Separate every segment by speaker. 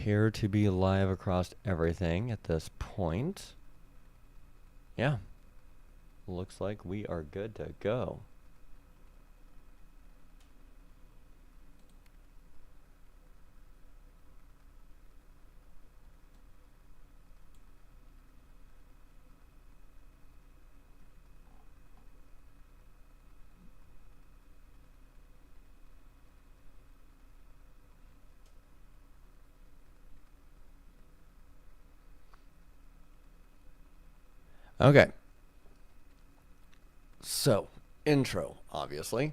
Speaker 1: appear to be live across everything at this point. Yeah. Looks like we are good to go. Okay. So, intro, obviously.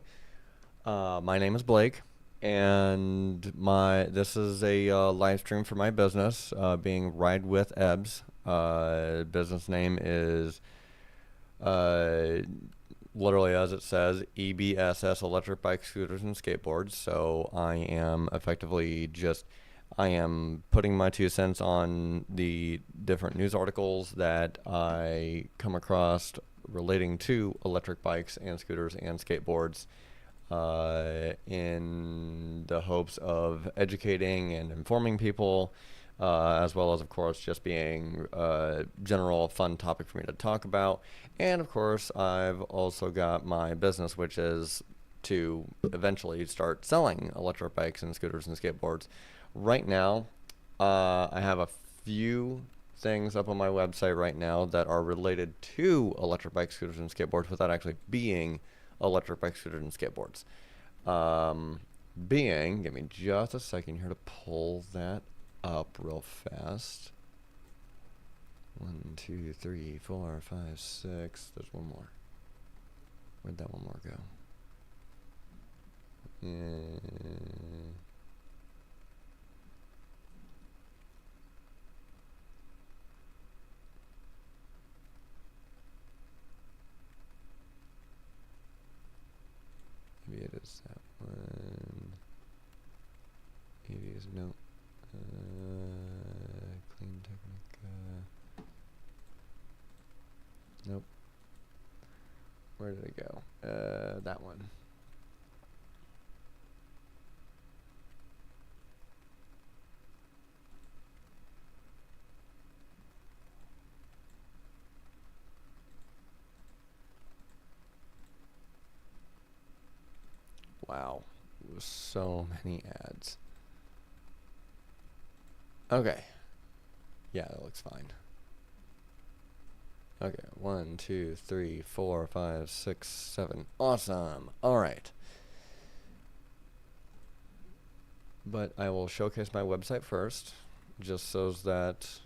Speaker 1: My name is Blake, and this is a live stream for my business, being Ride with Ebs. Business name is literally as it says, EBSS, electric bike, scooters, and skateboards. So I am effectively I am putting my 2 cents on the different news articles that I come across relating to electric bikes and scooters and skateboards, in the hopes of educating and informing people, as well as, of course, just being a general fun topic for me to talk about. And, of course, I've also got my business, which is to eventually start selling electric bikes and scooters and skateboards. Right now, I have a few things up on my website right now that are related to electric bike, scooters, and skateboards without actually being electric bike, scooters, and skateboards. Give me just a second here to pull that up real fast. 1, 2, 3, 4, 5, 6. There's one more. Where'd that one more go? Maybe it is that one. Maybe it is no. Clean Technica. Nope. Where did it go? That one. Wow. So many ads. Okay. Yeah, that looks fine. Okay, 1, 2, 3, 4, 5, 6, 7. Awesome. Alright. But I will showcase my website first, just so that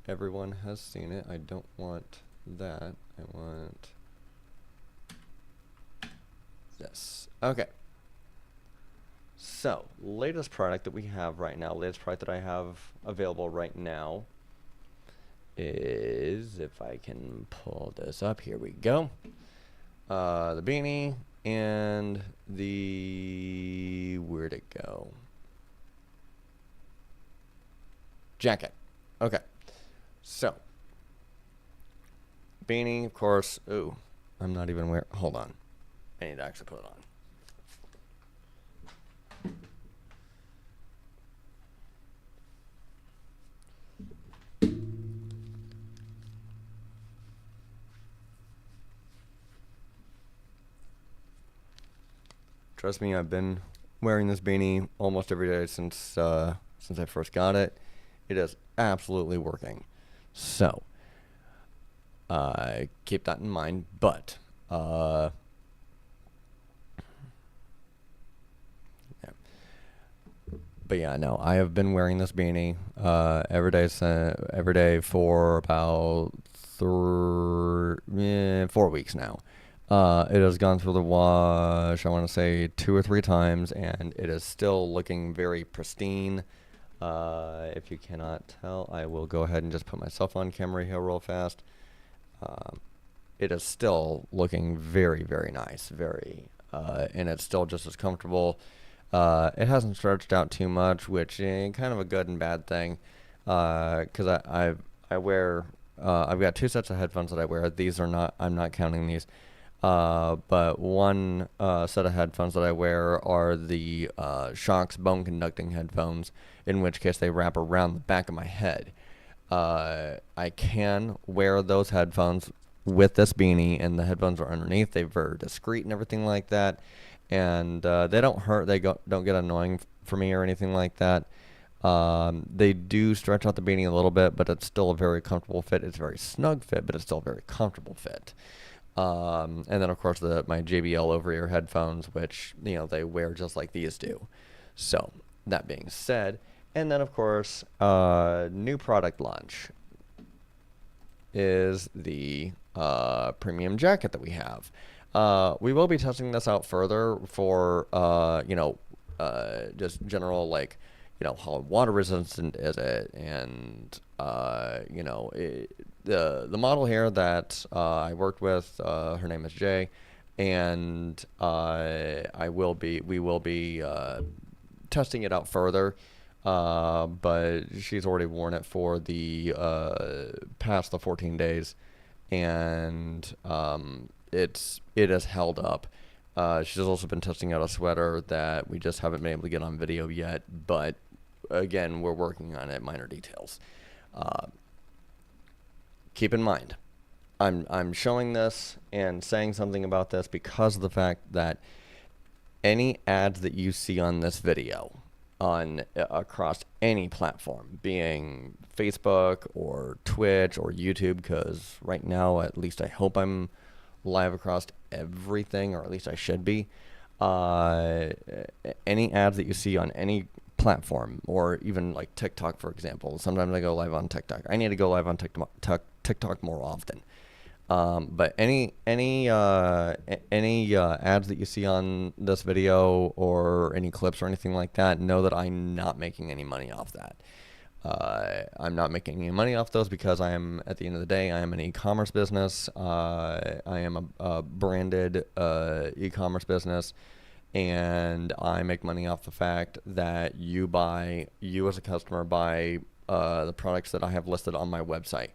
Speaker 1: everyone has seen it. I don't want that. I want this. Okay. So, latest product that we have right now, latest product that I have available right now is, if I can pull this up, here we go. The beanie and where'd it go? Jacket. Okay. So, beanie, of course. Ooh, I'm not even wearing, hold on. I need to actually put it on. Trust me, I've been wearing this beanie almost every day since I first got it. It is absolutely working. So, keep that in mind. But, yeah. But yeah, no, I have been wearing this beanie every day for about 4 weeks now. It has gone through the wash, I want to say 2 or 3 times, and it is still looking very pristine. If you cannot tell, I will go ahead and just put myself on camera here real fast. It is still looking very, very nice, and it's still just as comfortable. It hasn't stretched out too much, which is kind of a good and bad thing, because I wear, I've got 2 sets of headphones that I wear. These are not, I'm not counting these. But one set of headphones that I wear are the Shox bone conducting headphones, in which case they wrap around the back of my head. I can wear those headphones with this beanie, and the headphones are underneath. They're very discreet and everything like that, and they don't hurt. Don't get annoying for me or anything like that. They do stretch out the beanie a little bit, but it's still a very comfortable fit. It's a very snug fit, but it's still a very comfortable fit. And then of course my JBL over-ear headphones, which they wear just like these do. So that being said, and then of course new product launch is the premium jacket that we have. We will be testing this out further for just general, like, how water resistant is it, and the model here that I worked with, her name is Jay, and we will be testing it out further, but she's already worn it for the past the 14 days, and it has held up. She's also been testing out a sweater that we just haven't been able to get on video yet, but again, we're working on it, minor details. Keep in mind, I'm showing this and saying something about this because of the fact that any ads that you see on this video across any platform, being Facebook or Twitch or YouTube, because right now, at least I hope I'm live across everything, or at least I should be. Any ads that you see on any platform, or even like TikTok, for example. Sometimes I go live on TikTok. I need to go live on TikTok more often. But any ads that you see on this video, or any clips or anything like that, know that I'm not making any money off that. I'm not making any money off those because I am, at the end of the day, I am an e-commerce business. I am a branded e-commerce business, and I make money off the fact that you as a customer buy the products that I have listed on my website.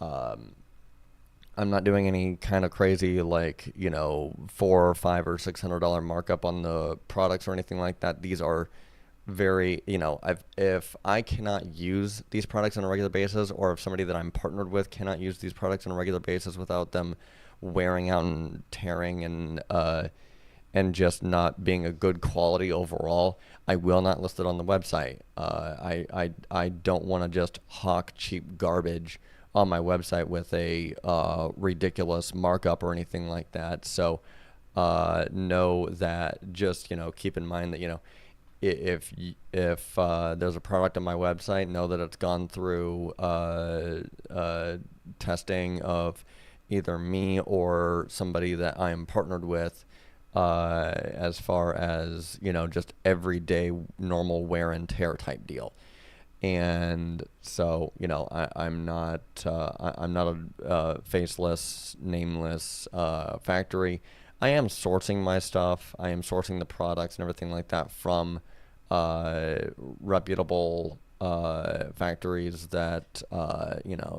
Speaker 1: I'm not doing any kind of crazy, like, $400 or $500 or $600 markup on the products or anything like that. These are very, if I cannot use these products on a regular basis, or if somebody that I'm partnered with cannot use these products on a regular basis without them wearing out and tearing and just not being a good quality overall, I will not list it on the website. I don't want to just hawk cheap garbage on my website with a ridiculous markup or anything like that. So know that, just keep in mind that if there's a product on my website, know that it's gone through testing of either me or somebody that I am partnered with, as far as just everyday normal wear and tear type deal. And so I'm not a faceless, nameless factory. I am sourcing my stuff. I am sourcing the products and everything like that from reputable factories that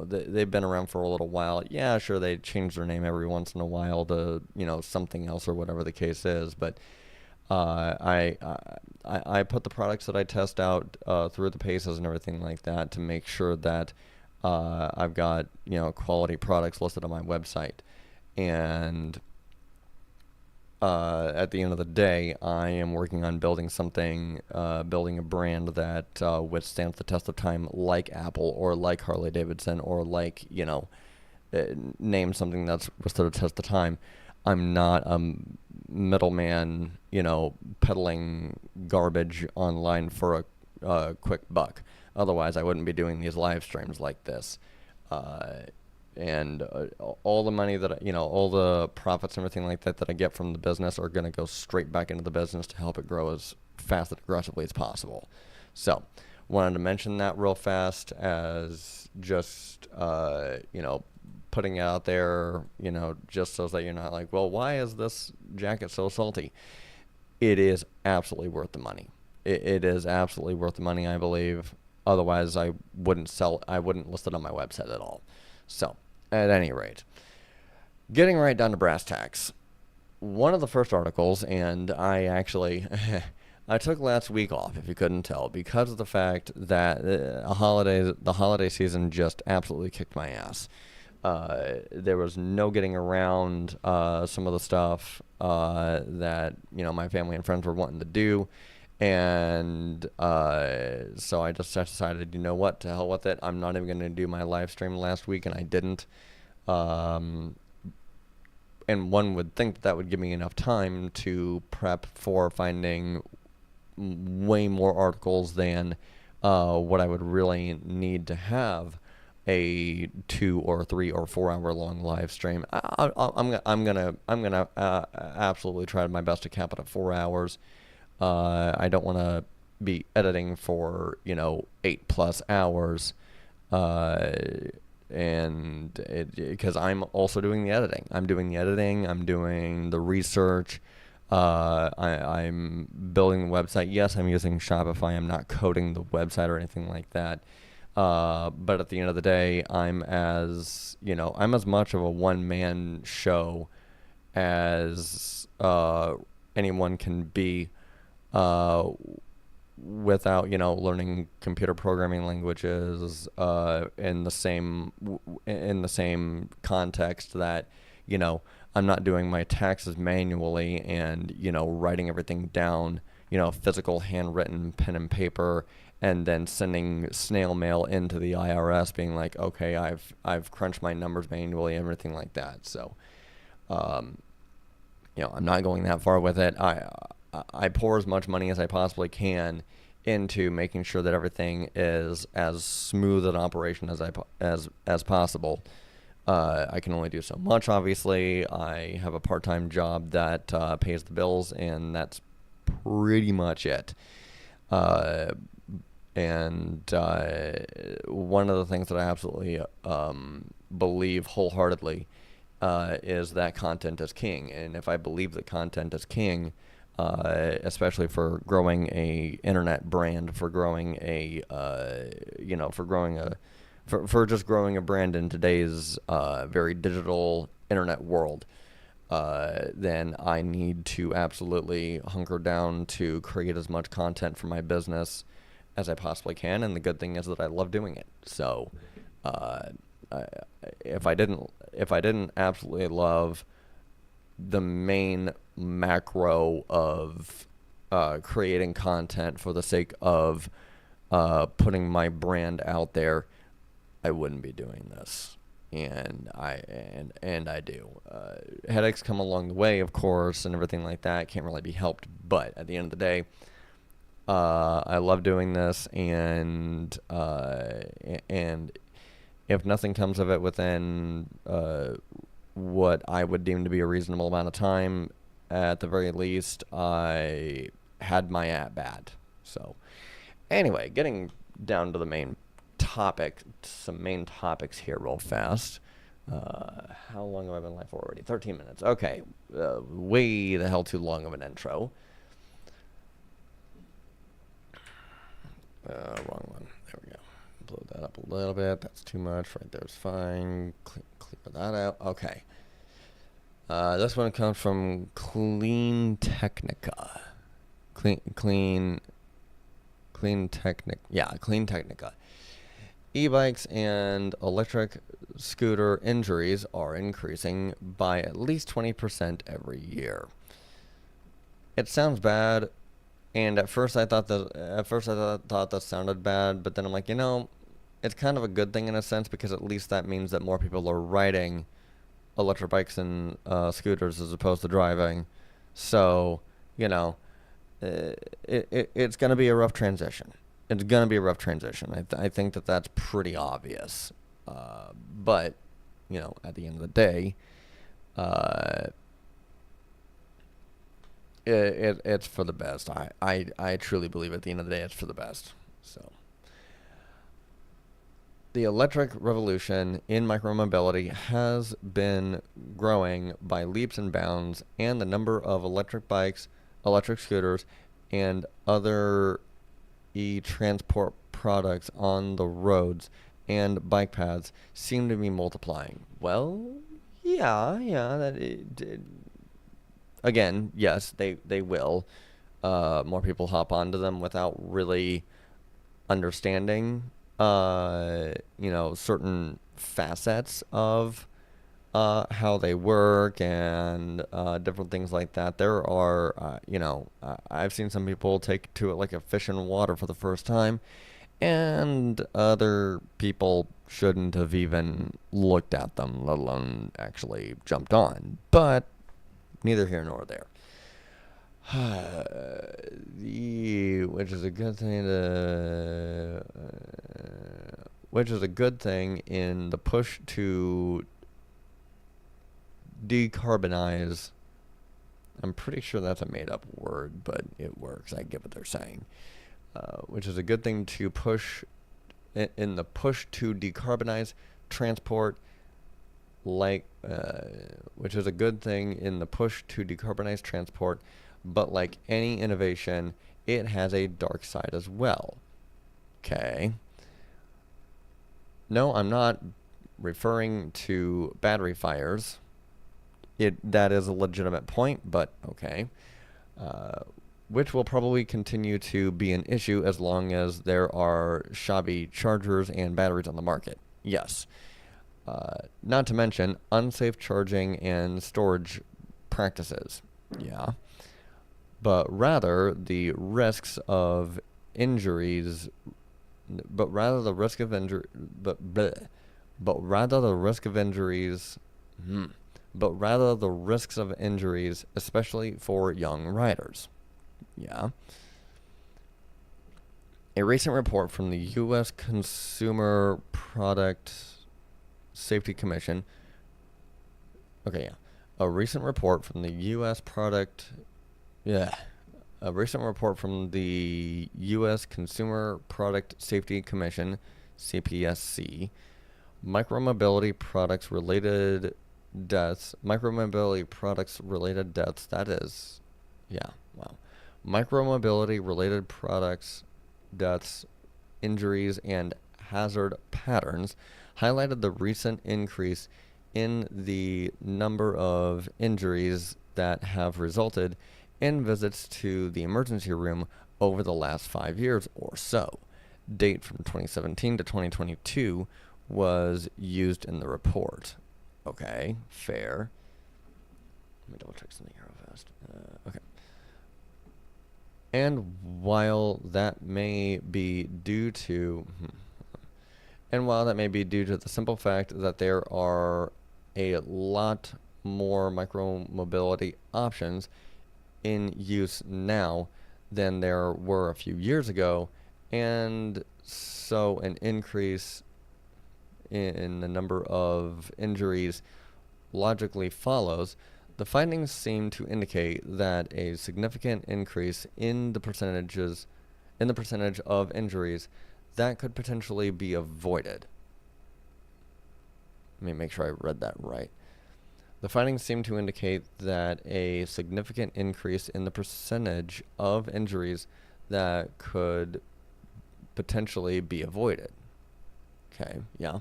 Speaker 1: they've been around for a little while. Yeah, sure, they change their name every once in a while to something else or whatever the case is, but I put the products that I test out through the paces and everything like that to make sure that I've got quality products listed on my website. And at the end of the day, I am working on building something, building a brand that withstands the test of time, like Apple or like Harley Davidson, or like name something that's withstood the test of time. I'm not a middleman, peddling garbage online for a quick buck. Otherwise, I wouldn't be doing these live streams like this. And all the money that, all the profits and everything like that that I get from the business are going to go straight back into the business to help it grow as fast and aggressively as possible. So, wanted to mention that real fast as just, putting it out there, just so that you're not like, well, why is this jacket so salty? It is absolutely worth the money. It is absolutely worth the money, I believe. Otherwise, I wouldn't list it on my website at all. So, at any rate, getting right down to brass tacks. One of the first articles, and I actually, I took last week off, if you couldn't tell, because of the fact that the holiday season just absolutely kicked my ass. There was no getting around some of the stuff that my family and friends were wanting to do, and so I just decided, you know what, to hell with it. I'm not even going to do my live stream last week, and I didn't. Um, and one would think that would give me enough time to prep for finding way more articles than what I would really need to have a 2 or 3 or 4 hour long live stream. I'm gonna absolutely try my best to cap it at 4 hours. I don't want to be editing for 8+ hours, uh, and because I'm also doing the editing. I'm doing the editing. I'm doing the research. I'm building the website. Yes, I'm using Shopify. I'm not coding the website or anything like that. But at the end of the day, I'm as much of a one-man show as anyone can be, uh, without learning computer programming languages in the same context that I'm not doing my taxes manually and writing everything down, physical handwritten pen and paper, and then sending snail mail into the IRS being like, okay, I've crunched my numbers manually, everything like that. So um, I'm not going that far with it. I pour as much money as I possibly can into making sure that everything is as smooth an operation as possible. I can only do so much, obviously. I have a part-time job that pays the bills, and that's pretty much it. Uh, and one of the things that I absolutely believe wholeheartedly is that content is king. And if I believe that content is king, especially for growing a internet brand, for growing a for just growing a brand in today's very digital internet world, then I need to absolutely hunker down to create as much content for my business as I possibly can. And the good thing is that I love doing it. So uh, I, if I didn't absolutely love the main macro of creating content for the sake of putting my brand out there, I wouldn't be doing this. And I do. Headaches come along the way, of course, and everything like that. Can't really be helped. But at the end of the day, I love doing this, and if nothing comes of it within what I would deem to be a reasonable amount of time, at the very least, I had my at-bat. So, anyway, getting down to the main topic, some main topics here real fast. How long have I been live for already? 13 minutes. Okay, way the hell too long of an intro. Wrong one. There we go. Blow that up a little bit. That's too much. Right there's fine. Clear that out. Okay. This one comes from Clean Technica. Clean Technica. E-bikes and electric scooter injuries are increasing by at least 20% every year. It sounds bad, and at first I thought that sounded bad, but then I'm like, it's kind of a good thing in a sense, because at least that means that more people are riding electric bikes and scooters as opposed to driving. So, it's going to be a rough transition. It's going to be a rough transition. I think that that's pretty obvious. But, at the end of the day, it's for the best. I truly believe at the end of the day it's for the best. So, the electric revolution in micromobility has been growing by leaps and bounds, and the number of electric bikes, electric scooters, and other e-transport products on the roads and bike paths seem to be multiplying. Well, yeah, again, yes, they will. more people hop onto them without really understanding, certain facets of how they work and different things like that. There are, I've seen some people take to it like a fish in water for the first time, and other people shouldn't have even looked at them, let alone actually jumped on. But neither here nor there. Which is a good thing which is a good thing in the push to decarbonize. I'm pretty sure that's a made-up word, but it works. I get what they're saying. Which is a good thing to push in the push to decarbonize transport, which is a good thing in the push to decarbonize transport, but like any innovation, it has a dark side as well. Okay. No, I'm not referring to battery fires. That is a legitimate point, but okay. Which will probably continue to be an issue as long as there are shabby chargers and batteries on the market. Yes. Not to mention unsafe charging and storage practices. Yeah. But rather the risks of injuries but rather the risk of injury but rather the risk of injuries but rather the risks of injuries, especially for young riders. Yeah. A recent report from the U.S. Consumer Product Safety Commission. Okay, yeah. A recent report from the U.S. Consumer Product Safety Commission, CPSC, micromobility products related deaths, that is, yeah, wow. Micromobility related products, deaths, injuries, and hazard patterns highlighted the recent increase in the number of injuries that have resulted in visits to the emergency room over the last 5 years or so. Date from 2017 to 2022 was used in the report. Okay, fair. Let me double check something here real fast. Okay. And while that may be due to the simple fact that there are a lot more micromobility options in use now than there were a few years ago, and so an increase in the number of injuries logically follows, the findings seem to indicate that a significant increase in the percentage of injuries that could potentially be avoided. Let me make sure I read that right. The findings seem to indicate that a significant increase in the percentage of injuries that could potentially be avoided. Okay, yeah.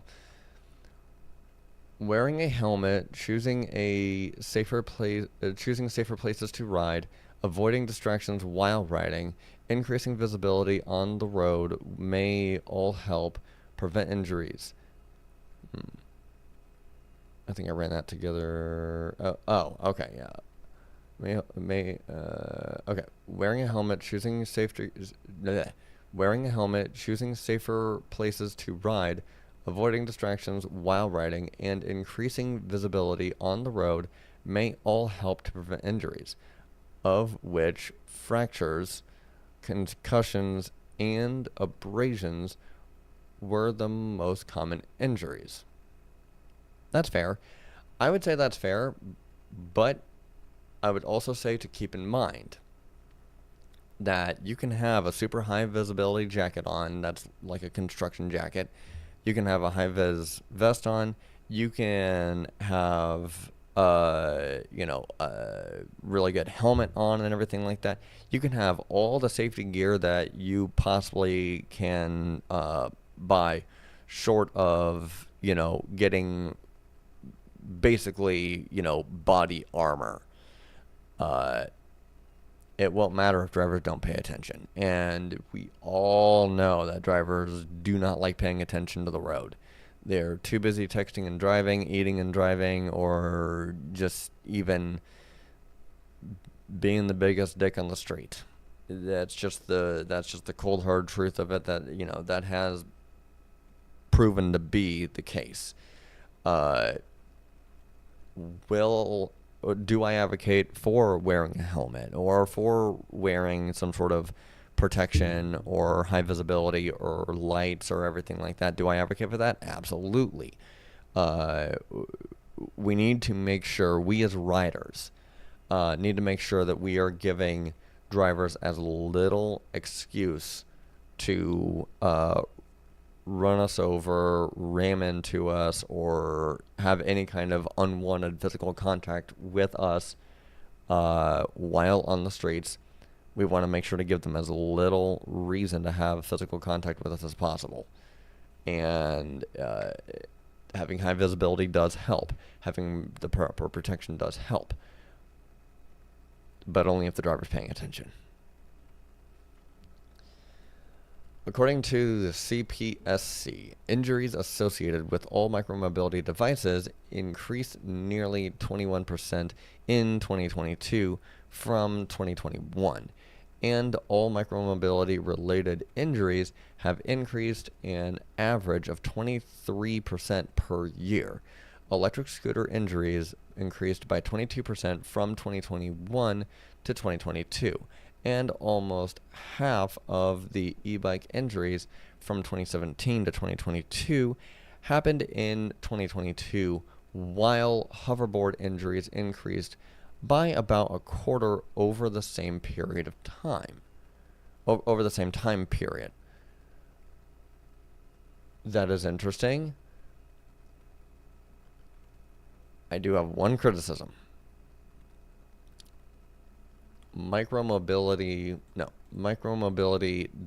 Speaker 1: Wearing a helmet, choosing safer places to ride, avoiding distractions while riding, increasing visibility on the road may all help prevent injuries. I think I ran that together. Okay, yeah. Okay. Wearing a helmet, choosing safer places to ride, avoiding distractions while riding, and increasing visibility on the road may all help to prevent injuries, of which fractures, concussions, and abrasions were the most common injuries. That's fair. I would say that's fair, but I would also say to keep in mind that you can have a super high visibility jacket on that's like a construction jacket. You can have a high vis vest on. You can have really good helmet on and everything like that. You can have all the safety gear that you possibly can buy, short of getting basically body armor. it won't matter if drivers don't pay attention. And we all know that drivers do not like paying attention to the road. They're too busy texting and driving, eating and driving, or just even being the biggest dick on the street. That's just the cold hard truth of it, that that has proven to be the case. Uh, will do I advocate for wearing a helmet or for wearing some sort of protection or high visibility or lights or everything like that? Do I advocate for that? Absolutely. Uh, we need to make sure, we as riders need to make sure that we are giving drivers as little excuse to run us over, ram into us, or have any kind of unwanted physical contact with us while on the streets. We want to make sure to give them as little reason to have physical contact with us as possible. And having high visibility does help. Having the proper protection does help. But only if the driver's paying attention. According to the CPSC, injuries associated with all micromobility devices increased nearly 21% in 2022 from 2021, and all micromobility-related injuries have increased an average of 23% per year. Electric scooter injuries increased by 22% from 2021 to 2022. And almost half of the e-bike injuries from 2017 to 2022 happened in 2022, while hoverboard injuries increased by about a quarter over the same period of time. Over the same time period. That is interesting. I do have one criticism. Micromobility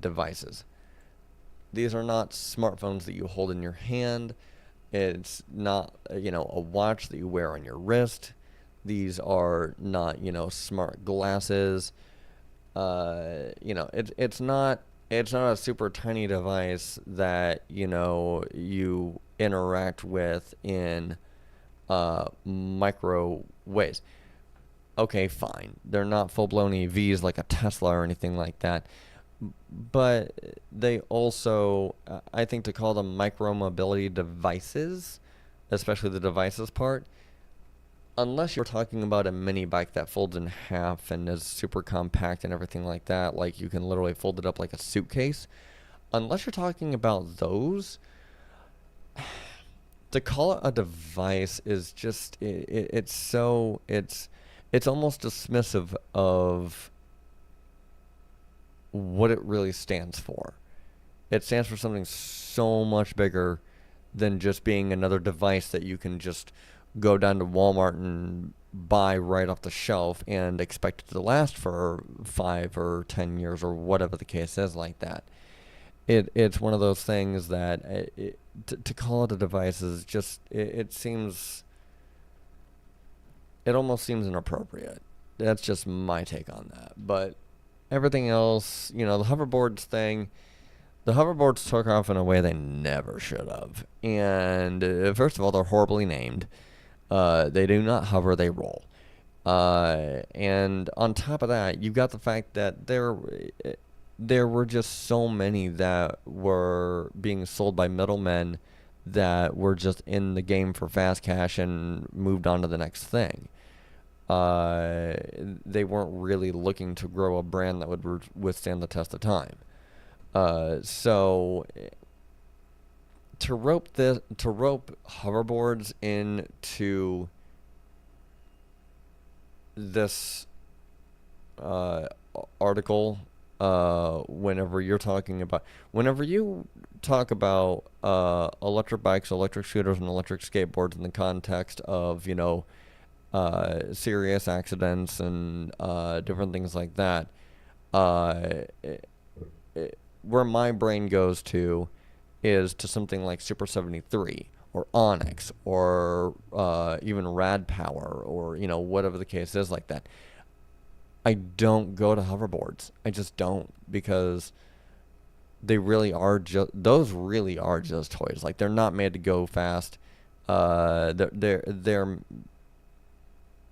Speaker 1: devices. These are not smartphones that you hold in your hand. It's not, a watch that you wear on your wrist. These are not, smart glasses. It's not a super tiny device that, you interact with in micro ways. Okay, fine. They're not full-blown EVs like a Tesla or anything like that. But they also, I think, to call them micro-mobility devices, especially the devices part, unless you're talking about a mini bike that folds in half and is super compact and everything like that, like you can literally fold it up like a suitcase, unless you're talking about those, to call it a device is just, it's almost dismissive of what it really stands for. It stands for something so much bigger than just being another device that you can just go down to Walmart and buy right off the shelf and expect it to last for 5 or 10 years or whatever the case is like that. It's one of those things that to call it a device is just, it almost seems inappropriate. That's just my take on that. But everything else, the hoverboards thing, the hoverboards took off in a way they never should have. And first of all, they're horribly named. They do not hover, they roll. And on top of that, you've got the fact that there were just so many that were being sold by middlemen that were just in the game for fast cash and moved on to the next thing. They weren't really looking to grow a brand that would withstand the test of time. So to rope hoverboards into this article, whenever you talk about electric bikes, electric scooters, and electric skateboards in the context of serious accidents and different things like that, where my brain goes to is to something like Super 73 or Onyx or even Rad Power or whatever the case is like that. I don't go to hoverboards. I just don't, because they really are just those really are just toys. Like, they're not made to go fast. They're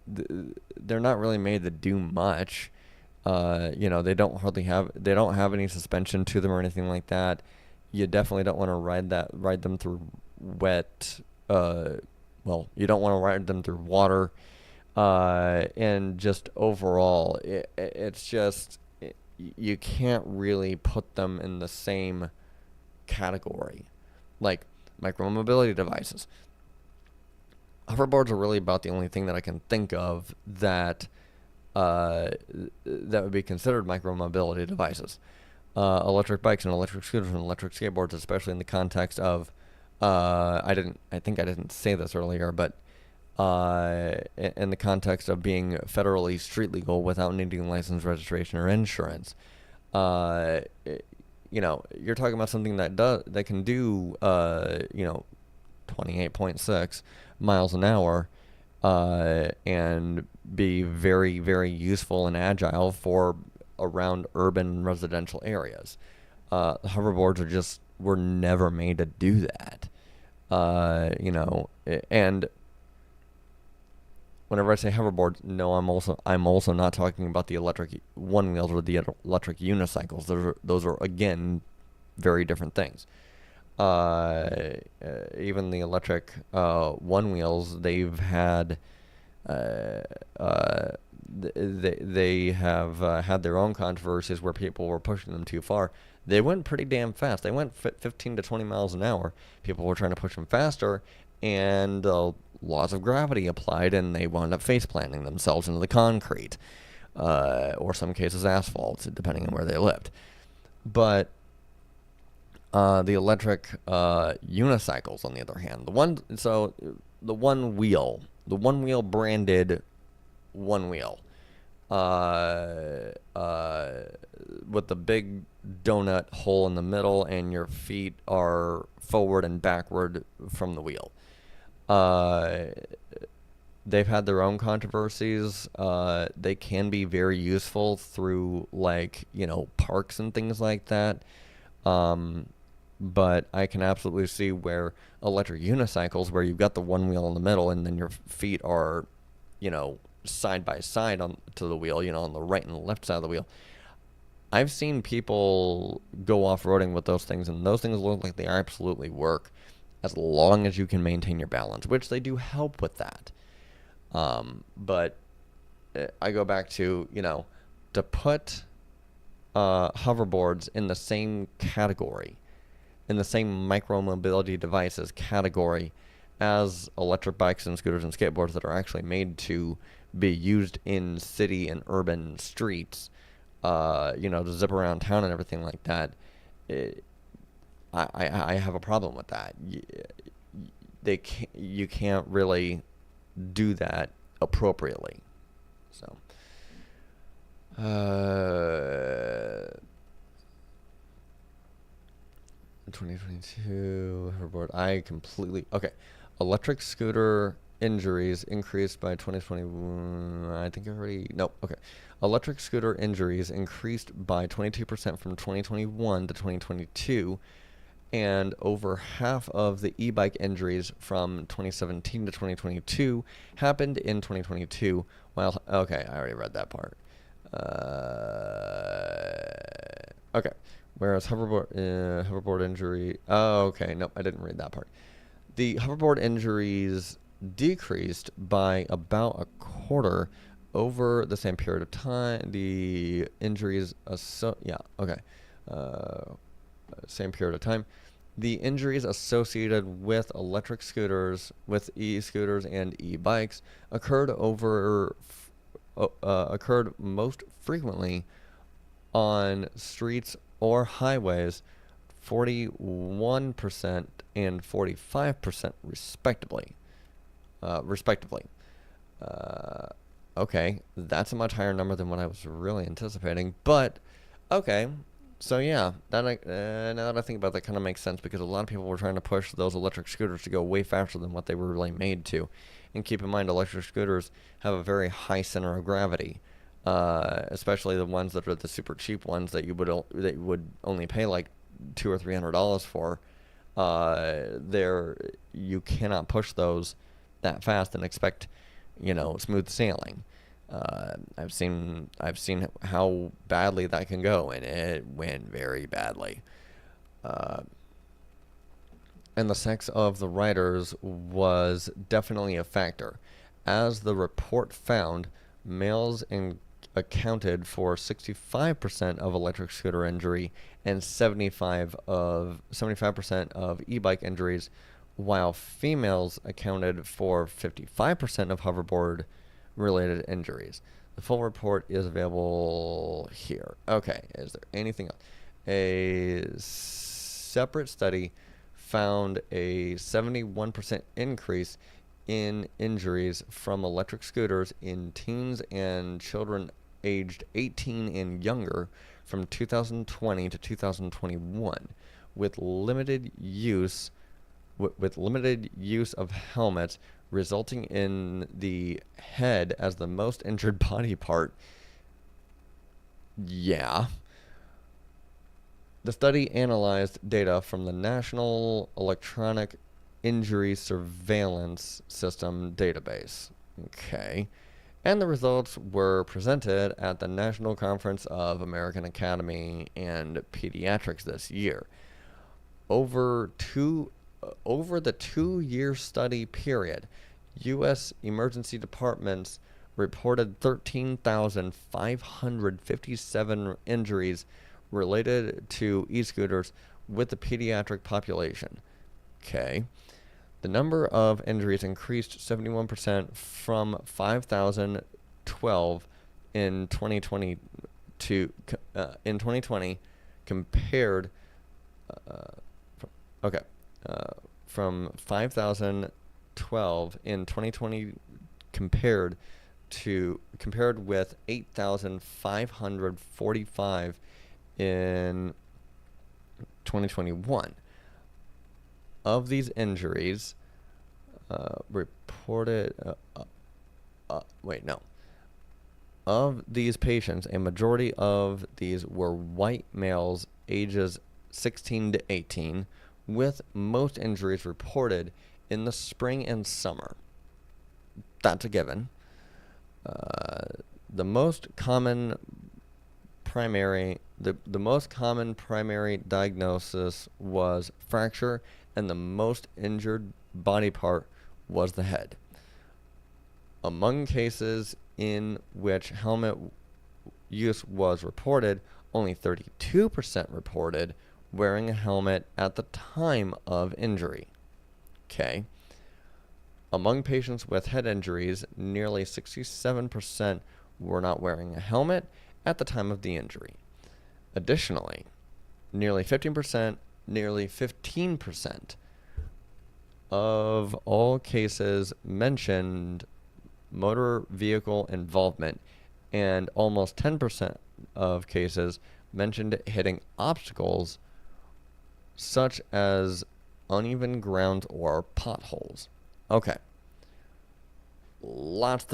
Speaker 1: they're not really made to do much. They don't have any suspension to them or anything like that. You definitely don't want to ride them through wet. You don't want to ride them through water. And just overall, it's just you can't really put them in the same category, like micromobility devices. Hoverboards are really about the only thing that I can think of that would be considered micromobility devices. Electric bikes and electric scooters and electric skateboards, especially in the context of, I think I didn't say this earlier, but in the context of being federally street legal without needing license, registration, or insurance. You're talking about something that can do 28.6 miles an hour, and be very, very useful and agile for around urban residential areas. Hoverboards were never made to do that. And whenever I say hoverboards, no, I'm also not talking about the electric one wheels or the electric unicycles. Those are again very different things. Even the electric one wheels, they've had they have had their own controversies where people were pushing them too far. They went pretty damn fast. They went 15 to 20 miles an hour. People were trying to push them faster, and laws of gravity applied, and they wound up face planting themselves into the concrete, or some cases asphalt, depending on where they lived. But the electric unicycles, on the other hand, the one wheel branded one wheel, with the big donut hole in the middle, and your feet are forward and backward from the wheel. They've had their own controversies. They can be very useful through, parks and things like that. But I can absolutely see where electric unicycles, where you've got the one wheel in the middle and then your feet are, side by side to the wheel, on the right and the left side of the wheel. I've seen people go off-roading with those things, and those things look like they absolutely work as long as you can maintain your balance, which they do help with that. But I go back to, to put hoverboards in the same category, in the same micro-mobility devices category as electric bikes and scooters and skateboards that are actually made to be used in city and urban streets, to zip around town and everything like that. I have a problem with that. You can't really do that appropriately. So, 2022 hoverboard. Okay. Electric scooter injuries increased by 2021. I think I already. Nope. Okay. Electric scooter injuries increased by 22% from 2021 to 2022, and over half of the e-bike injuries from 2017 to 2022 happened in 2022. While okay, I already read that part. Okay. Whereas hoverboard injury. Oh, okay. Nope, I didn't read that part. The hoverboard injuries decreased by about a quarter over the same period of time. The injuries, same period of time. The injuries associated with electric scooters, with e-scooters and e-bikes occurred most frequently on streets or highways, 41% and 45% respectively. Okay, that's a much higher number than what I was really anticipating, but okay. So yeah, now that I think about that, kind of makes sense, because a lot of people were trying to push those electric scooters to go way faster than what they were really made to. And keep in mind, electric scooters have a very high center of gravity. especially the ones that are the super cheap ones that you would only pay like $200 or $300 for. There, you cannot push those that fast and expect, smooth sailing. I've seen how badly that can go, and it went very badly. And the sex of the riders was definitely a factor. As the report found, males accounted for 65% of electric scooter injury and 75% of e-bike injuries, while females accounted for 55% of hoverboard related injuries. The full report is available here. Okay, is there anything else? A separate study found a 71% increase in injuries from electric scooters in teens and children aged 18 and younger from 2020 to 2021, with limited use of helmets, resulting in the head as the most injured body part. Yeah. The study analyzed data from the National Electronic Injury Surveillance System database. Okay. And the results were presented at the National Conference of American Academy and Pediatrics this year. Over the 2-year study period, U.S. emergency departments reported 13,557 injuries related to e-scooters with the pediatric population. Okay. The number of injuries increased 71% from 5,012 in 2020 in 2020 compared from 5,012 in 2020 compared with 8,545 in 2021. Of these injuries, Of these patients, a majority of these were white males ages 16 to 18, with most injuries reported in the spring and summer. That's a given. The most common primary diagnosis was fracture, and the most injured body part was the head. Among cases in which helmet use was reported, only 32% reported wearing a helmet at the time of injury. Okay. Among patients with head injuries, nearly 67% were not wearing a helmet at the time of the injury. Additionally, nearly 15% of all cases mentioned motor vehicle involvement, and almost 10% of cases mentioned hitting obstacles such as uneven ground or potholes. Okay. Lots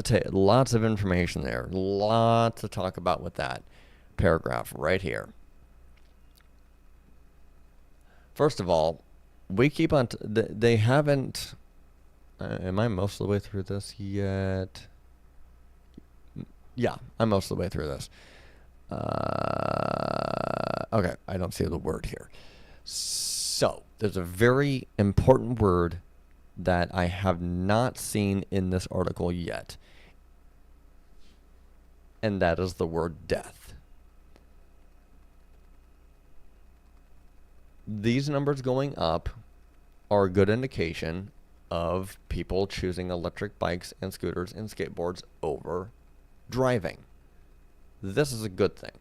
Speaker 1: of information there. Lots to talk about with that paragraph right here. First of all, we keep on... they haven't... am I most of the way through this yet? Yeah, I'm most of the way through this. Okay, I don't see the word here. So, there's a very important word that I have not seen in this article yet. And that is the word death. These numbers going up are a good indication of people choosing electric bikes and scooters and skateboards over driving. This is a good thing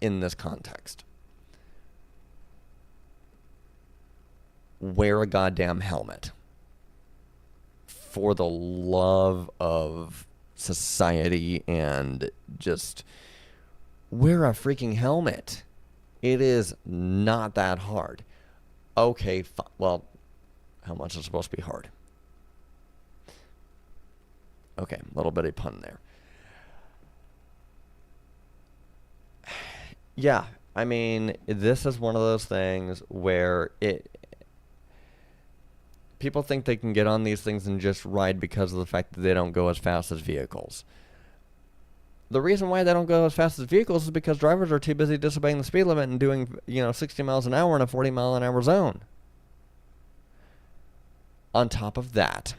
Speaker 1: in this context. Wear a goddamn helmet. For the love of society, and just wear a freaking helmet. It is not that hard. Okay, well, how much is supposed to be hard? Okay, a little bit of pun there. Yeah, I mean, this is one of those things where people think they can get on these things and just ride because of the fact that they don't go as fast as vehicles. The reason why they don't go as fast as vehicles is because drivers are too busy disobeying the speed limit and doing, 60 miles an hour in a 40 mile an hour zone. On top of that,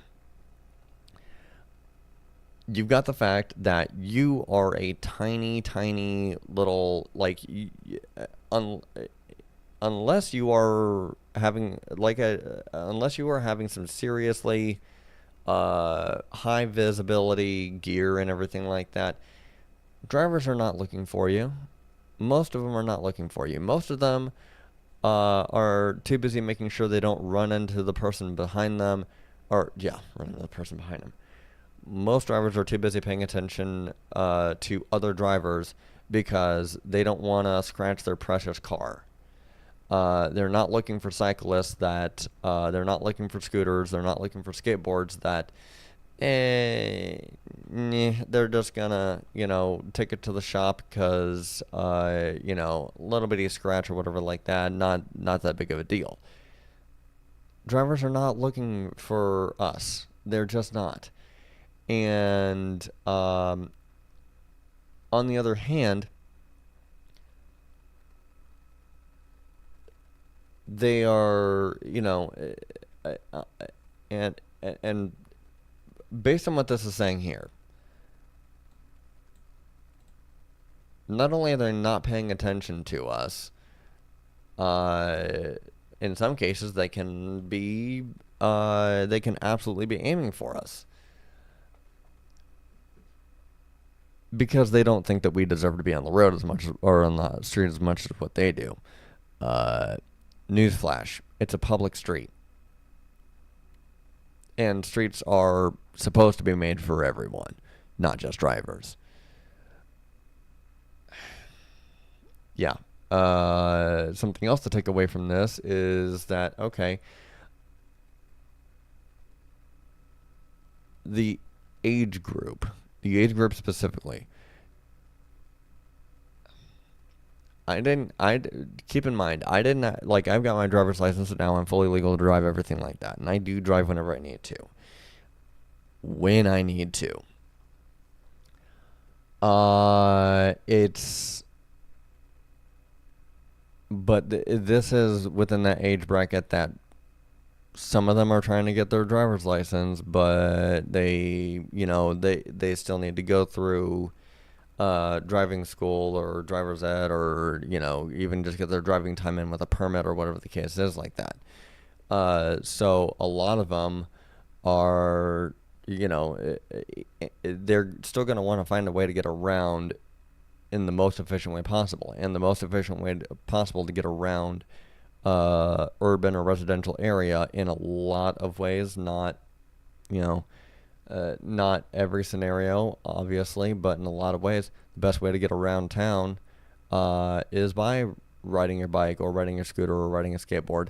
Speaker 1: you've got the fact that you are a tiny, tiny little, like, un, unless you are having unless you are having some seriously high visibility gear and everything like that, drivers are not looking for you. Most of them are not looking for you. Most of them are too busy making sure they don't run into the person behind them, run into the person behind them. Most drivers are too busy paying attention to other drivers because they don't want to scratch their precious car. They're not looking for cyclists they're not looking for scooters, they're not looking for skateboards that they're just gonna, take it to the shop because, a little bitty scratch or whatever like that, not that big of a deal. Drivers are not looking for us. They're just not. And on the other hand, they are, and based on what this is saying here, not only are they not paying attention to us, in some cases they can absolutely be aiming for us because they don't think that we deserve to be on the road as much or on the street as much as what they do. Newsflash, it's a public street. And streets are supposed to be made for everyone, not just drivers. Yeah. Something else to take away from this is that, okay, the age group specifically, keep in mind, I didn't, like, I've got my driver's license and now I'm fully legal to drive, everything like that. And I do drive whenever I need to. When I need to. This is within that age bracket that some of them are trying to get their driver's license, but they still need to go through driving school or driver's ed, or even just get their driving time in with a permit or whatever the case is like that. So a lot of them are, they're still going to want to find a way to get around in the most efficient way possible. And the most efficient way possible to get around urban or residential area in a lot of ways, not every scenario, obviously, but in a lot of ways, the best way to get around town is by riding your bike or riding your scooter or riding a skateboard.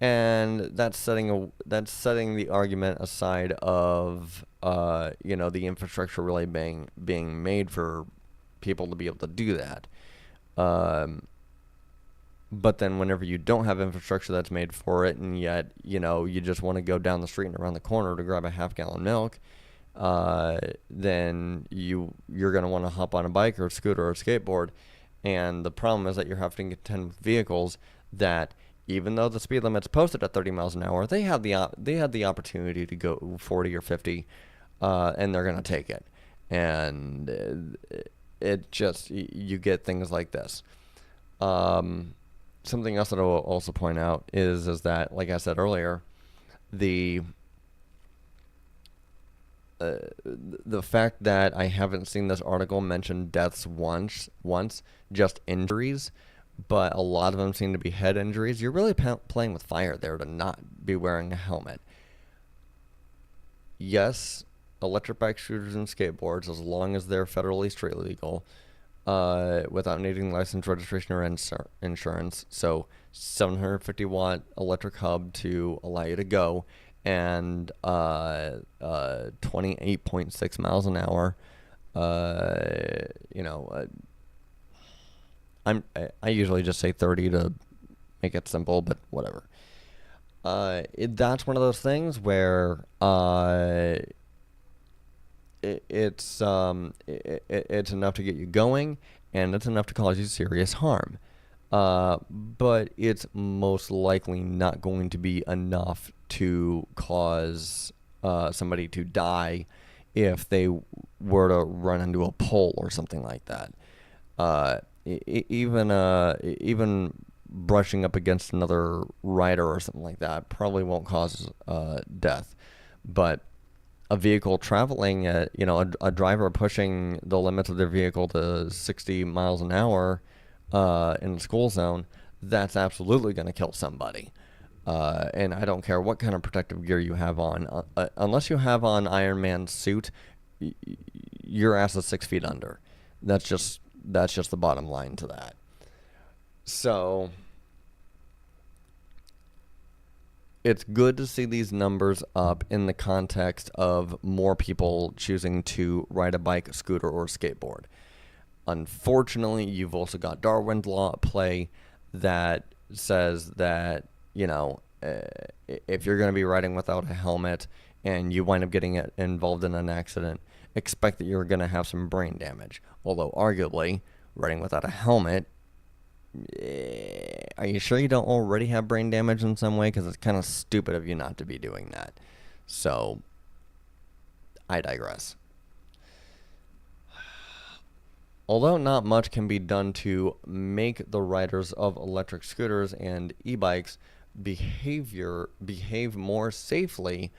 Speaker 1: And that's setting the argument aside of the infrastructure really being made for people to be able to do that. But then whenever you don't have infrastructure that's made for it, and yet, you just want to go down the street and around the corner to grab a half-gallon milk, then you're going to want to hop on a bike or a scooter or a skateboard. And the problem is that you're having to contend with vehicles that, even though the speed limit's posted at 30 miles an hour, they had the opportunity to go 40 or 50, and they're going to take it. And it just, you get things like this. Something else that I will also point out is that, like I said earlier, the fact that I haven't seen this article mention deaths once, just injuries, but a lot of them seem to be head injuries. You're really playing with fire there to not be wearing a helmet. Yes, electric bike scooters and skateboards, as long as they're federally street legal, without needing license, registration, or insurance. So 750 watt electric hub to allow you to go, and 28.6 miles an hour, I usually just say 30 to make it simple, but whatever. That's one of those things where it's enough to get you going, and it's enough to cause you serious harm. But it's most likely not going to be enough to cause somebody to die if they were to run into a pole or something like that. Even brushing up against another rider or something like that probably won't cause death. But a vehicle traveling at, a driver pushing the limits of their vehicle to 60 miles an hour in the school zone, that's absolutely going to kill somebody. And I don't care what kind of protective gear you have on. Unless you have on Iron Man's suit, your ass is 6 feet under. That's just the bottom line to that. So it's good to see these numbers up in the context of more people choosing to ride a bike, a scooter, or a skateboard. Unfortunately, you've also got Darwin's Law at play that says that, if you're going to be riding without a helmet and you wind up getting involved in an accident, expect that you're going to have some brain damage. Although, arguably, riding without a helmet, are you sure you don't already have brain damage in some way? Because it's kind of stupid of you not to be doing that. So, I digress. Although not much can be done to make the riders of electric scooters and e-bikes behave more safely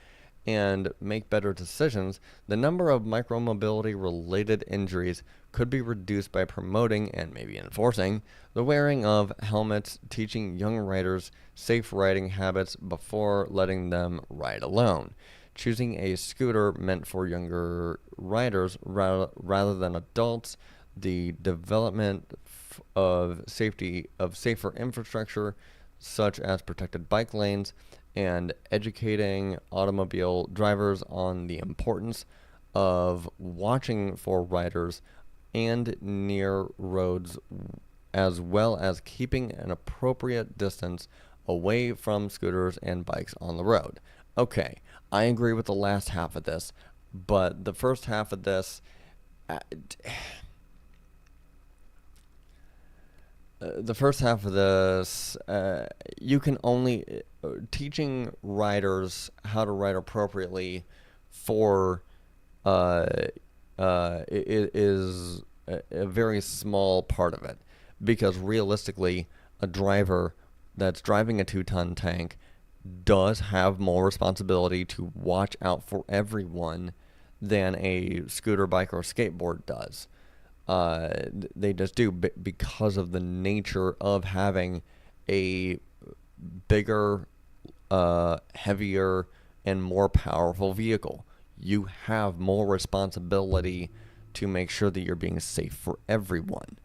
Speaker 1: and make better decisions, the number of micromobility related injuries could be reduced by promoting and maybe enforcing the wearing of helmets, teaching young riders safe riding habits before letting them ride alone, choosing a scooter meant for younger riders rather than adults, the development of safer infrastructure such as protected bike lanes, and educating automobile drivers on the importance of watching for riders and near roads, as well as keeping an appropriate distance away from scooters and bikes on the road. Okay, I agree with the last half of this, but the first half of this, you can only teaching riders how to ride appropriately for it is a very small part of it, because realistically, a driver that's driving a 2-ton tank does have more responsibility to watch out for everyone than a scooter, bike, or skateboard does. They just do, because of the nature of having a bigger, heavier, and more powerful vehicle. You have more responsibility to make sure that you're being safe for everyone,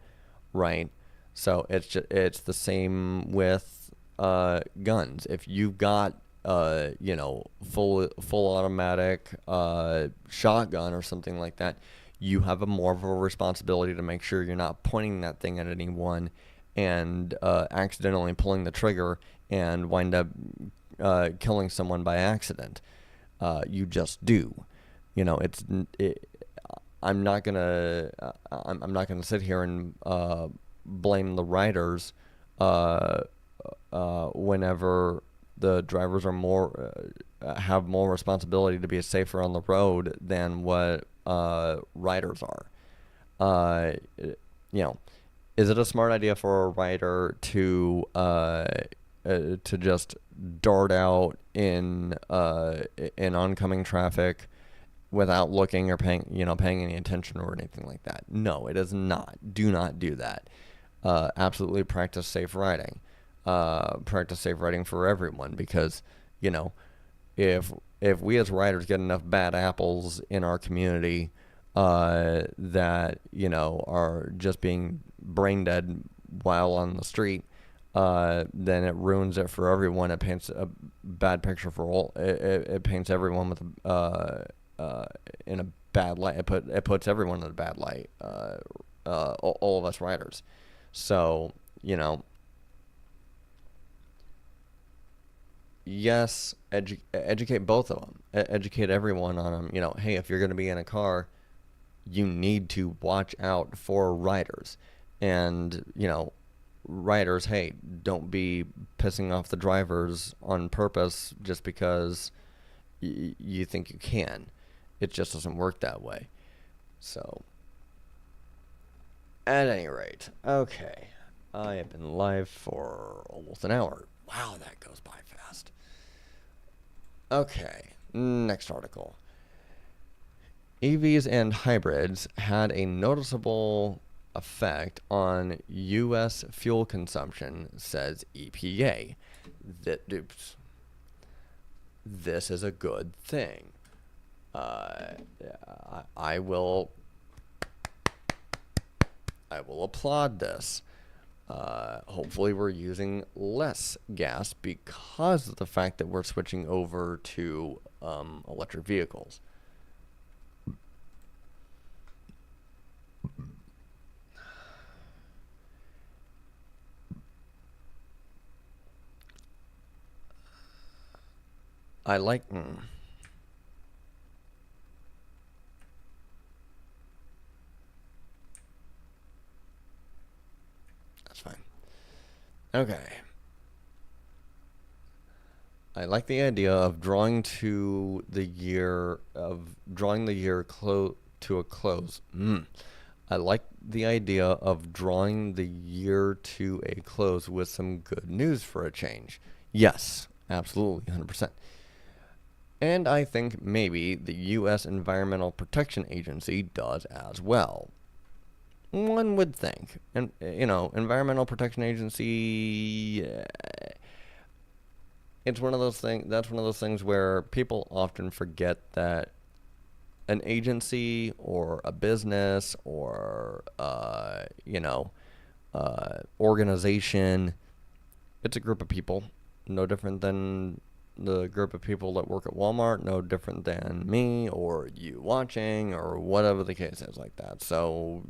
Speaker 1: right? So it's the same with guns. If you've got full automatic shotgun or something like that, you have more of a responsibility to make sure you're not pointing that thing at anyone and accidentally pulling the trigger and wind up killing someone by accident. You just do. I'm not gonna sit here and blame the riders whenever the drivers are have more responsibility to be safer on the road than what riders are. Is it a smart idea for a rider to just dart out in oncoming traffic without looking or paying any attention or anything like that? No, it is not. Do not do that. Absolutely practice safe riding. Practice safe riding for everyone, because if we as riders get enough bad apples in our community that are just being brain dead while on the street, then it ruins it for everyone. It paints a bad picture for all. It paints everyone with in a bad light. It puts everyone in a bad light. All of us riders. So, yes, educate both of them. Educate everyone on them. Hey, if you're going to be in a car, you need to watch out for riders. And, riders, hey, don't be pissing off the drivers on purpose just because you think you can. It just doesn't work that way. So, at any rate, okay. I have been live for almost an hour. Wow, that goes by fast. Okay, next article. EVs and hybrids had a noticeable effect on U.S. fuel consumption, says EPA. This is a good thing. I will applaud this. Hopefully we're using less gas because of the fact that we're switching over to electric vehicles. I like... That's fine. Okay. I like the idea of drawing the year to a close. I like the idea of drawing the year to a close with some good news for a change. Yes, absolutely, 100%. And I think maybe the U.S. Environmental Protection Agency does as well. One would think. And, Environmental Protection Agency... it's one of those things. That's one of those things where people often forget that an agency or a business or organization, it's a group of people, no different than the group of people that work at Walmart, no different than me or you watching or whatever the case is like that. So,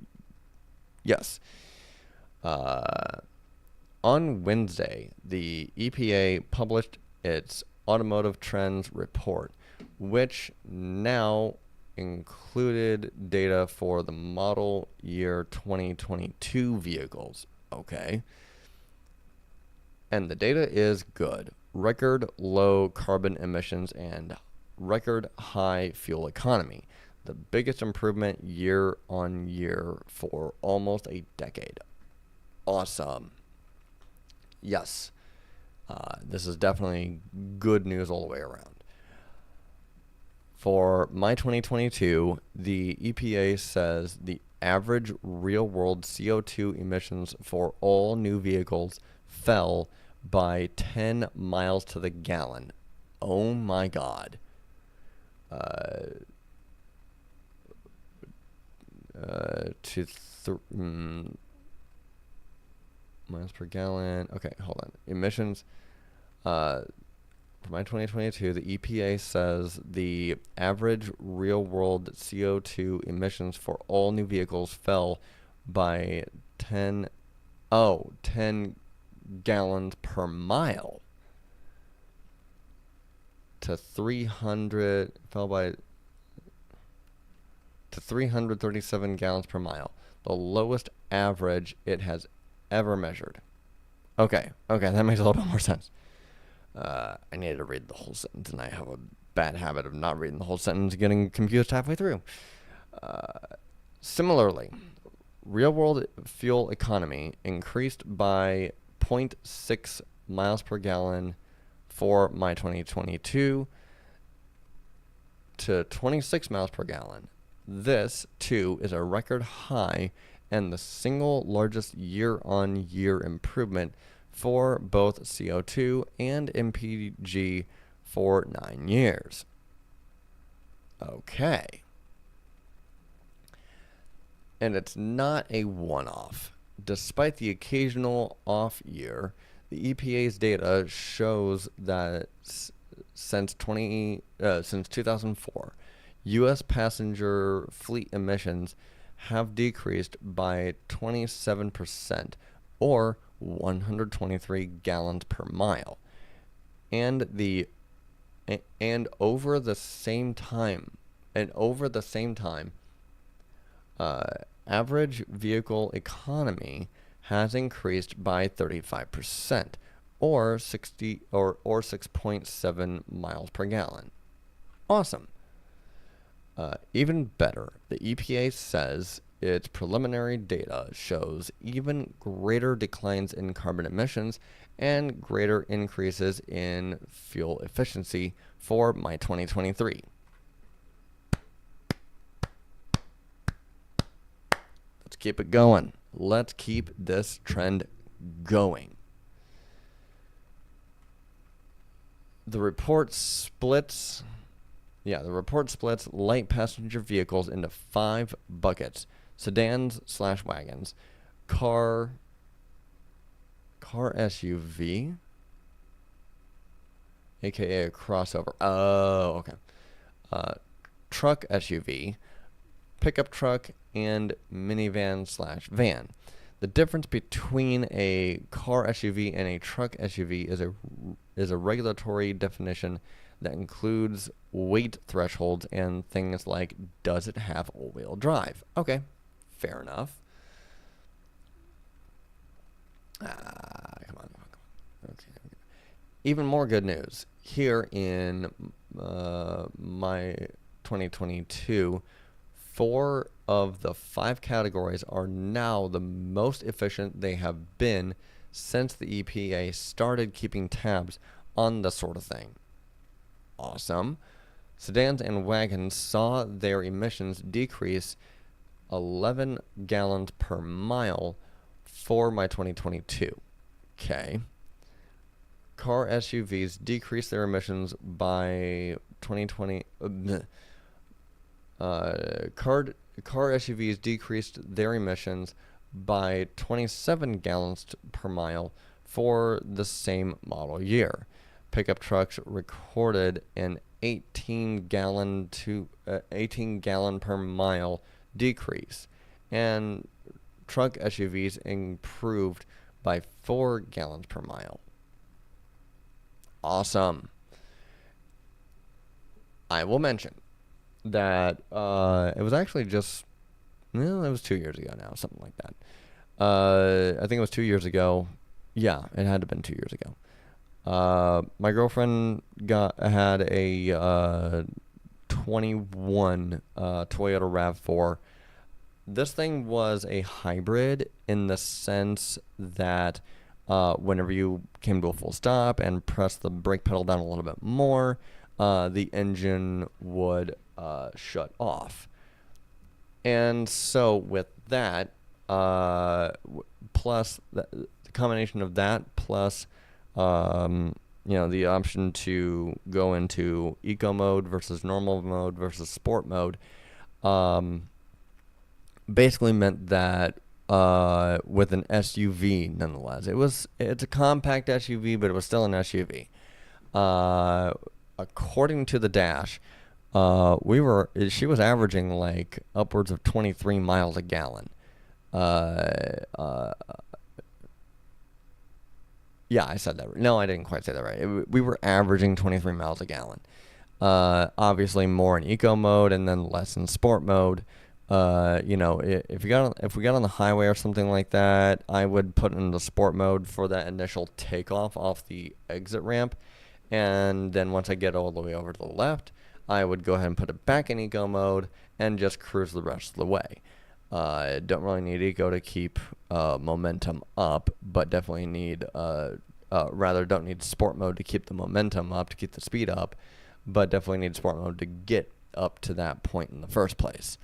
Speaker 1: yes. On Wednesday, the EPA published its Automotive Trends Report, which now included data for the model year 2022 vehicles. Okay. And the data is good. Record low carbon emissions and record high fuel economy. The biggest improvement year on year for almost a decade. Awesome. Yes. This is definitely good news all the way around. For my 2022, the EPA says the average real-world CO2 emissions for all new vehicles fell by 10 miles to the gallon. Oh my God. Miles per gallon. Okay, hold on. Emissions. For my 2022, the EPA says the average real-world CO2 emissions for all new vehicles fell by 10 gallons per mile to 337 gallons per mile, the lowest average it has ever measured. Okay, that makes a little bit more sense. I needed to read the whole sentence, and I have a bad habit of not reading the whole sentence and getting confused halfway through. Similarly, real-world fuel economy increased by 0.6 miles per gallon for my 2022 to 26 miles per gallon. This, too, is a record high and the single largest year-on-year improvement for both CO2 and MPG for 9 years. Okay. And it's not a one-off. Despite the occasional off year, the EPA's data shows that since 2004, U.S. passenger fleet emissions have decreased by 27%, or 123 gallons per mile. And over the same time, average vehicle economy has increased by 35%, or 6.7 miles per gallon. Awesome. Even better, the EPA says its preliminary data shows even greater declines in carbon emissions and greater increases in fuel efficiency for my 2023. Let's keep it going. Let's keep this trend going. The report splits light passenger vehicles into 5 buckets: sedans/wagons, car SUV, aka a crossover. Oh, okay. Truck SUV, pickup truck, and minivan/van. The difference between a car SUV and a truck SUV is a regulatory definition that includes weight thresholds and things like, does it have all-wheel drive? Okay, fair enough. Come on. Okay. Even more good news. Here in my 2022, 4 of the 5 categories are now the most efficient they have been since the EPA started keeping tabs on this sort of thing. Awesome. Sedans and wagons saw their emissions decrease 11 gallons per mile for my 2022. Okay. Car SUVs decreased their emissions by 2020. Car SUVs decreased their emissions by 27 gallons per mile for the same model year. Pickup trucks recorded an 18 gallon per mile decrease, and truck SUVs improved by 4 gallons per mile. Awesome. I will mention that it was actually it was 2 years ago now, something like that. I think it was 2 years ago. Yeah, it had to have been 2 years ago. My girlfriend had a 21 Toyota RAV4. This thing was a hybrid in the sense that whenever you came to a full stop and pressed the brake pedal down a little bit more, the engine would shut off. And so with that, plus the combination of that, plus the option to go into eco mode versus normal mode versus sport mode, basically meant that with an SUV nonetheless. It's a compact SUV, but it was still an SUV. According to the dash, she was averaging like upwards of 23 miles a gallon. Yeah, I said that right. No, I didn't quite say that right. We were averaging 23 miles a gallon. Obviously more in eco mode and then less in sport mode. If we got on the highway or something like that, I would put it in the sport mode for that initial takeoff off the exit ramp, and then once I get all the way over to the left, I would go ahead and put it back in eco mode and just cruise the rest of the way. Don't really need eco to keep momentum up, but definitely need don't need sport mode to keep the momentum up, to keep the speed up, but definitely need sport mode to get up to that point in the first place.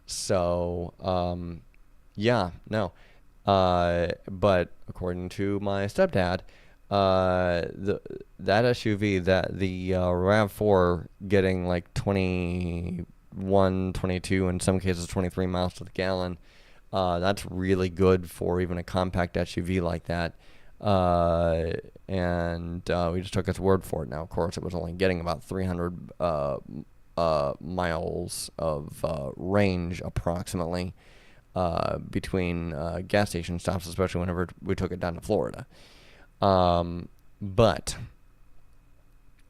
Speaker 1: So, but according to my stepdad, that SUV, the RAV4, getting like 21, 22, in some cases 23 miles to the gallon, that's really good for even a compact SUV like that. And we just took his word for it. Now, of course, it was only getting about 300 miles of range approximately. between gas station stops, especially whenever we took it down to Florida. But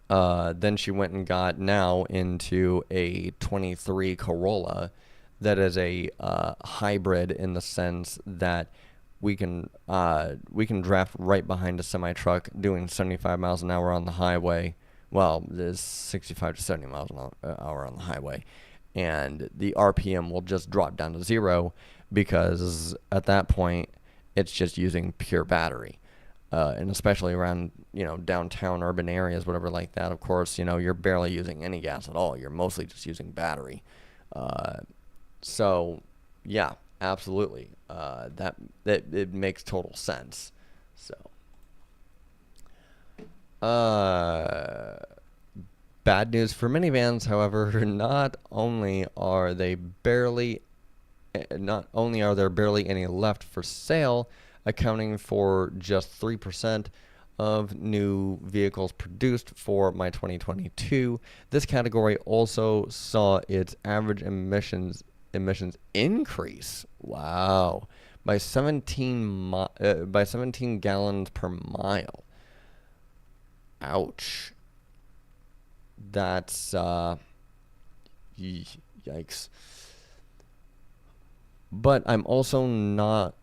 Speaker 1: then she went and got now into a 23 Corolla that is a hybrid in the sense that we can draft right behind a semi truck doing 75 miles an hour on the highway. Well, there's 65 to 70 miles an hour on the highway, and the RPM will just drop down to zero because at that point it's just using pure battery. And especially around, downtown urban areas, whatever like that, of course, you're barely using any gas at all. You're mostly just using battery. So, yeah, absolutely. That it makes total sense. So, bad news for minivans, however, not only are there barely any left for sale, accounting for just 3% of new vehicles produced for my 2022. This category also saw its average emissions increase. Wow, by 17 gallons per mile. Ouch. That's yikes. But I'm also not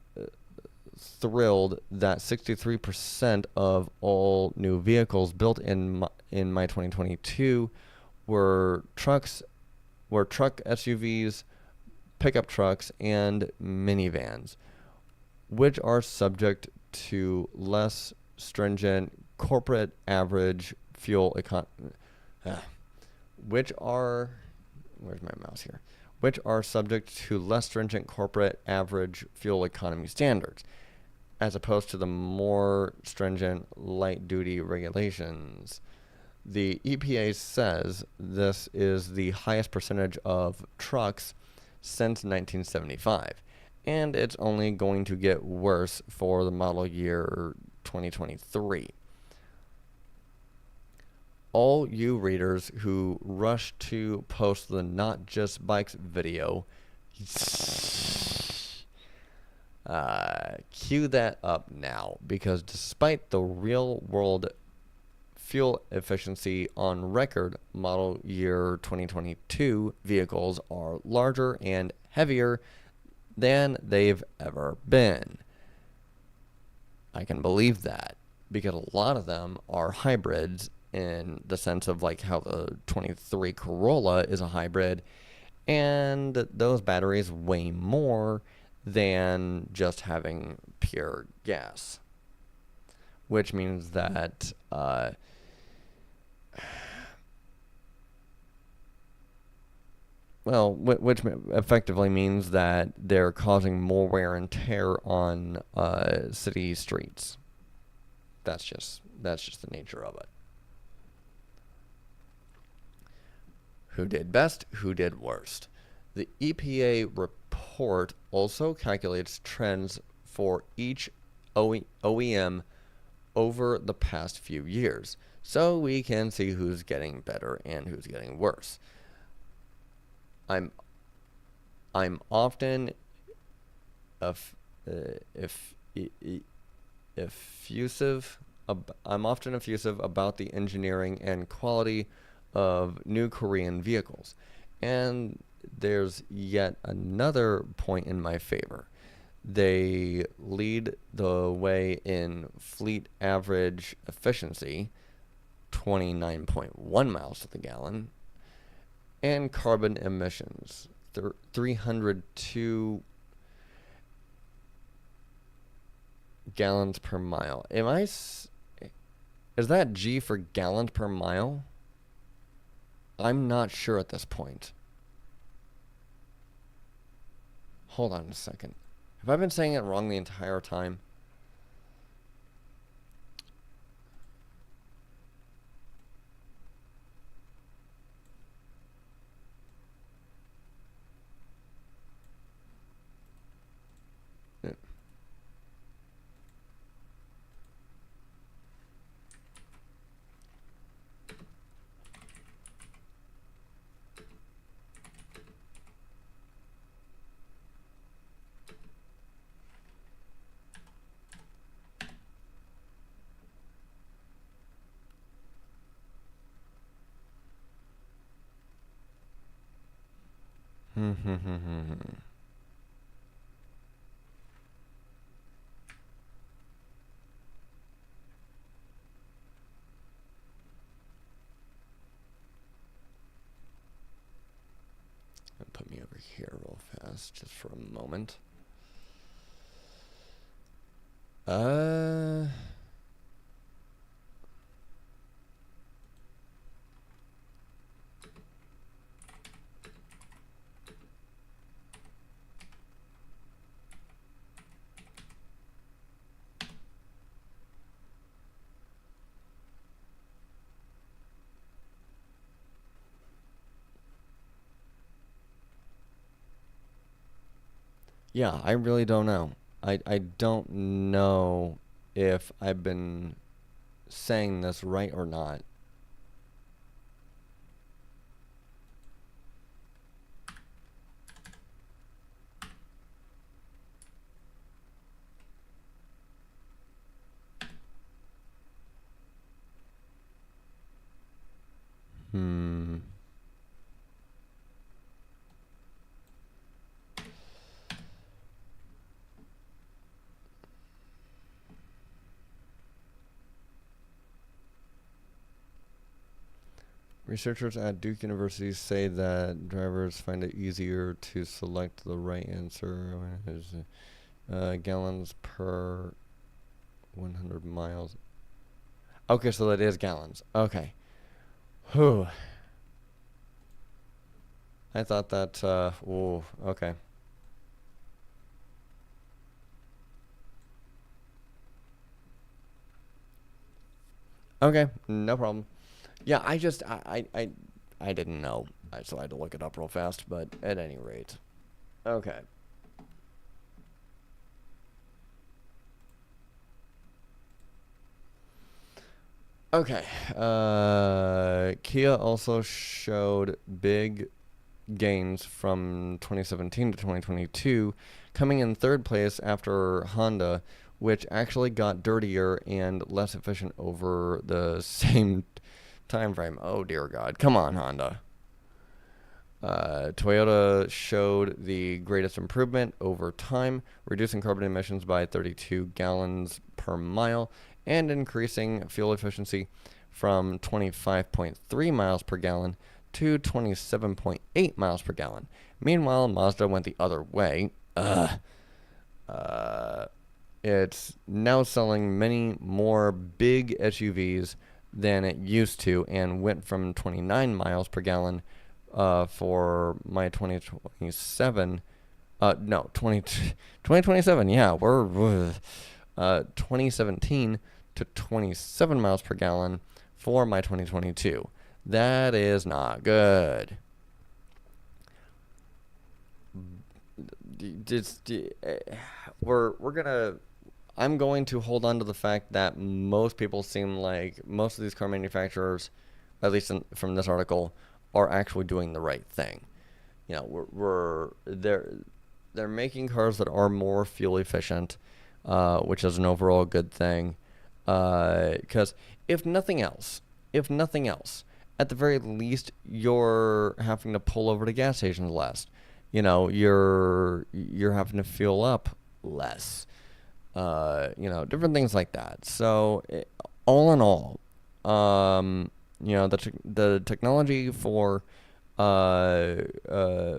Speaker 1: thrilled that 63% of all new vehicles built in my 2022 were truck SUVs, pickup trucks, and minivans, which are subject to less stringent corporate average fuel which are subject to less stringent corporate average fuel economy standards, as opposed to the more stringent light-duty regulations. The EPA says this is the highest percentage of trucks since 1975, and it's only going to get worse for the model year 2023. All you readers who rush to post the Not Just Bikes video, cue that up now, because despite the real-world fuel efficiency on record, model year 2022 vehicles are larger and heavier than they've ever been. I can believe that, because a lot of them are hybrids, in the sense of like how the 23 Corolla is a hybrid, and those batteries weigh more than just having pure gas, which means that which effectively means that they're causing more wear and tear on city streets. That's just the nature of it. Who did best? Who did worst? The EPA report also calculates trends for each OEM over the past few years, so we can see who's getting better and who's getting worse. I'm often effusive about the engineering and quality of new Korean vehicles, and there's yet another point in my favor. They lead the way in fleet average efficiency, 29.1 miles to the gallon, and carbon emissions, 302 gallons per mile. Is that G for gallons per mile? I'm not sure at this point. Hold on a second. Have I been saying it wrong the entire time? Put me over here real fast, just for a moment. Yeah, I really don't know. I don't know if I've been saying this right or not. Researchers at Duke University say that drivers find it easier to select the right answer when it is gallons per 100 miles. Okay, so that is gallons. Okay. Whew. I thought that, ooh, okay. Okay, no problem. Yeah, I didn't know, so I had to look it up real fast, but at any rate. Okay. Okay. Kia also showed big gains from 2017 to 2022, coming in third place after Honda, which actually got dirtier and less efficient over the same time frame. Oh dear God! Come on, Honda. Toyota showed the greatest improvement over time, reducing carbon emissions by 32 gallons per mile and increasing fuel efficiency from 25.3 miles per gallon to 27.8 miles per gallon. Meanwhile, Mazda went the other way. It's now selling many more big SUVs than it used to and went from 29 miles per gallon for my 2027. No, 2027. Yeah, we're 2017 to 27 miles per gallon for my 2022. That is not good. We're gonna. I'm going to hold on to the fact that most people seem like most of these car manufacturers, at least from this article, are actually doing the right thing. You know, they're making cars that are more fuel efficient, which is an overall good thing. Because if nothing else, at the very least, you're having to pull over to gas stations less. You know, you're having to fuel up less. Different things like that. So, all in all, the technology for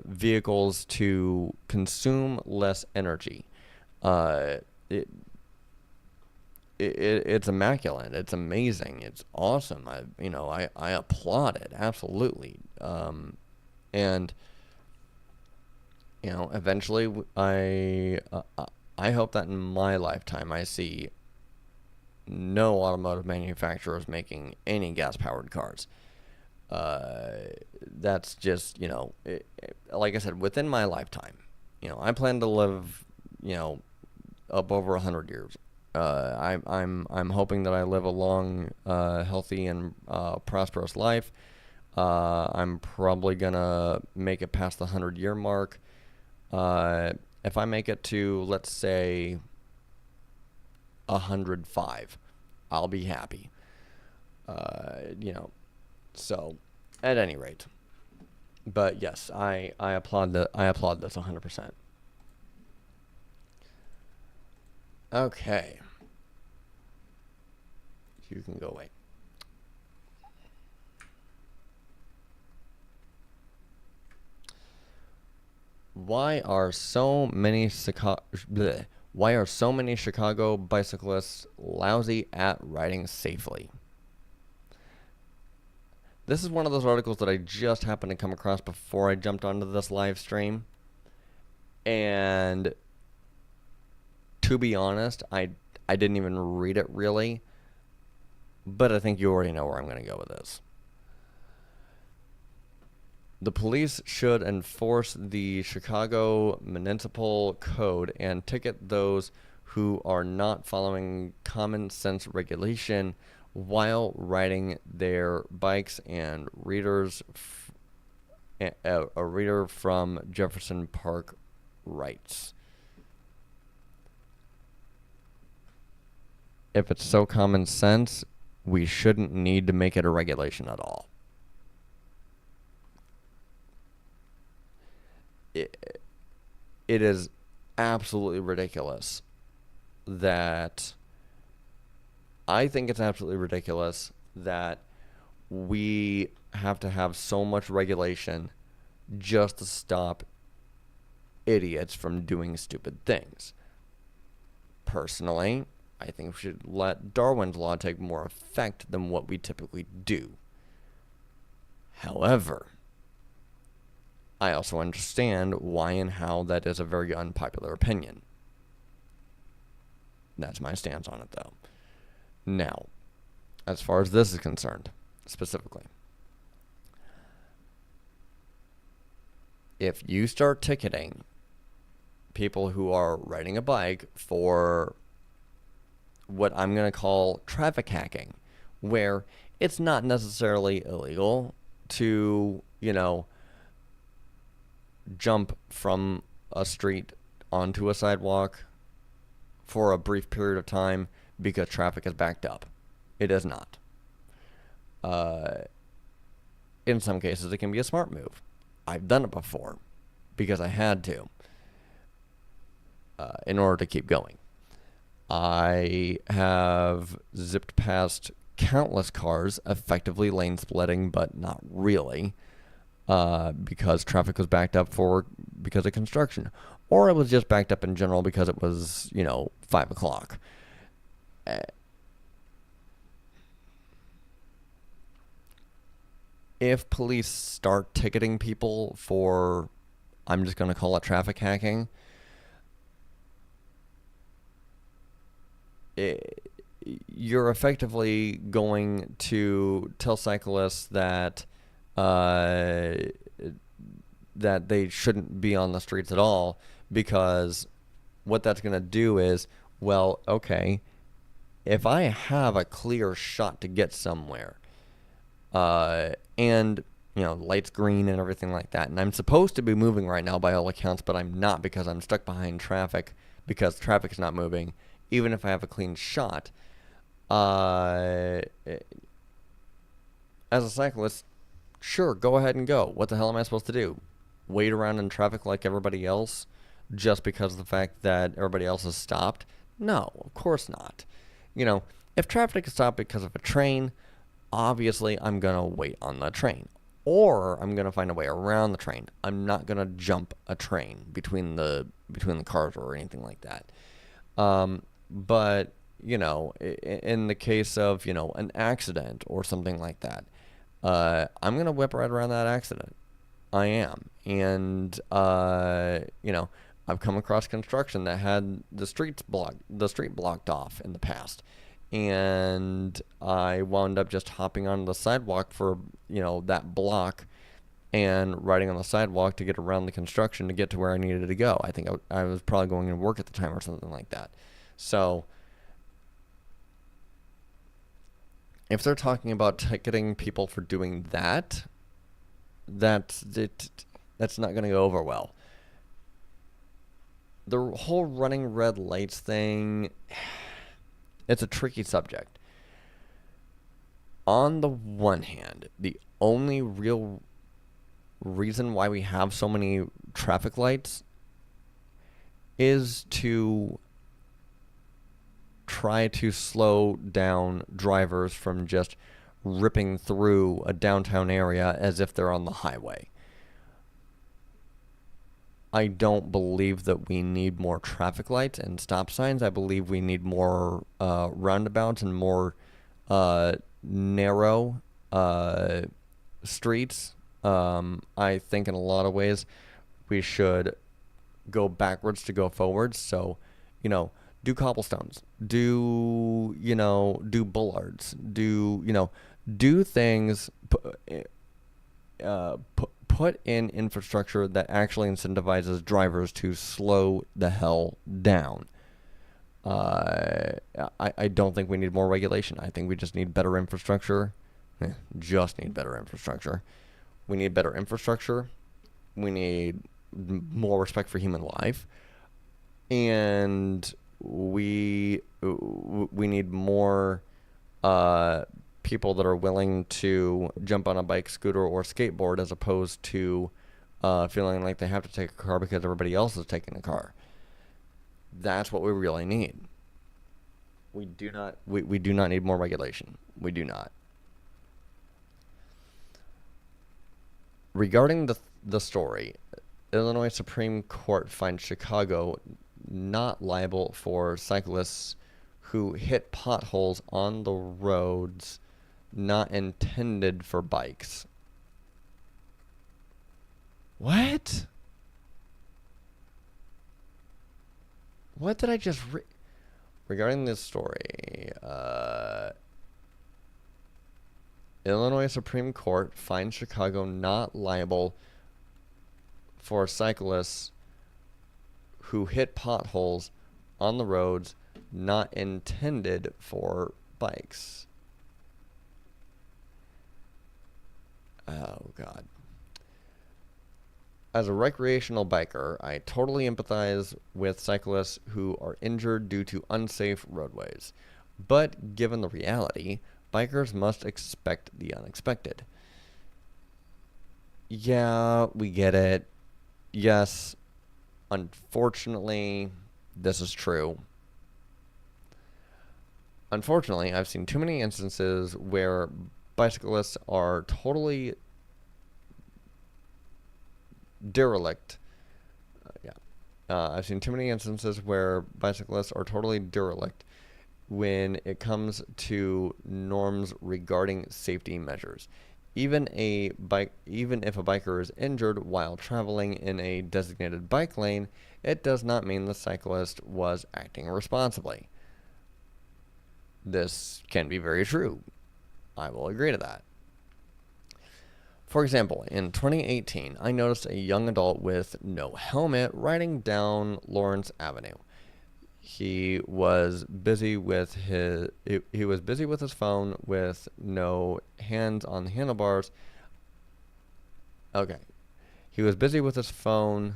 Speaker 1: vehicles to consume less energy, uh, it, it's immaculate. It's amazing. It's awesome. I applaud it absolutely. And eventually, I hope that in my lifetime I see no automotive manufacturers making any gas-powered cars. That's just, like I said, within my lifetime. I plan to live, up over 100 years. I'm hoping that I live a long, healthy, and prosperous life. I'm probably gonna make it past the 100-year mark. If I make it to, let's say, 105, I'll be happy. So, at any rate, But yes, I applaud I applaud this 100%. Okay, you can go away. Why are so many Why are so many Chicago bicyclists lousy at riding safely? This is one of those articles that I just happened to come across before I jumped onto this live stream. And to be honest, I didn't even read it really, but I think you already know where I'm going to go with this. The police should enforce the Chicago Municipal Code and ticket those who are not following common sense regulation while riding their bikes. And a reader from Jefferson Park writes, if it's so common sense, we shouldn't need to make it a regulation at all. It is absolutely ridiculous that I think it's absolutely ridiculous that we have to have so much regulation just to stop idiots from doing stupid things. Personally, I think we should let Darwin's law take more effect than what we typically do. However, I also understand why and how that is a very unpopular opinion. That's my stance on it, though. Now, as far as this is concerned, specifically, if you start ticketing people who are riding a bike for what I'm going to call traffic hacking, where it's not necessarily illegal to, jump from a street onto a sidewalk for a brief period of time because traffic is backed up. It is not. In some cases, it can be a smart move. I've done it before because I had to in order to keep going. I have zipped past countless cars, effectively lane splitting, but not really, because traffic was backed up because of construction. Or it was just backed up in general because it was, 5 o'clock. If police start ticketing people for, I'm just going to call it traffic hacking, you're effectively going to tell cyclists that that they shouldn't be on the streets at all, because what that's going to do is, well, okay, if I have a clear shot to get somewhere, and lights green and everything like that, and I'm supposed to be moving right now by all accounts, but I'm not because I'm stuck behind traffic because traffic is not moving, even if I have a clean shot, as a cyclist, sure, go ahead and go. What the hell am I supposed to do? Wait around in traffic like everybody else just because of the fact that everybody else has stopped? No, of course not. If traffic is stopped because of a train, obviously I'm going to wait on the train. Or I'm going to find a way around the train. I'm not going to jump a train between the cars or anything like that. But, in the case of, an accident or something like that, I'm going to whip right around that accident. I am. And, I've come across construction that had the street blocked off in the past. And I wound up just hopping onto the sidewalk for, that block and riding on the sidewalk to get around the construction to get to where I needed to go. I think I was probably going to work at the time or something like that. So if they're talking about ticketing people for doing that, that's not going to go over well. The whole running red lights thing, it's a tricky subject. On the one hand, the only real reason why we have so many traffic lights is to try to slow down drivers from just ripping through a downtown area as if they're on the highway. I don't believe that we need more traffic lights and stop signs. I believe we need more roundabouts and more narrow streets. I think in a lot of ways we should go backwards to go forwards. So, do cobblestones, do bullards, do things, put in infrastructure that actually incentivizes drivers to slow the hell down. I don't think we need more regulation. I think we just need better infrastructure. Just need better infrastructure. We need better infrastructure. We need more respect for human life. And we need more people that are willing to jump on a bike, scooter, or skateboard as opposed to feeling like they have to take a car because everybody else is taking a car. That's what we really need. We do not need more regulation. We do not. Regarding the story, Illinois Supreme Court finds Chicago not liable for cyclists who hit potholes on the roads not intended for bikes. What? What did I just regarding this story? Illinois Supreme Court finds Chicago not liable for cyclists who hit potholes on the roads not intended for bikes. Oh, God. As a recreational biker, I totally empathize with cyclists who are injured due to unsafe roadways. But given the reality, bikers must expect the unexpected. Yeah, we get it. Yes, unfortunately, this is true. Unfortunately, I've seen too many instances where bicyclists are totally derelict. I've seen too many instances where bicyclists are totally derelict when it comes to norms regarding safety measures. Even if a biker is injured while traveling in a designated bike lane, it does not mean the cyclist was acting responsibly. This can be very true. I will agree to that. For example, in 2018, I noticed a young adult with no helmet riding down Lawrence Avenue. He was busy with his phone with no hands on the handlebars. Okay. He was busy with his phone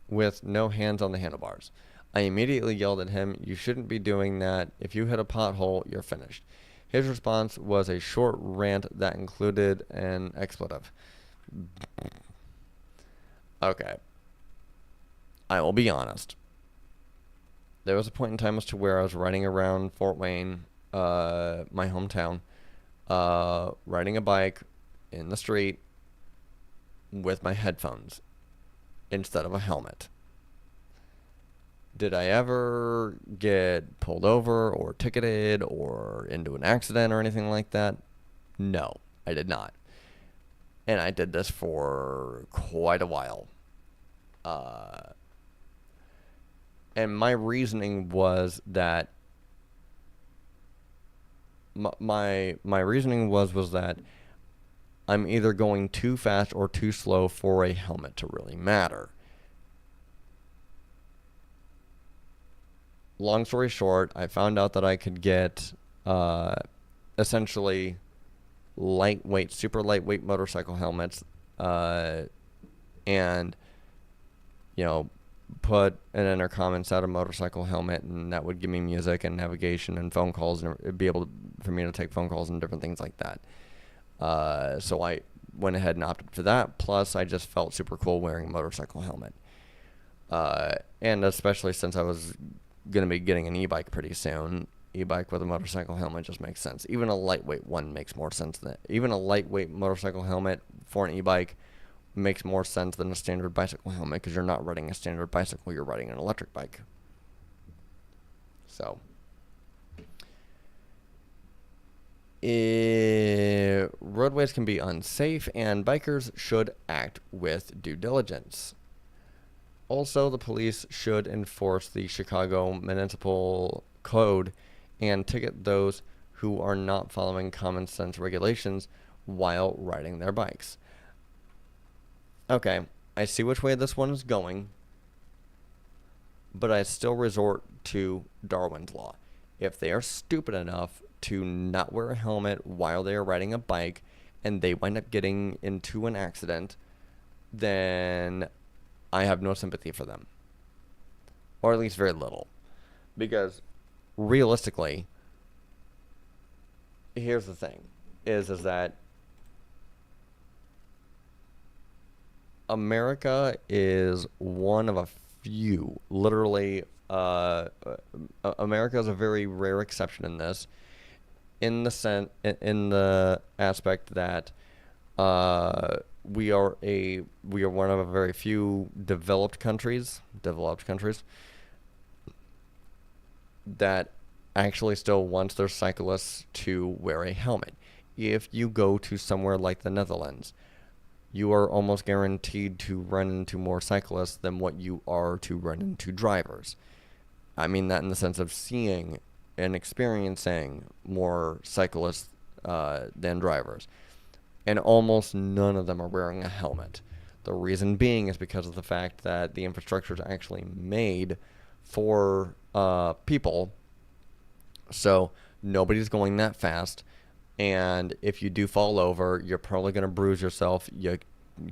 Speaker 1: with no hands on the handlebars. I immediately yelled at him, "You shouldn't be doing that. If you hit a pothole, you're finished." His response was a short rant that included an expletive. Okay. I will be honest. There was a point in time as to where I was riding around Fort Wayne, my hometown, riding a bike in the street with my headphones instead of a helmet. Did I ever get pulled over or ticketed or into an accident or anything like that? No, I did not. And I did this for quite a while. And my reasoning was that my reasoning was that I'm either going too fast or too slow for a helmet to really matter. Long story short, I found out that I could get essentially super lightweight motorcycle helmets, and put an intercom inside a motorcycle helmet, and that would give me music and navigation and phone calls, and it'd be able for me to take phone calls and different things like that. So I went ahead and opted for that. Plus, I just felt super cool wearing a motorcycle helmet. And especially since I was going to be getting an e-bike pretty soon, e-bike with a motorcycle helmet just makes sense. Even a lightweight one makes more sense than even a lightweight motorcycle helmet for an e-bike makes more sense than a standard bicycle helmet, because you're not riding a standard bicycle, you're riding an electric bike. So roadways can be unsafe, and bikers should act with due diligence. Also, the police should enforce the Chicago Municipal Code and ticket those who are not following common sense regulations while riding their bikes. Okay, I see which way this one is going, but I still resort to Darwin's Law. If they are stupid enough to not wear a helmet while they are riding a bike and they wind up getting into an accident, then I have no sympathy for them. Or at least very little. Because realistically, here's the thing, is that America is one of a few, literally, America is a very rare exception in this, in the aspect that we are one of a very few developed countries that actually still wants their cyclists to wear a helmet. If you go to somewhere like the Netherlands, you are almost guaranteed to run into more cyclists than what you are to run into drivers. I mean that in the sense of seeing and experiencing more cyclists than drivers. And almost none of them are wearing a helmet. The reason being is because of the fact that the infrastructure is actually made for people, so nobody's going that fast, and if you do fall over, you're probably going to bruise yourself. You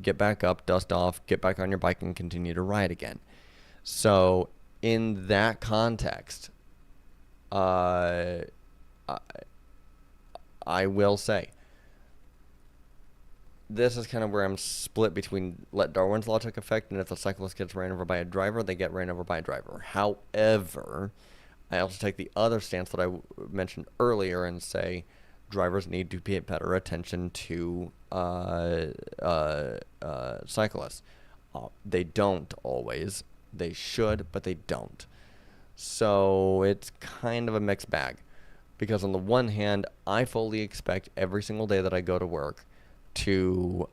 Speaker 1: get back up, dust off, get back on your bike, and continue to ride again. So in that context, I will say, this is kind of where I'm split between let Darwin's Law take effect, and if the cyclist gets ran over by a driver, they get ran over by a driver. However, I also take the other stance that I mentioned earlier and say drivers need to pay better attention to cyclists. They don't always. They should, but they don't. So it's kind of a mixed bag. Because on the one hand, I fully expect every single day that I go to work to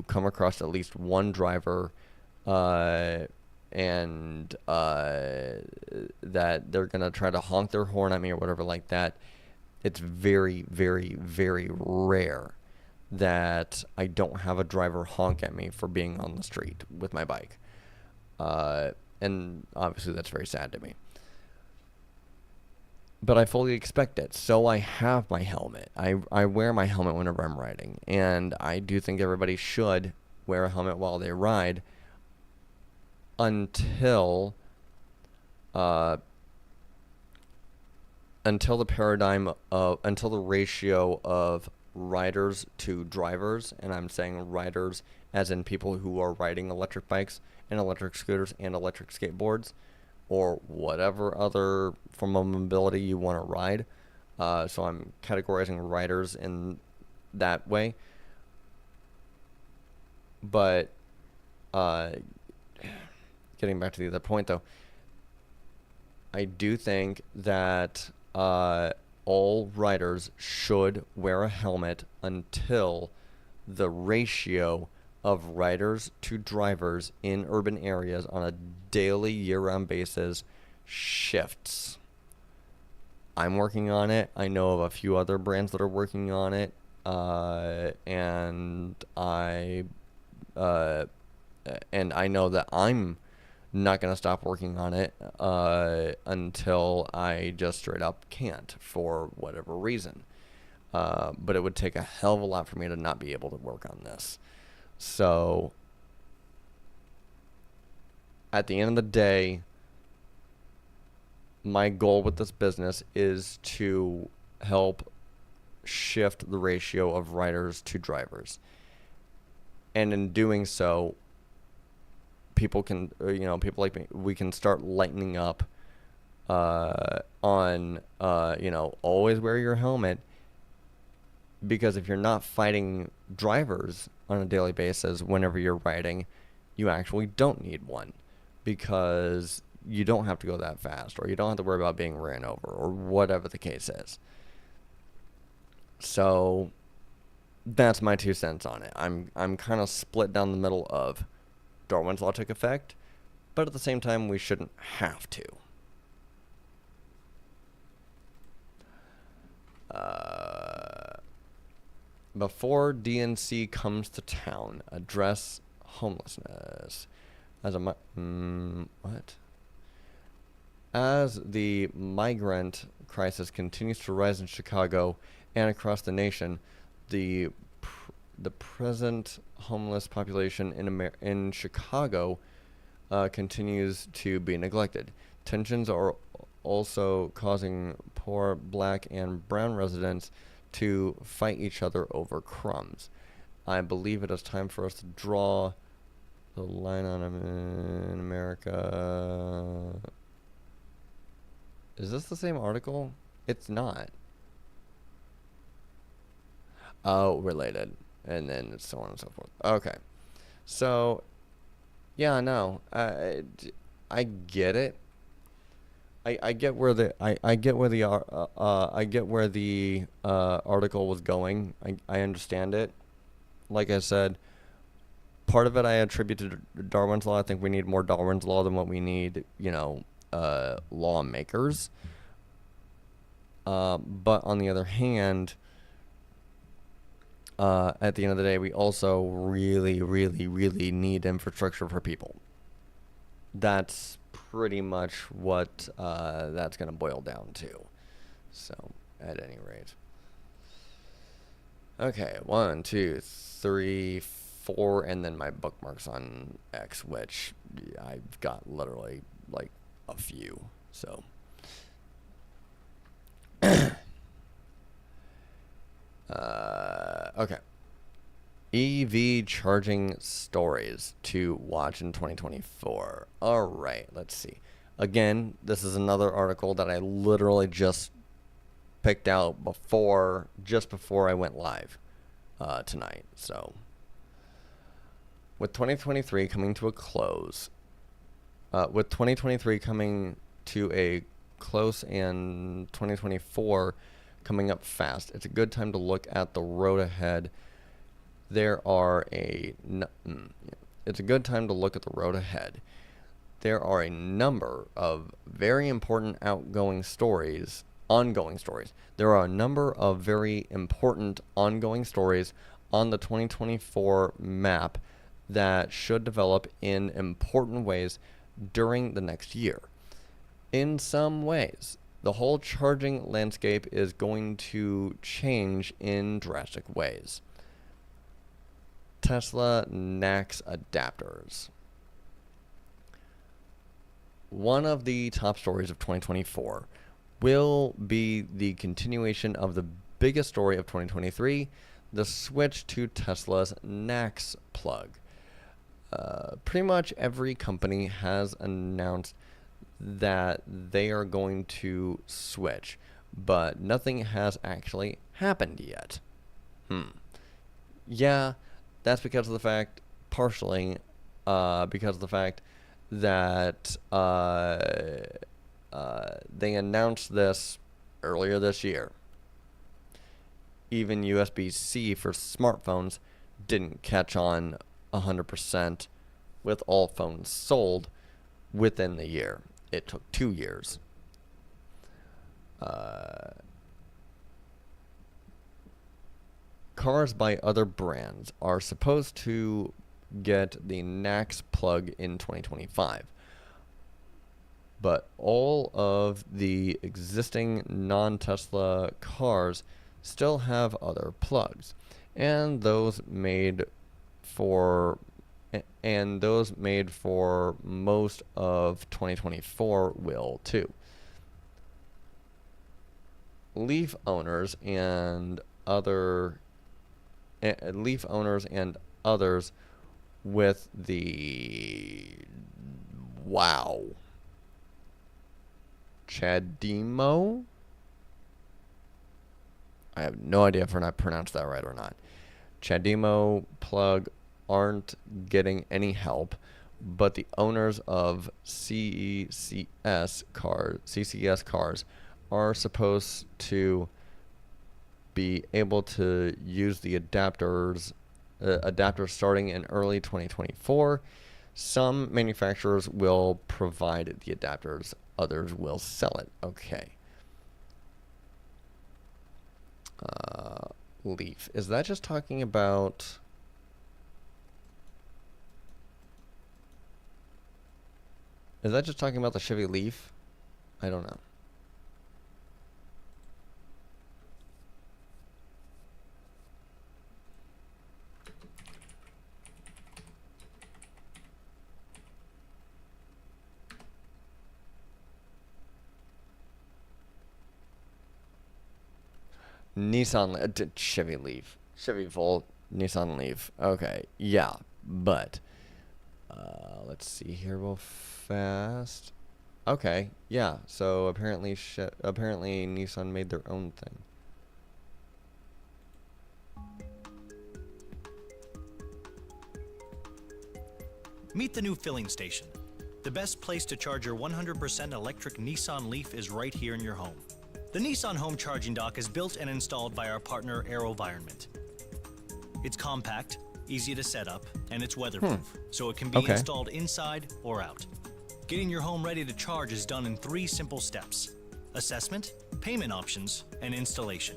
Speaker 1: come across at least one driver and that they're going to try to honk their horn at me or whatever like that. It's very, very, very rare that I don't have a driver honk at me for being on the street with my bike. And obviously that's very sad to me. But I fully expect it, so I have my helmet. I wear my helmet whenever I'm riding, and I do think everybody should wear a helmet while they ride until the ratio of riders to drivers, and I'm saying riders as in people who are riding electric bikes and electric scooters and electric skateboards, or whatever other form of mobility you want to ride. So I'm categorizing riders in that way. But getting back to the other point, though, I do think that all riders should wear a helmet until the ratio of riders to drivers in urban areas on a daily, year-round basis shifts. I'm working on it. I know of a few other brands that are working on it, and I know that I'm not going to stop working on it until I just straight up can't for whatever reason. But it would take a hell of a lot for me to not be able to work on this. So, at the end of the day, my goal with this business is to help shift the ratio of riders to drivers. And in doing so, people people like me, we can start lightening up on, always wear your helmet. Because if you're not fighting drivers on a daily basis whenever you're riding, you actually don't need one. Because you don't have to go that fast, or you don't have to worry about being ran over, or whatever the case is. So that's my 2 cents on it. I'm kind of split down the middle of Darwin's Law took effect, but at the same time, we shouldn't have to. Before DNC comes to town, address homelessness as a what? As the migrant crisis continues to rise in Chicago and across the nation, the present homeless population in Chicago continues to be neglected. Tensions are also causing poor black and brown residents to fight each other over crumbs. I believe it is time for us to draw the line on in America. Is this the same article? It's not. Oh, related. And then so on and so forth. Okay. So, yeah, no. I get it. I get where the article was going. I understand it. Like I said, part of it I attribute to Darwin's Law. I think we need more Darwin's Law than what we need, lawmakers. But on the other hand, at the end of the day, we also really, really, really need infrastructure for people. That's pretty much what that's going to boil down to. So, at any rate. Okay, 1, 2, 3, 4, and then my bookmarks on X, which I've got literally like a few. So, okay. EV charging stories to watch in 2024. All right, let's see. Again, this is another article that I literally just picked out just before I went live tonight. So, with 2023 coming to a close, and 2024 coming up fast, it's a good time to look at the road ahead. It's a good time to look at the road ahead. There are a number of very important ongoing stories. There are a number of very important ongoing stories on the 2024 map that should develop in important ways during the next year. In some ways, the whole charging landscape is going to change in drastic ways. Tesla NACS adapters. One of the top stories of 2024 will be the continuation of the biggest story of 2023, the switch to Tesla's NACS plug. Pretty much every company has announced that they are going to switch, but nothing has actually happened yet. Yeah, that's because of the fact, partially, because of the fact that they announced this earlier this year. Even USB-C for smartphones didn't catch on 100% with all phones sold within the year. It took 2 years. Cars by other brands are supposed to get the NACS plug in 2025. But all of the existing non-Tesla cars still have other plugs, and those made for most of 2024 will too. Leaf owners and other Leaf owners and others with the Chademo. I have no idea if I pronounced that right or not. Chademo plug aren't getting any help, but the owners of CCS cars are supposed to be able to use the adapters starting in early 2024. Some manufacturers will provide the adapters, others will sell it. Okay. Leaf. Is that just talking about... Is that just talking about the Chevy Leaf? I don't know. Chevy Leaf. Chevy Volt, Nissan Leaf. Okay, yeah, but... let's see here real fast. Okay, yeah, so apparently Nissan made their own thing.
Speaker 2: Meet the new filling station. The best place to charge your 100% electric Nissan Leaf is right here in your home. The Nissan home charging dock is built and installed by our partner AeroVironment. It's compact, easy to set up, and it's weatherproof, so it can be installed inside or out. Getting your home ready to charge is done in 3 simple steps: assessment, payment options, and installation.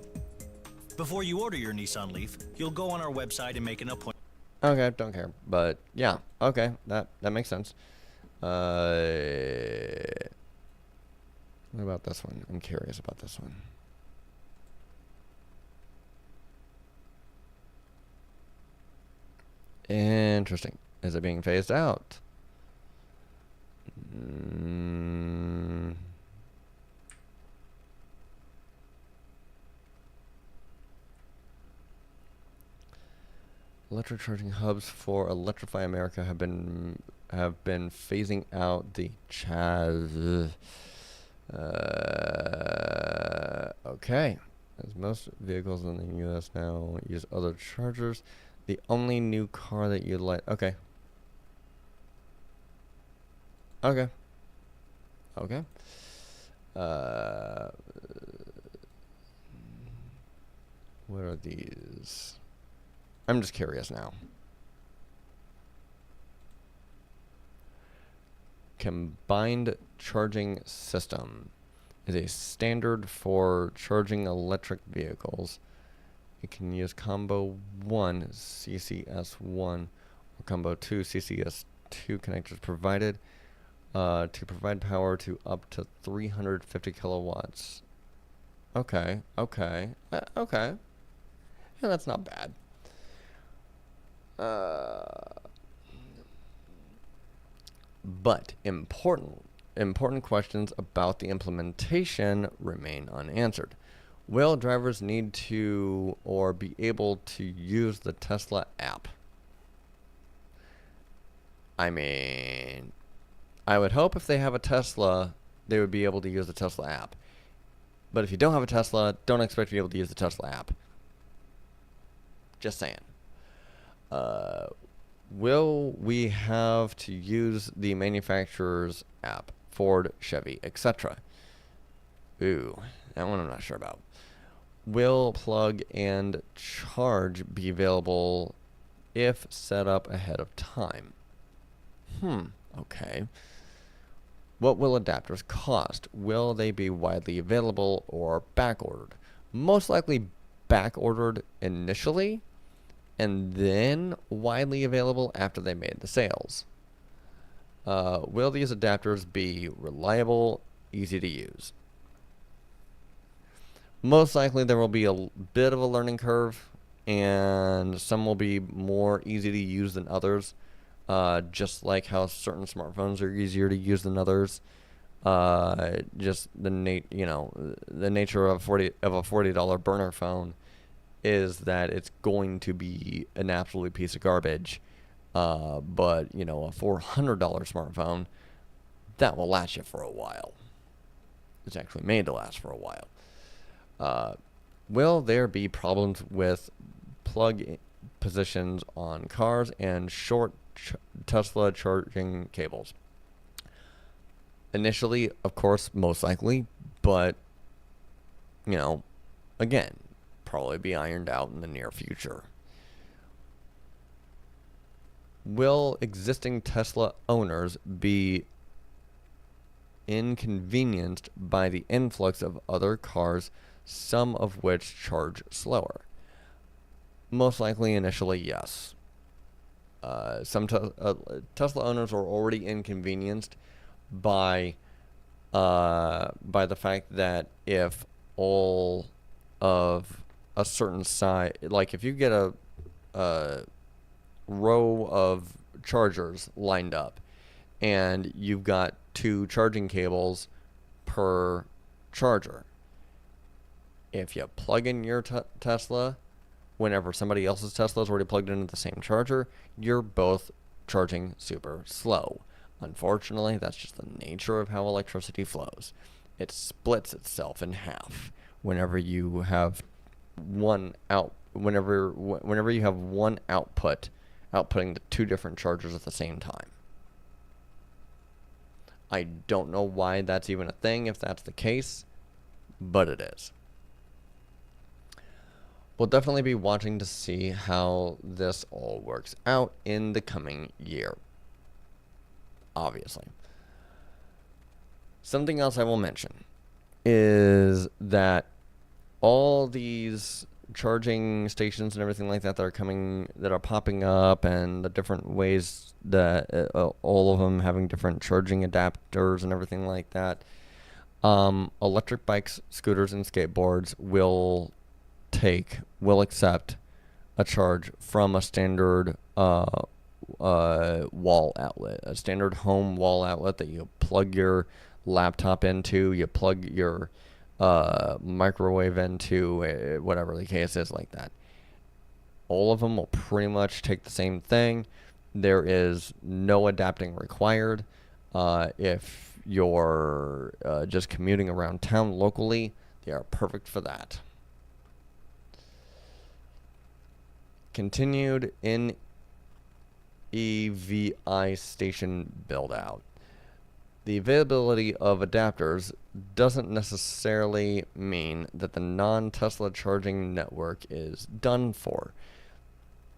Speaker 2: Before you order your Nissan Leaf, you'll go on our website and make an appointment.
Speaker 1: Okay, don't care, but yeah, okay, that makes sense. What about this one? I'm curious about this one. Interesting. Is it being phased out? Electric charging hubs for Electrify America have been phasing out the Chaz. Okay. As most vehicles in the U.S. now use other chargers, the only new car that you like. Okay. Okay. Okay. What are these? I'm just curious now. Combined charging system is a standard for charging electric vehicles. It can use combo 1 CCS1 or combo 2 CCS2 connectors provided to provide power to up to 350 kilowatts. Okay, okay, okay. Yeah, that's not bad. But important questions about the implementation remain unanswered. Will drivers need to or be able to use the Tesla app? I mean, I would hope if they have a Tesla, they would be able to use the Tesla app. But if you don't have a Tesla, don't expect to be able to use the Tesla app. Just saying. Will we have to use the manufacturer's app? Ford, Chevy, etc. Ooh, that one I'm not sure about. Will plug and charge be available if set up ahead of time? Okay. What will adapters cost? Will they be widely available or back-ordered? Most likely back-ordered initially, and then widely available after they made the sales. Will these adapters be reliable, easy to use? Most likely there will be a bit of a learning curve, and some will be more easy to use than others, just like how certain smartphones are easier to use than others. Just the nature of a $40 burner phone is that it's going to be an absolute piece of garbage. But, you know, a $400 smartphone, that will last you for a while. It's actually made to last for a while. Will there be problems with plug positions on cars and short Tesla charging cables? Initially, of course, most likely, but, you know, again, probably be ironed out in the near future. Will existing Tesla owners be inconvenienced by the influx of other cars, some of which charge slower? Most likely, initially, yes. Some Tesla owners are already inconvenienced by the fact that if all of a certain size, like if you get a row of chargers lined up and you've got 2 charging cables per charger, if you plug in your Tesla whenever somebody else's Tesla is already plugged into the same charger, you're both charging super slow. Unfortunately, that's just the nature of how electricity flows. It splits itself in half whenever you have whenever you have one output outputting the 2 different chargers at the same time. I don't know why that's even a thing if that's the case, but it is. We'll definitely be watching to see how this all works out in the coming year. Obviously. Something else I will mention is that all these charging stations and everything like that that are popping up, and the different ways that all of them having different charging adapters and everything like that, electric bikes, scooters, and skateboards will accept a charge from a standard wall outlet, a standard home wall outlet that you plug your laptop into, you plug your microwave into, whatever the case is like that. All of them will pretty much take the same thing. There is no adapting required. If you're just commuting around town locally, they are perfect for that. Continued in EVI station build out. The availability of adapters doesn't necessarily mean that the non-Tesla charging network is done for.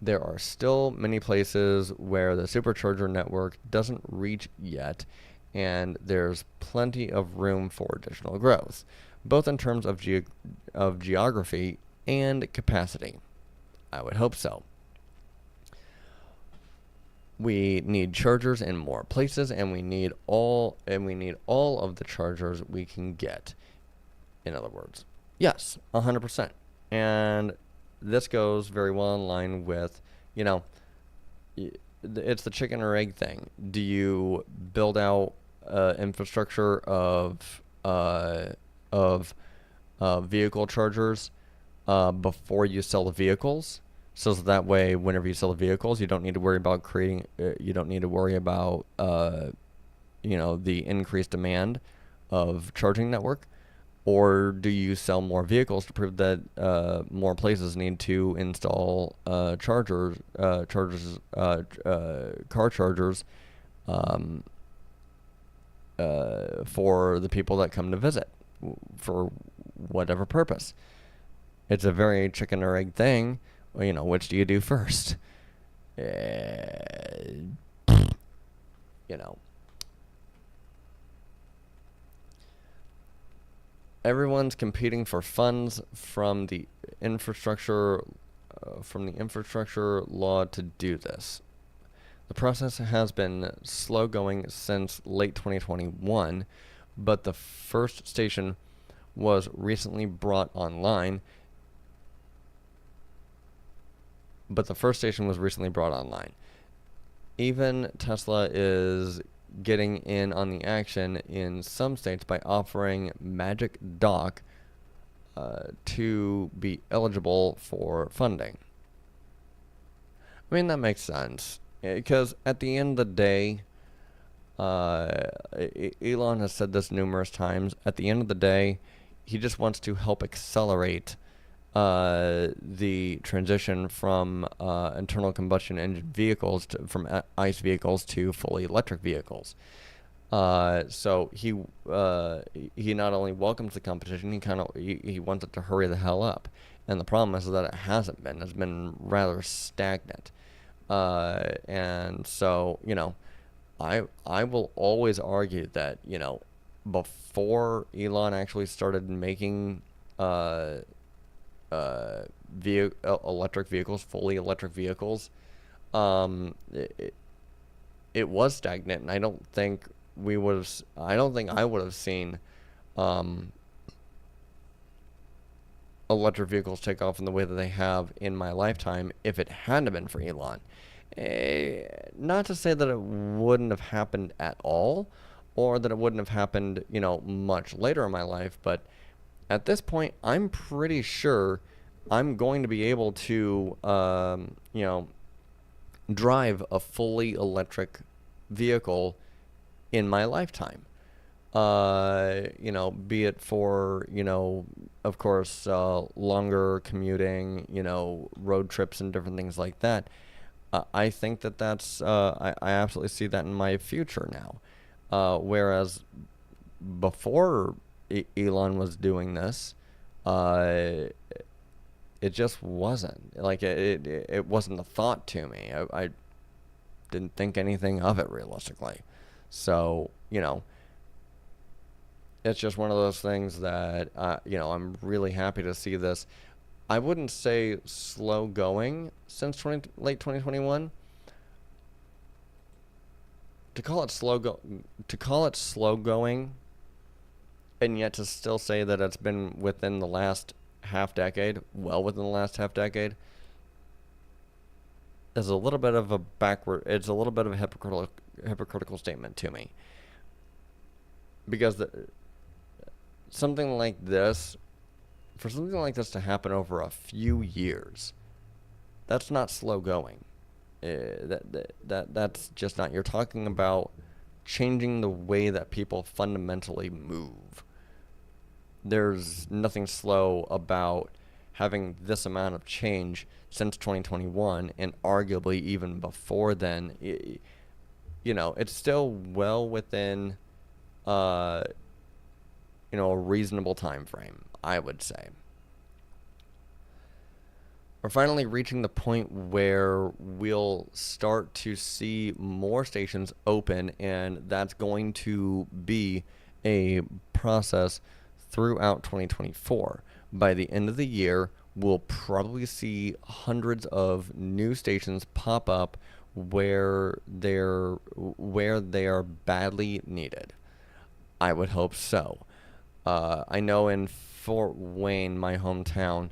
Speaker 1: There are still many places where the supercharger network doesn't reach yet, and there's plenty of room for additional growth, both in terms of geography and capacity. I would hope so. We need chargers in more places, and we need all of the chargers we can get. In other words, yes, 100%. And this goes very well in line with, you know, it's the chicken or egg thing. Do you build out infrastructure of vehicle chargers before you sell the vehicles? So that way, whenever you sell the vehicles, you don't need to worry about the increased demand of charging network. Or do you sell more vehicles to prove that more places need to install car chargers for the people that come to visit for whatever purpose? It's a very chicken or egg thing. Well, you know, which do you do first? You know. Everyone's competing for funds from the infrastructure law to do this. The process has been slow going since late 2021, but the first station was recently brought online. Even Tesla is getting in on the action in some states by offering Magic Dock to be eligible for funding. I mean, that makes sense because at the end of the day, Elon has said this numerous times. At the end of the day, he just wants to help accelerate the transition from internal combustion engine vehicles from ICE vehicles to fully electric vehicles. So he not only welcomes the competition, he wants it to hurry the hell up. And the problem is that it hasn't been. It's been rather stagnant. And so, I will always argue that, before Elon actually started making electric vehicles, fully electric vehicles, it was stagnant, and I don't think I would have seen electric vehicles take off in the way that they have in my lifetime if it hadn't been for Elon. Not to say that it wouldn't have happened at all, or that it wouldn't have happened, much later in my life, but at this point, I'm pretty sure I'm going to be able to, drive a fully electric vehicle in my lifetime. Be it for, of course, longer commuting, road trips and different things like that. I think I absolutely see that in my future now. Whereas before Elon was doing this, it just wasn't. Like, it wasn't a thought to me. I didn't think anything of it realistically. So, it's just one of those things that, I'm really happy to see this. I wouldn't say slow going since late 2021. To call it slow going, and yet to still say that it's been within the last half decade, well within the last half decade, is a little bit of a it's a little bit of a hypocritical statement to me. Because something like this to happen over a few years, that's not slow going. That's just not. You're talking about changing the way that people fundamentally move. There's nothing slow about having this amount of change since 2021, and arguably even before then. It's still well within a reasonable time frame, I would say. We're finally reaching the point where we'll start to see more stations open, and that's going to be a process throughout 2024. By the end of the year, we'll probably see hundreds of new stations pop up where they are badly needed. I would hope so. I know in Fort Wayne, my hometown,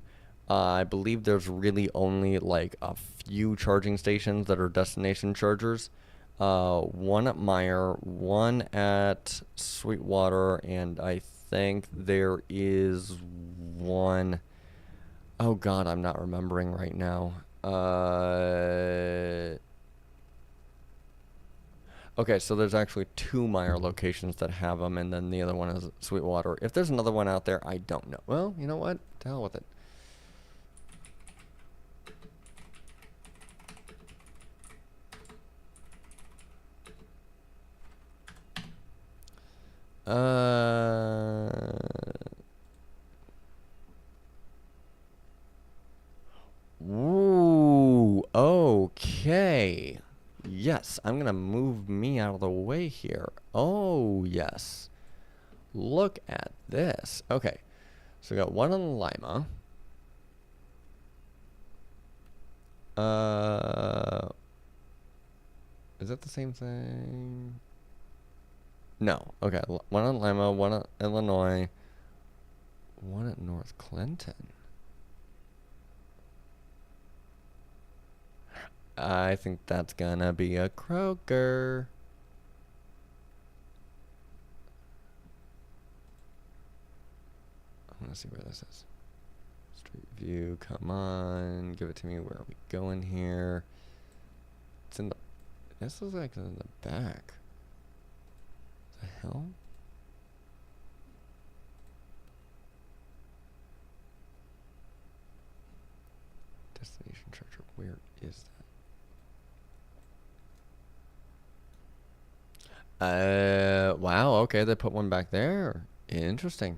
Speaker 1: I believe there's really only like a few charging stations that are destination chargers. One at Meyer, one at Sweetwater, and I think there is one. Oh God, I'm not remembering right now. Okay, so there's actually two Meyer locations that have them, and then the other one is Sweetwater. If there's another one out there, I don't know. Well, you know what? To hell with it. Ooh, okay. Yes, I'm gonna move me out of the way here. Oh, yes. Look at this. Okay, so we got one on Lima. Is that the same thing? No. Okay, one on Lima, one at Illinois, one at North Clinton. I think that's gonna be a Kroger. I'm gonna see where this is. Street view, come on, give it to me. Where are we going here? It's in the. This is like in the back. The hell? Destination charger. Where is that? Wow. Okay, they put one back there. Interesting.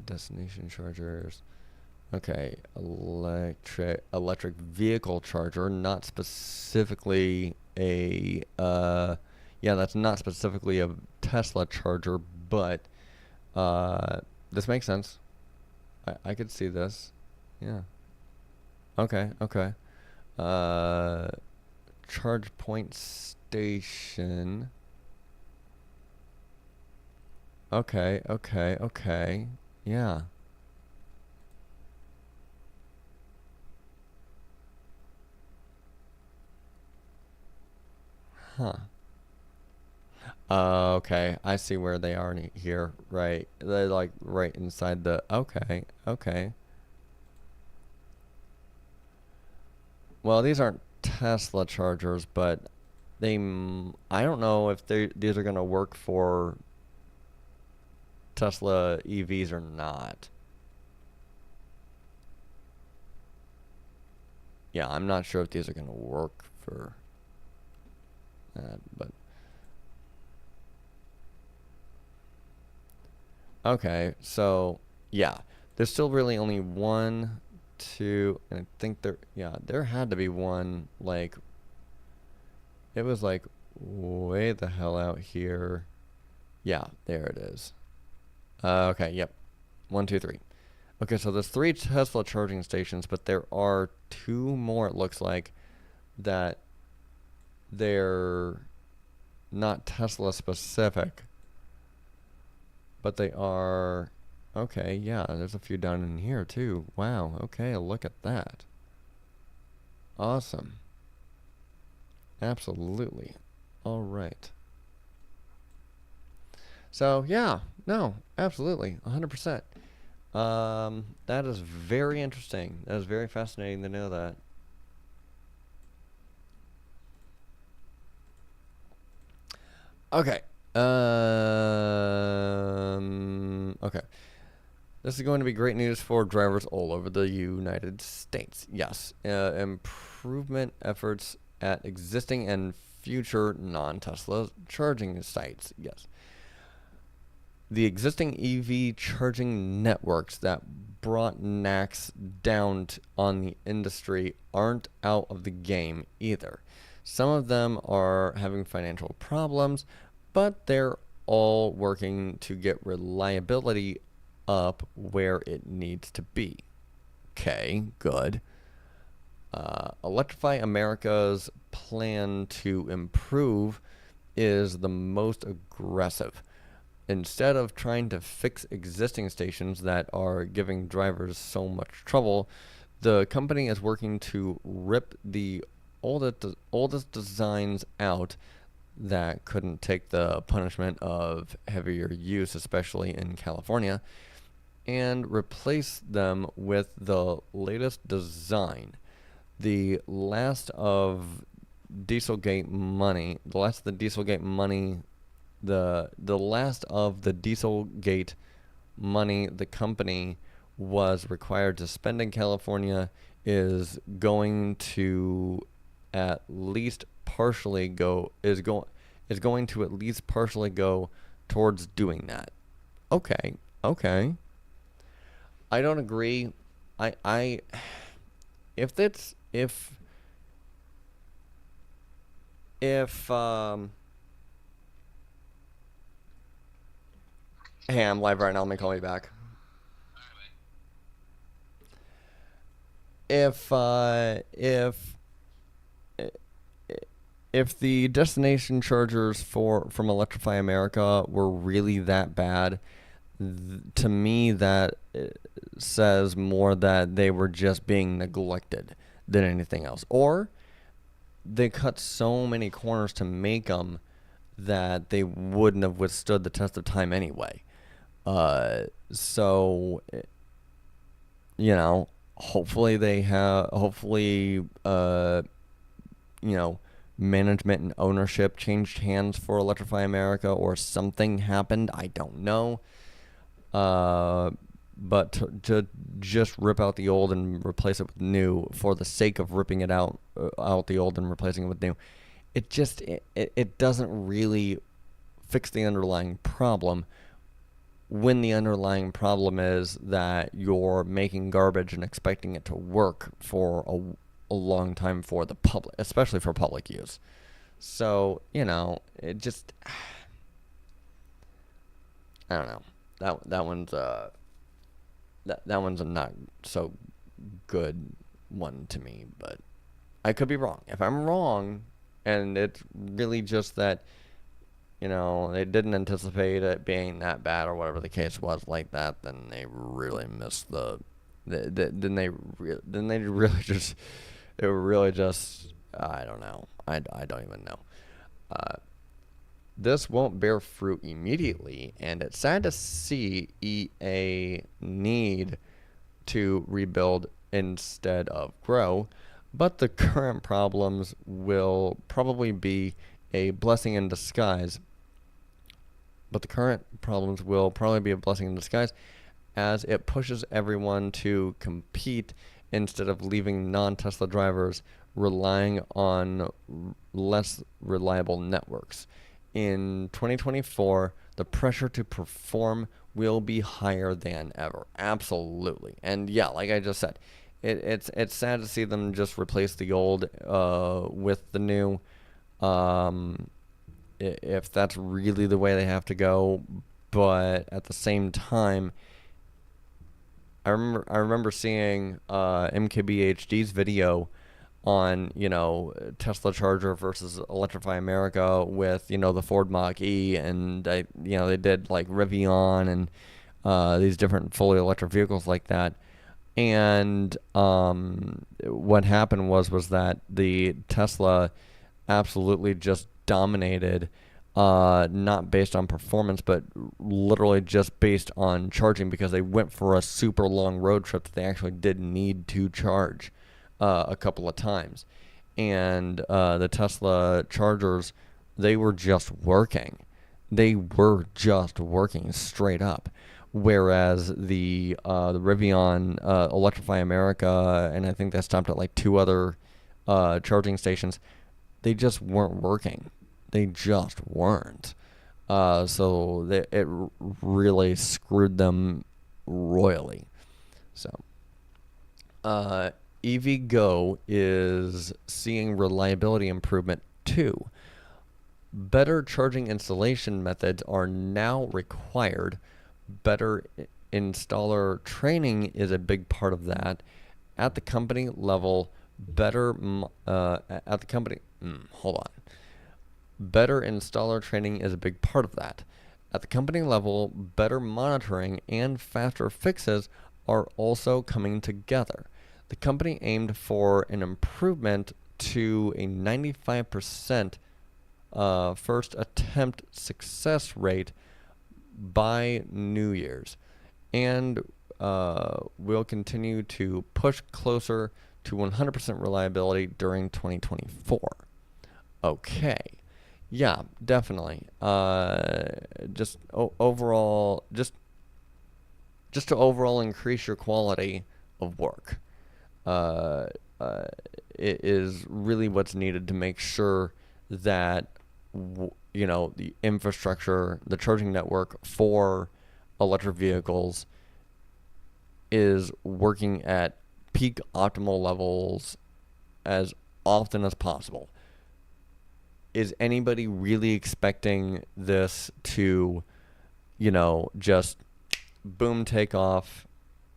Speaker 1: Destination chargers. Okay, electric vehicle charger, not specifically a yeah, that's not specifically a Tesla charger, but this makes sense. I could see this. Yeah. Okay, okay. Uh Charge point station. Okay, okay, okay. Yeah. Huh. Okay, I see where they are here. Right. They're like right inside the. Okay, okay. Well, these aren't Tesla chargers, but I don't know if these are gonna work for Tesla EVs or not. Yeah, I'm not sure if these are gonna work for that, but okay. So yeah, there's still really only one, two, and I think there had to be one like it was like way the hell out here. Yeah, there it is. Okay, yep. One, two, three. Okay, so there's three Tesla charging stations, but there are two more, it looks like, that they're not Tesla specific, but they are. Okay, yeah, there's a few down in here too. Wow, okay, look at that. Awesome. Absolutely. All right. So, yeah, no, absolutely, 100%. That is very interesting. That is very fascinating to know that. Okay. Okay. This is going to be great news for drivers all over the United States. Yes. Improvement efforts at existing and future non-Tesla charging sites. Yes. The existing EV charging networks that brought NACS down on the industry aren't out of the game either. Some of them are having financial problems, but they're all working to get reliability up where it needs to be. Okay, good. Electrify America's plan to improve is the most aggressive. Instead of trying to fix existing stations that are giving drivers so much trouble, the company is working to rip the oldest designs out that couldn't take the punishment of heavier use, especially in California, and replace them with the latest design. The last of Dieselgate money, the last of the Dieselgate money, the last of the Dieselgate money the company was required to spend in California is going to at least partially go towards doing that. Okay, okay. I don't agree. I if that's if hey, I'm live right now. Let me call you back. If if the destination chargers from Electrify America were really that bad, to me that says more that they were just being neglected than anything else, or they cut so many corners to make them that they wouldn't have withstood the test of time anyway. So hopefully hopefully, you know, management and ownership changed hands for Electrify America, or something happened. I don't know. Uh, but to just rip out the old and replace it with new for the sake of ripping it out the old and replacing it with new, it doesn't really fix the underlying problem, when the underlying problem is that you're making garbage and expecting it to work for a long time for the public, especially for public use. So, it just, I don't know. That one's that one's a not so good one to me, but I could be wrong. If I'm wrong, and it's really just that, they didn't anticipate it being that bad, or whatever the case was like that, then they really missed then they really just, it really just, I don't know. I don't even know. Uh, this won't bear fruit immediately, and it's sad to see EA need to rebuild instead of grow, but the current problems will probably be a blessing in disguise. As it pushes everyone to compete instead of leaving non-Tesla drivers relying on less reliable networks. In 2024, the pressure to perform will be higher than ever. Absolutely. And yeah, like I just said, it's sad to see them just replace the old with the new. If that's really the way they have to go, but at the same time, I remember seeing MKBHD's video on, Tesla Charger versus Electrify America with, the Ford Mach E, and they did like Rivian and these different fully electric vehicles like that. And what happened was that the Tesla absolutely just dominated, not based on performance, but literally just based on charging, because they went for a super long road trip that they actually did need to charge a couple of times. And the Tesla chargers, they were just working. They were just working straight up. Whereas the Rivian, Electrify America, and I think that stopped at like two other charging stations, they just weren't working. They just weren't. So it really screwed them royally. So, EVgo is seeing reliability improvement too. Better charging installation methods are now required. Better installer training is a big part of that. At the company level, hold on. Better installer training is a big part of that. At the company level, better monitoring and faster fixes are also coming together. The company aimed for an improvement to a 95% first attempt success rate by New Year's, and will continue to push closer to 100% reliability during 2024. Okay. Yeah, definitely. Overall, just to overall increase your quality of work, uh, it is really what's needed to make sure that the infrastructure, the charging network for electric vehicles is working at peak optimal levels as often as possible. Is anybody really expecting this to, just boom, take off?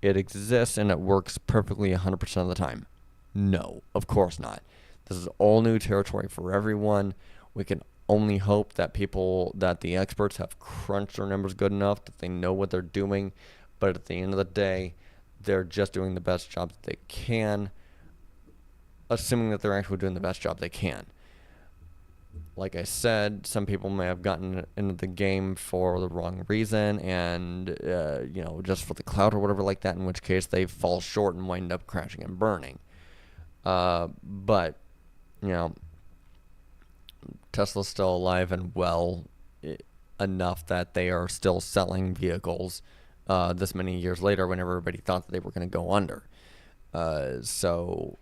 Speaker 1: It exists and it works perfectly 100% of the time. No, of course not. This is all new territory for everyone. We can only hope that the experts have crunched their numbers good enough that they know what they're doing. But at the end of the day, they're just doing the best job that they can, assuming that they're actually doing the best job they can. like I said, some people may have gotten into the game for the wrong reason and, just for the clout or whatever like that, in which case they fall short and wind up crashing and burning. But, you know, Tesla's still alive and well enough that they are still selling vehicles this many years later when everybody thought that they were going to go under. So,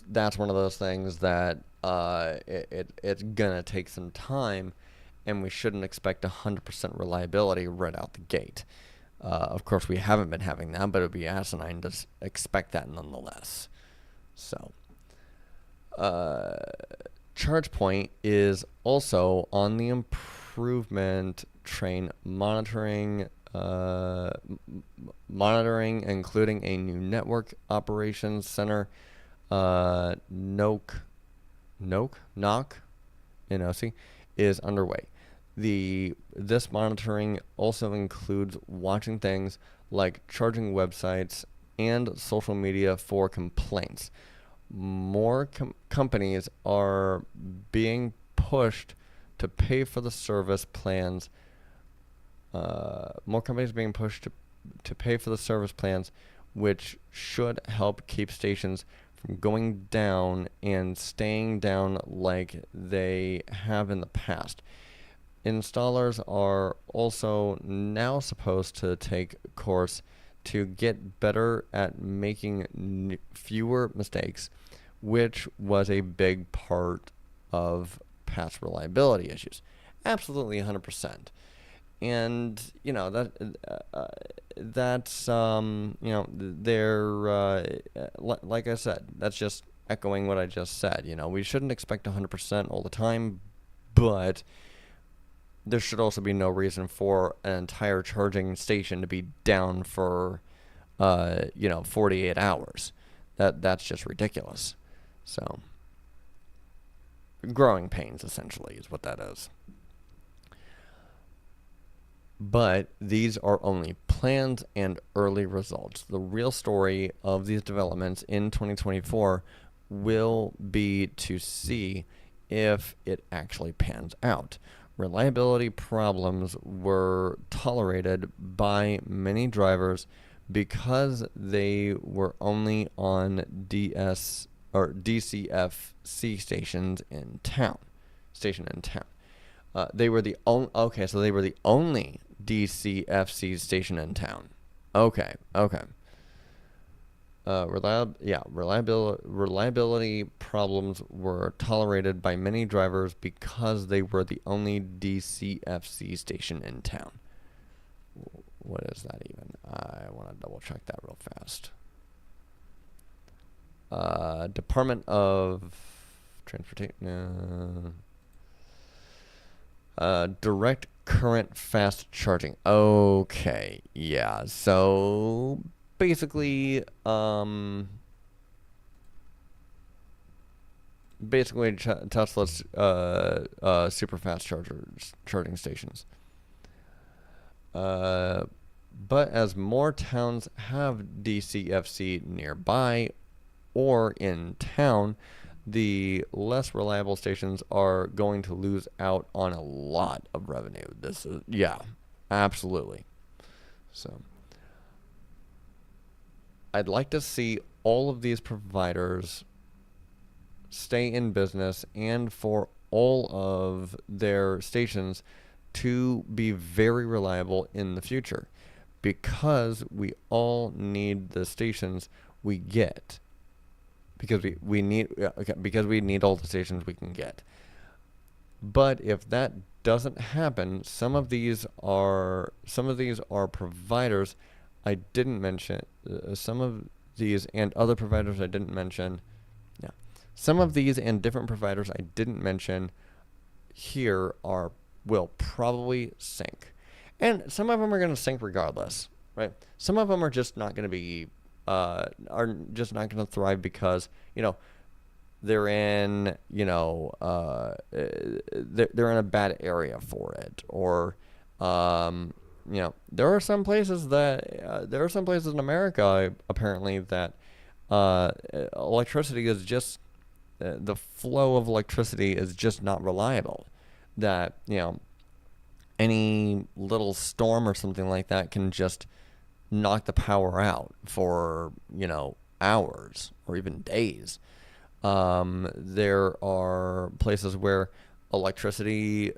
Speaker 1: that's one of those things that it's gonna take some time, and we shouldn't expect 100% reliability right out the gate. Of course, we haven't been having that, but it would be asinine to expect that nonetheless. So, ChargePoint is also on the improvement train, monitoring, including a new network operations center, NOC, is underway. This monitoring also includes watching things like charging websites and social media for complaints. More companies are being pushed to pay for the service plans. More companies being pushed to pay for the service plans, which should help keep stations from going down and staying down like they have in the past. Installers are also now supposed to take a course to get better at making fewer mistakes, which was a big part of past reliability issues. Absolutely 100%. And that's they're like I said, that's just echoing what I just said. We shouldn't expect 100% all the time, but there should also be no reason for an entire charging station to be down for 48 hours. That's just ridiculous. So, growing pains essentially is what that is. But these are only plans and early results. The real story of these developments in 2024 will be to see if it actually pans out. Reliability problems were tolerated by many drivers because they were only on DCFC stations in town. They were the only. So they were the only DCFC station in town. Okay. Reliability problems were tolerated by many drivers because they were the only DCFC station in town. What is that even? I want to double check that real fast. Department of Transportation. Direct current fast charging. Okay, yeah. So basically Tesla's super fast charging stations. But as more towns have DCFC nearby or in town, the less reliable stations are going to lose out on a lot of revenue. This is, yeah, absolutely. So I'd like to see all of these providers stay in business and for all of their stations to be very reliable in the future, because we all need the stations we get. Because we need all the stations we can get. But if that doesn't happen, some of these are providers I didn't mention. Some of these and other providers I didn't mention. Yeah, some of these and different providers I didn't mention here will probably sink, and some of them are going to sink regardless, right? Some of them are just not going to be. Are just not going to thrive because they're in they're in a bad area for it, or there are some places in America apparently that electricity is just the flow of electricity is just not reliable. That any little storm or something like that can just knock the power out for hours or even days. There are places where electricity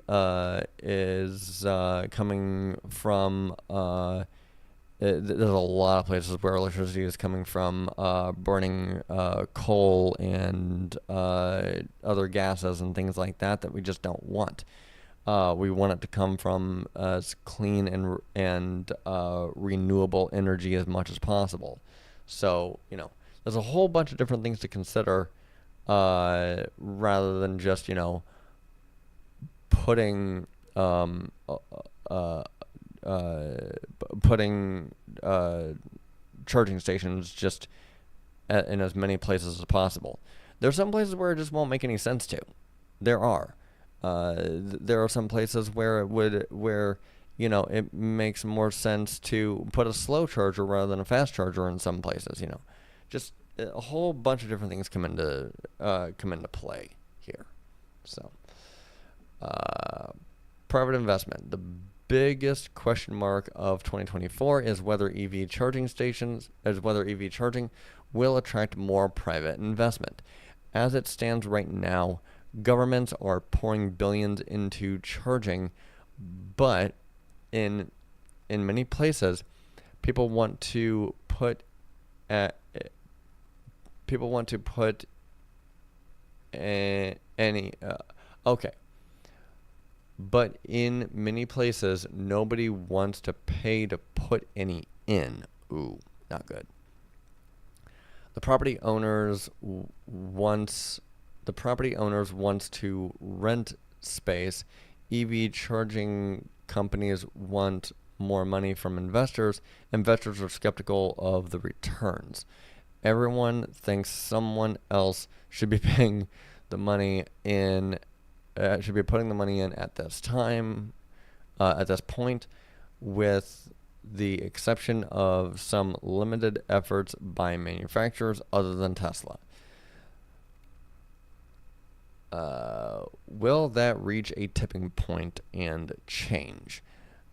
Speaker 1: is coming from. There's a lot of places where electricity is coming from burning coal and other gases and things like that we just don't want. We want it to come from as clean and renewable energy as much as possible. So there's a whole bunch of different things to consider, rather than just putting uh, uh, putting charging stations just in as many places as possible. There's some places where it just won't make any sense to. There are. There are some places where it makes more sense to put a slow charger rather than a fast charger in some places. Just a whole bunch of different things come into play here. So, private investment. The biggest question mark of 2024 is whether EV charging will attract more private investment. As it stands right now, governments are pouring billions into charging, but in many places, people want to put any okay. But in many places, nobody wants to pay to put any in. Ooh, not good. The property owners wants to rent space. EV charging companies want more money from investors. Investors are skeptical of the returns. Everyone thinks someone else should be paying the money in. Should be putting the money in at this point, with the exception of some limited efforts by manufacturers other than Tesla. Will that reach a tipping point and change?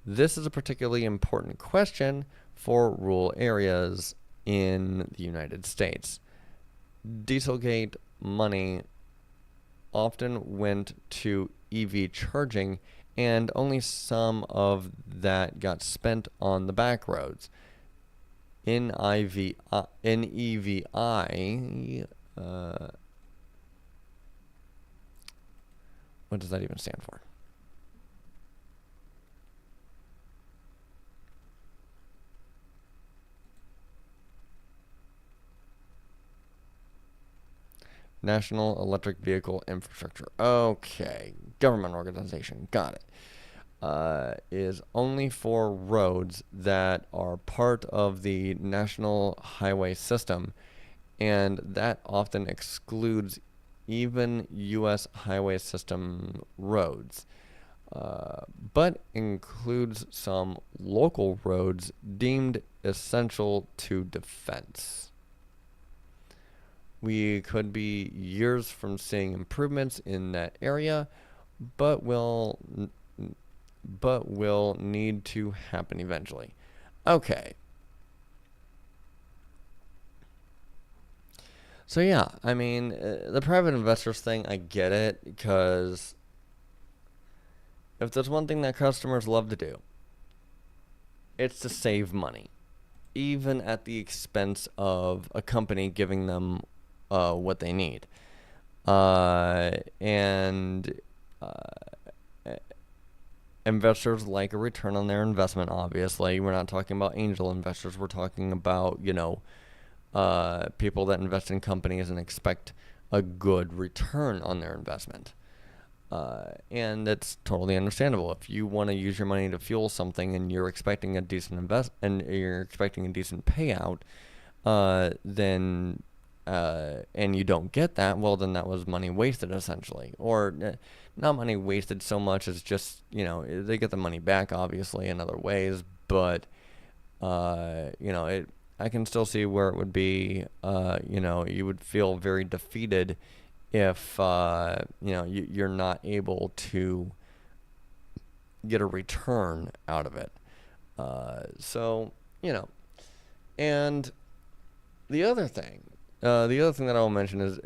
Speaker 1: This is a particularly important question for rural areas in the United States. Dieselgate money often went to EV charging, and only some of that got spent on the back roads. NEVI, what does that even stand for? National Electric Vehicle Infrastructure. Okay. Government organization. Got it. Is only for roads that are part of the national highway system, and that often excludes even U.S. highway system roads, but includes some local roads deemed essential to defense. We could be years from seeing improvements in that area, but will need to happen eventually. Okay. So yeah, I mean, the private investors thing, I get it, because if there's one thing that customers love to do, it's to save money, even at the expense of a company giving them what they need. And investors like a return on their investment, obviously. We're not talking about angel investors. We're talking about, people that invest in companies and expect a good return on their investment. And that's totally understandable. If you want to use your money to fuel something and you're expecting a decent payout, then and you don't get that, well, then that was money wasted, essentially. Or not money wasted so much as just, they get the money back, obviously, in other ways, but, I can still see where it would be, you would feel very defeated if you're not able to get a return out of it. So and the other thing that I'll mention is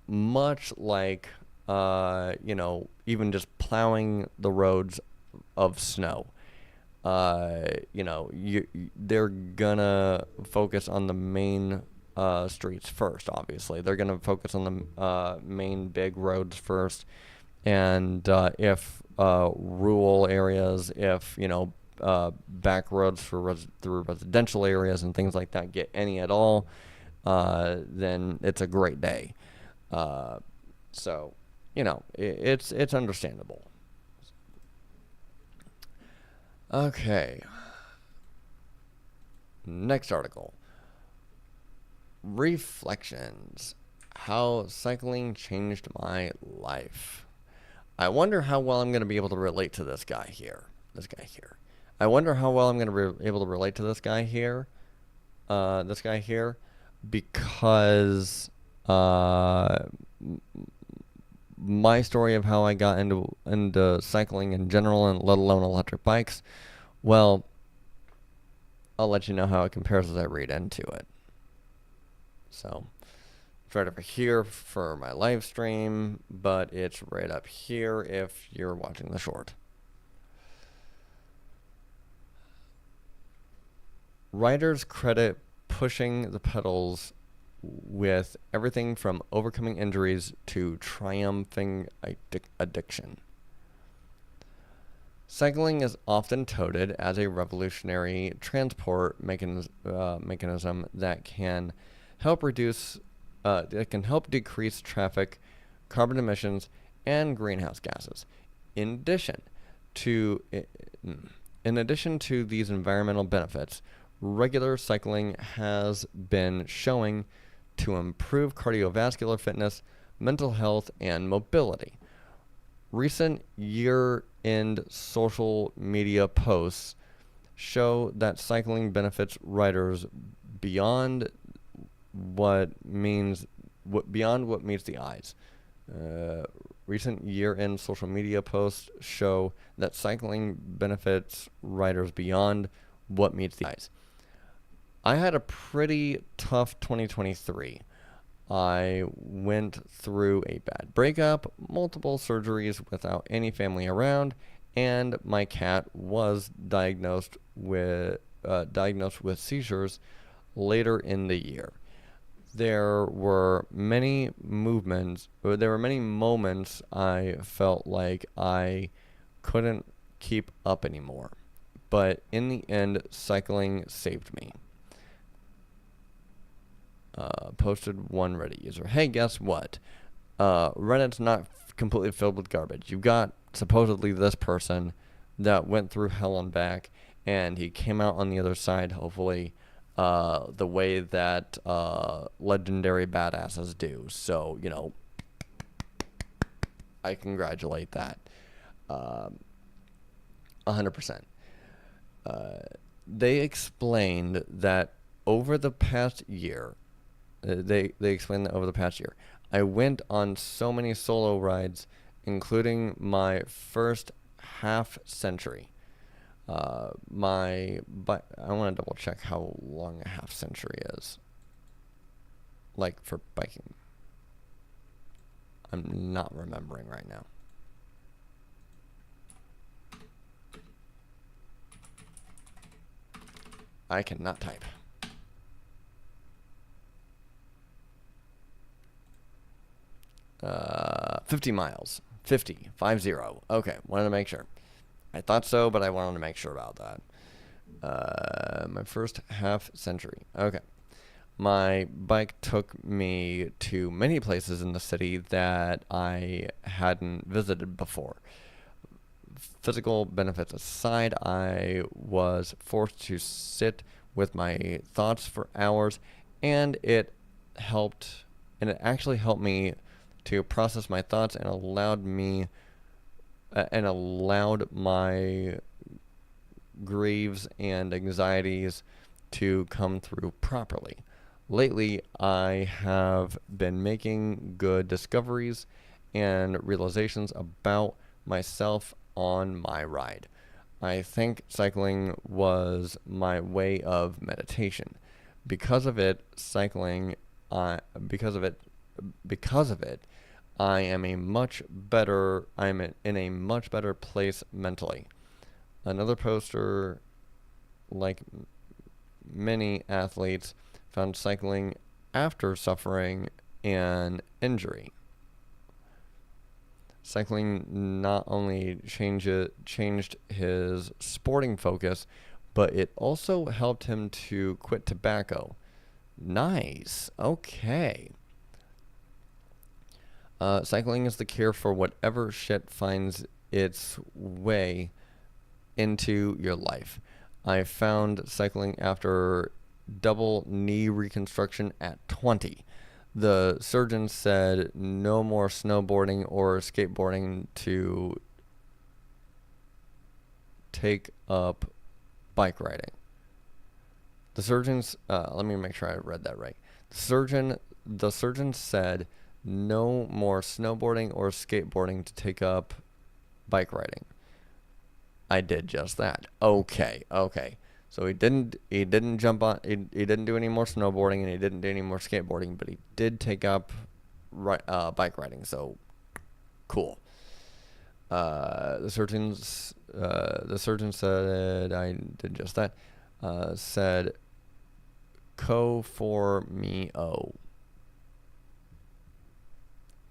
Speaker 1: much like even just plowing the roads of snow. They're gonna focus on the main streets first. Obviously, they're gonna focus on the main big roads first, and if rural areas, if back roads through residential areas and things like that get any at all, then it's a great day. So, it's understandable. Okay. Next article. Reflections. How cycling changed my life. I wonder how well I'm going to be able to relate to this guy here. I wonder how well I'm going to be able to relate to this guy here. Because my story of how I got into cycling in general, and let alone electric bikes, well, I'll let you know how it compares as I read into it. So, it's right over here for my live stream, but it's right up here if you're watching the short. Riders credit pushing the pedals with everything from overcoming injuries to triumphing addiction. Cycling is often touted as a revolutionary transport mechanism that can help decrease traffic, carbon emissions, and greenhouse gases. In addition to these environmental benefits, regular cycling has been showing to improve cardiovascular fitness, mental health, and mobility. Recent year-end social media posts show that cycling benefits riders beyond what meets the eyes. Recent year-end social media posts show that cycling benefits riders beyond what meets the eyes. I had a pretty tough 2023. I went through a bad breakup, multiple surgeries without any family around, and my cat was diagnosed with seizures later in the year. There were many moments I felt like I couldn't keep up anymore. But in the end, cycling saved me. Posted one Reddit user. Hey, guess what? Reddit's not completely filled with garbage. You've got supposedly this person that went through hell and back, and he came out on the other side, hopefully, the way that legendary badasses do. So, I congratulate that. 100%. They explained that over the past year, I went on so many solo rides, including my first half century. I want to double check how long a half century is. Like for biking. I'm not remembering right now. I cannot type. 50 miles. 50. Okay, wanted to make sure. I thought so, but I wanted to make sure about that. My first half century. Okay. My bike took me to many places in the city that I hadn't visited before. Physical benefits aside, I was forced to sit with my thoughts for hours, and it actually helped me to process my thoughts and allowed my grieves and anxieties to come through properly. Lately, I have been making good discoveries and realizations about myself on my ride. I think cycling was my way of meditation. Because of it, cycling, because of it, because of it, I'm in a much better place mentally. Another poster, like many athletes, found cycling after suffering an injury. Cycling not only changed his sporting focus, but it also helped him to quit tobacco. Nice. Okay. Cycling is the cure for whatever shit finds its way into your life. I found cycling after double knee reconstruction at 20. The surgeon said no more snowboarding or skateboarding to take up bike riding. The surgeons, let me make sure I read that right. The surgeon said no more snowboarding or skateboarding to take up bike riding. I did just that. Okay. So he didn't jump on, he didn't do any more snowboarding and he didn't do any more skateboarding, but he did take up bike riding. So cool. The surgeon said I did just that. Said co for me. Oh.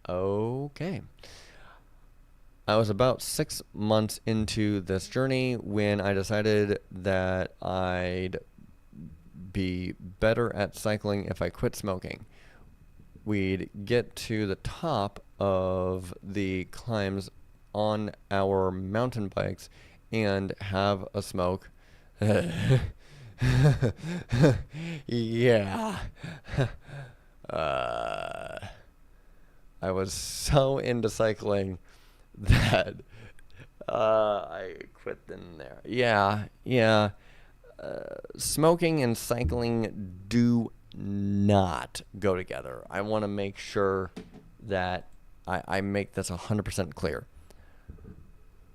Speaker 1: Okay. I was about 6 months into this journey when I decided that I'd be better at cycling if I quit smoking. We'd get to the top of the climbs on our mountain bikes and have a smoke. Yeah. I was so into cycling that I quit in there. Yeah. Smoking and cycling do not go together. I want to make sure that I make this 100% clear.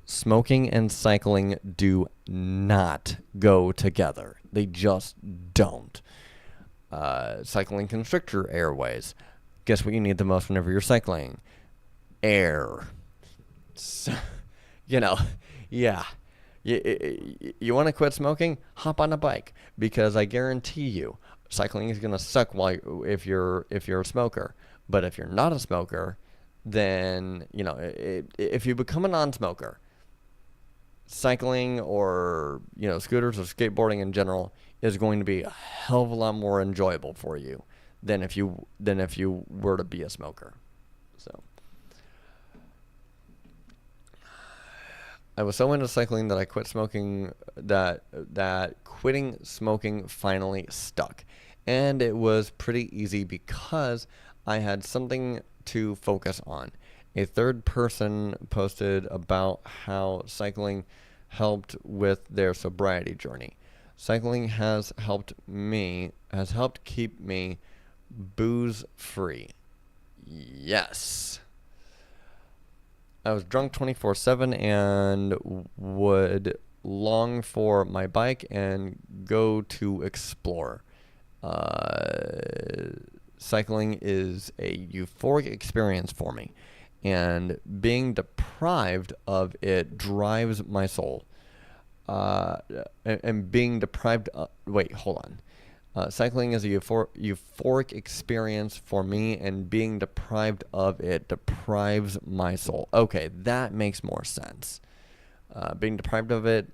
Speaker 1: Smoking and cycling do not go together. They just don't. Cycling constrict your airways. Guess what you need the most whenever you're cycling? Air. So, yeah. You want to quit smoking? Hop on a bike, because I guarantee you, cycling is gonna suck if you're a smoker. But if you're not a smoker, then if you become a non-smoker, cycling or scooters or skateboarding in general is going to be a hell of a lot more enjoyable for you than if you were to be a smoker. So. I was so into cycling that I quit smoking that quitting smoking finally stuck. And it was pretty easy because I had something to focus on. A third person posted about how cycling helped with their sobriety journey. Cycling has helped keep me booze free. Yes. I was drunk 24/7 and would long for my bike and go to explore. Cycling is a euphoric experience for me, and being deprived of it drives my soul. And being deprived wait, hold on. Cycling is a euphoric experience for me, and being deprived of it deprives my soul. Okay, that makes more sense. Being deprived of it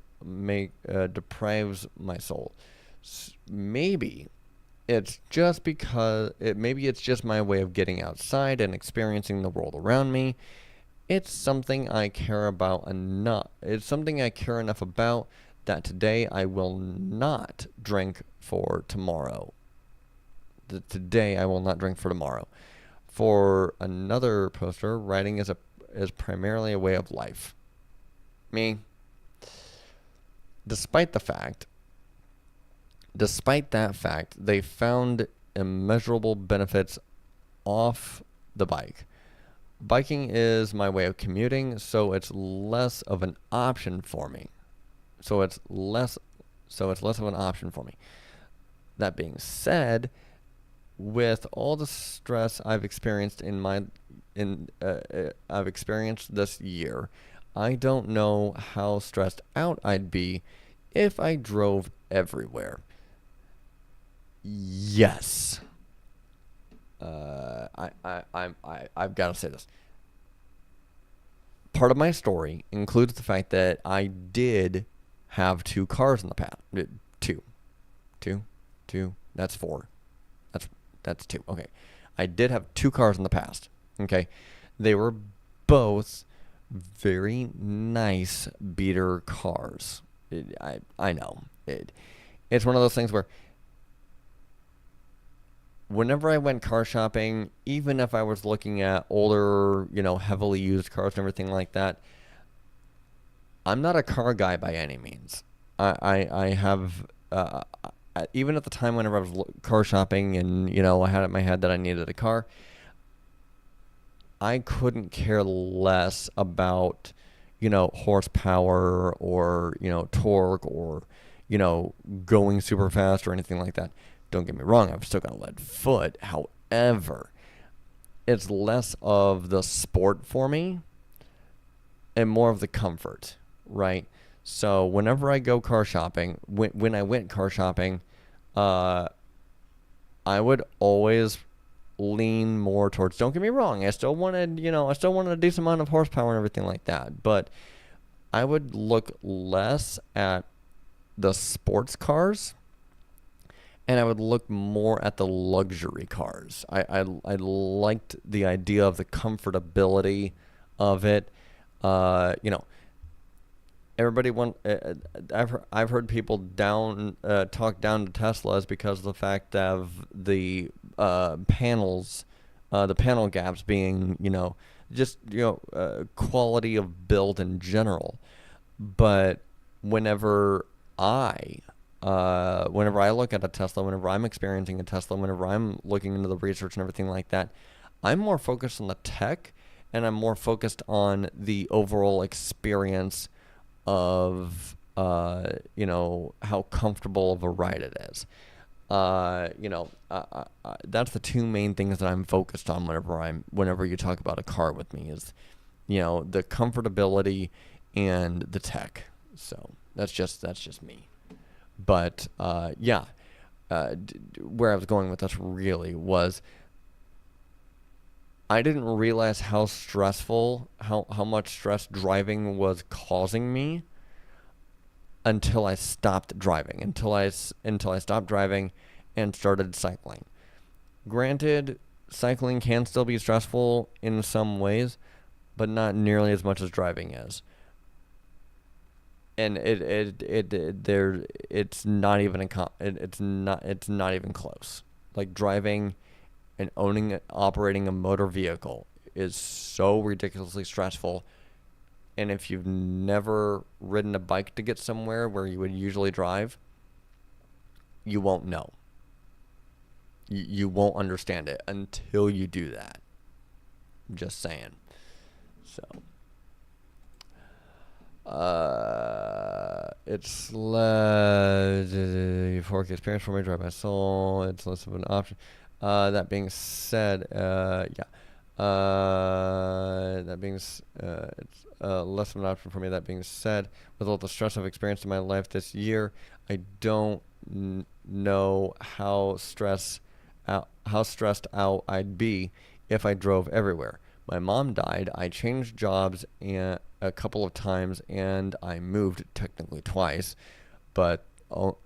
Speaker 1: deprives my soul. Maybe it's just my way of getting outside and experiencing the world around me. It's something I care about enough. It's something I care enough about that today I will not drink for tomorrow. Today I will not drink for tomorrow. For another poster, riding is primarily a way of life. Me. Despite that fact, they found immeasurable benefits off the bike. Biking is my way of commuting, so it's less of an option for me. So it's less of an option for me. That being said, with all the stress I've experienced I've experienced this year, I don't know how stressed out I'd be if I drove everywhere. Yes. I've got to say this. Part of my story includes the fact that I did have two cars in the past. Two, two, two. That's four. That's two. Okay, I did have two cars in the past. Okay, they were both very nice beater cars. I know it's one of those things where whenever I went car shopping, even if I was looking at older, heavily used cars and everything like that, I'm not a car guy by any means. I have, even at the time whenever I was car shopping and, I had it in my head that I needed a car, I couldn't care less about, horsepower or, torque or, going super fast or anything like that. Don't get me wrong, I've still got a lead foot. However, it's less of the sport for me and more of the comfort, right? So whenever I go car shopping, when I went car shopping, I would always lean more towards, don't get me wrong, I still wanted a decent amount of horsepower and everything like that, but I would look less at the sports cars and I would look more at the luxury cars. I liked the idea of the comfortability of it. Everybody I've heard people talk down to Teslas because of the fact of the panels, the panel gaps being quality of build in general. But whenever I look at a Tesla, whenever I'm experiencing a Tesla, whenever I'm looking into the research and everything like that, I'm more focused on the tech and I'm more focused on the overall experience of, how comfortable of a ride it is. That's the two main things that I'm focused on whenever you talk about a car with me is, the comfortability and the tech. So that's just me. But where I was going with this really was I didn't realize how stressful, how much stress driving was causing me until I stopped driving, until I stopped driving and started cycling. Granted, cycling can still be stressful in some ways, but not nearly as much as driving is. And it's not even close. Like driving and operating a motor vehicle is so ridiculously stressful. And if you've never ridden a bike to get somewhere where you would usually drive, you won't know. You won't understand it until you do that. Just saying. So. It's less euphoric experience for me. Drive my soul. It's less of an option. That being said, it's less of an option for me. That being said, with all the stress I've experienced in my life this year, I don't know how stressed out I'd be if I drove everywhere. My mom died. I changed jobs a couple of times, and I moved technically twice, but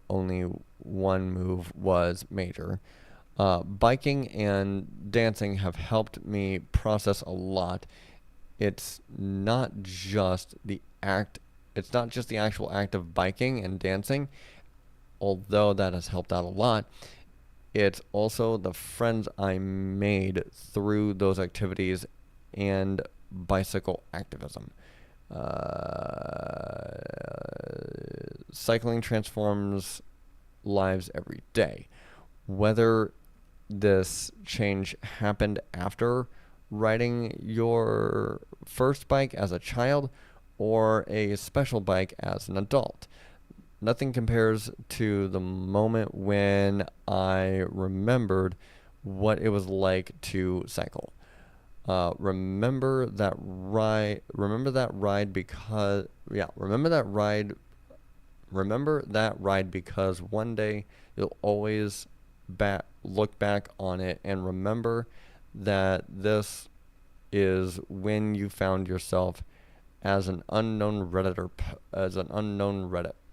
Speaker 1: only one move was major. Biking and dancing have helped me process a lot. It's not just the actual act of biking and dancing, although that has helped out a lot. It's also the friends I made through those activities and bicycle activism. Cycling transforms lives every day. Whether this change happened after riding your first bike as a child or a special bike as an adult. Nothing compares to the moment when I remembered what it was like to cycle. Remember that ride. Remember that ride because yeah. Remember that ride because one day you'll always look back on it and remember that this is when you found yourself as an unknown Reddit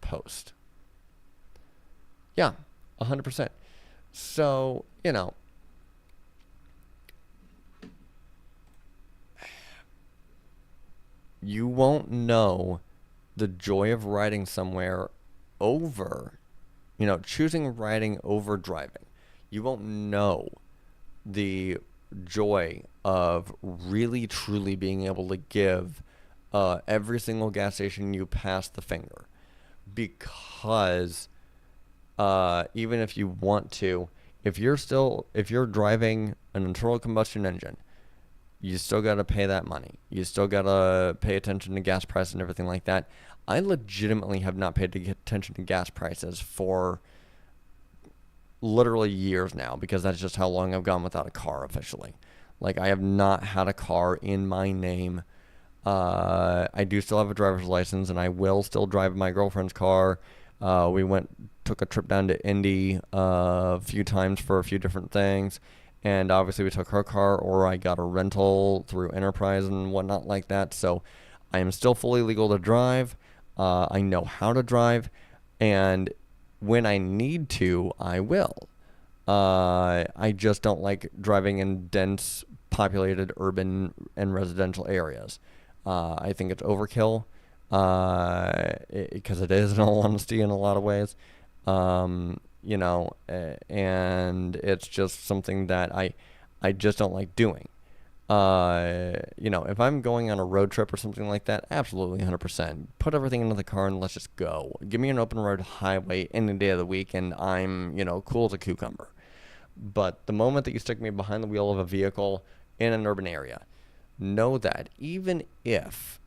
Speaker 1: post. Yeah, 100%. So, you won't know the joy of riding somewhere over, choosing riding over driving. You won't know the joy of really truly being able to give every single gas station you pass the finger, because even if you want to, if you're driving an internal combustion engine, you still got to pay that money. You still got to pay attention to gas price and everything like that. I legitimately have not paid attention to gas prices for literally years now, because that's just how long I've gone without a car officially. Like, I have not had a car in my name. I do still have a driver's license, and I will still drive my girlfriend's car. We took a trip down to Indy a few times for a few different things. And obviously we took her car, or I got a rental through Enterprise and whatnot like that. So I am still fully legal to drive. I know how to drive. And when I need to, I will. I just don't like driving in dense, populated urban and residential areas. I think it's overkill, because it is, in all honesty, in a lot of ways. And it's just something that I just don't like doing. If I'm going on a road trip or something like that, absolutely 100%. Put everything into the car and let's just go. Give me an open road highway any day of the week and I'm, cool as a cucumber. But the moment that you stick me behind the wheel of a vehicle in an urban area, know that even if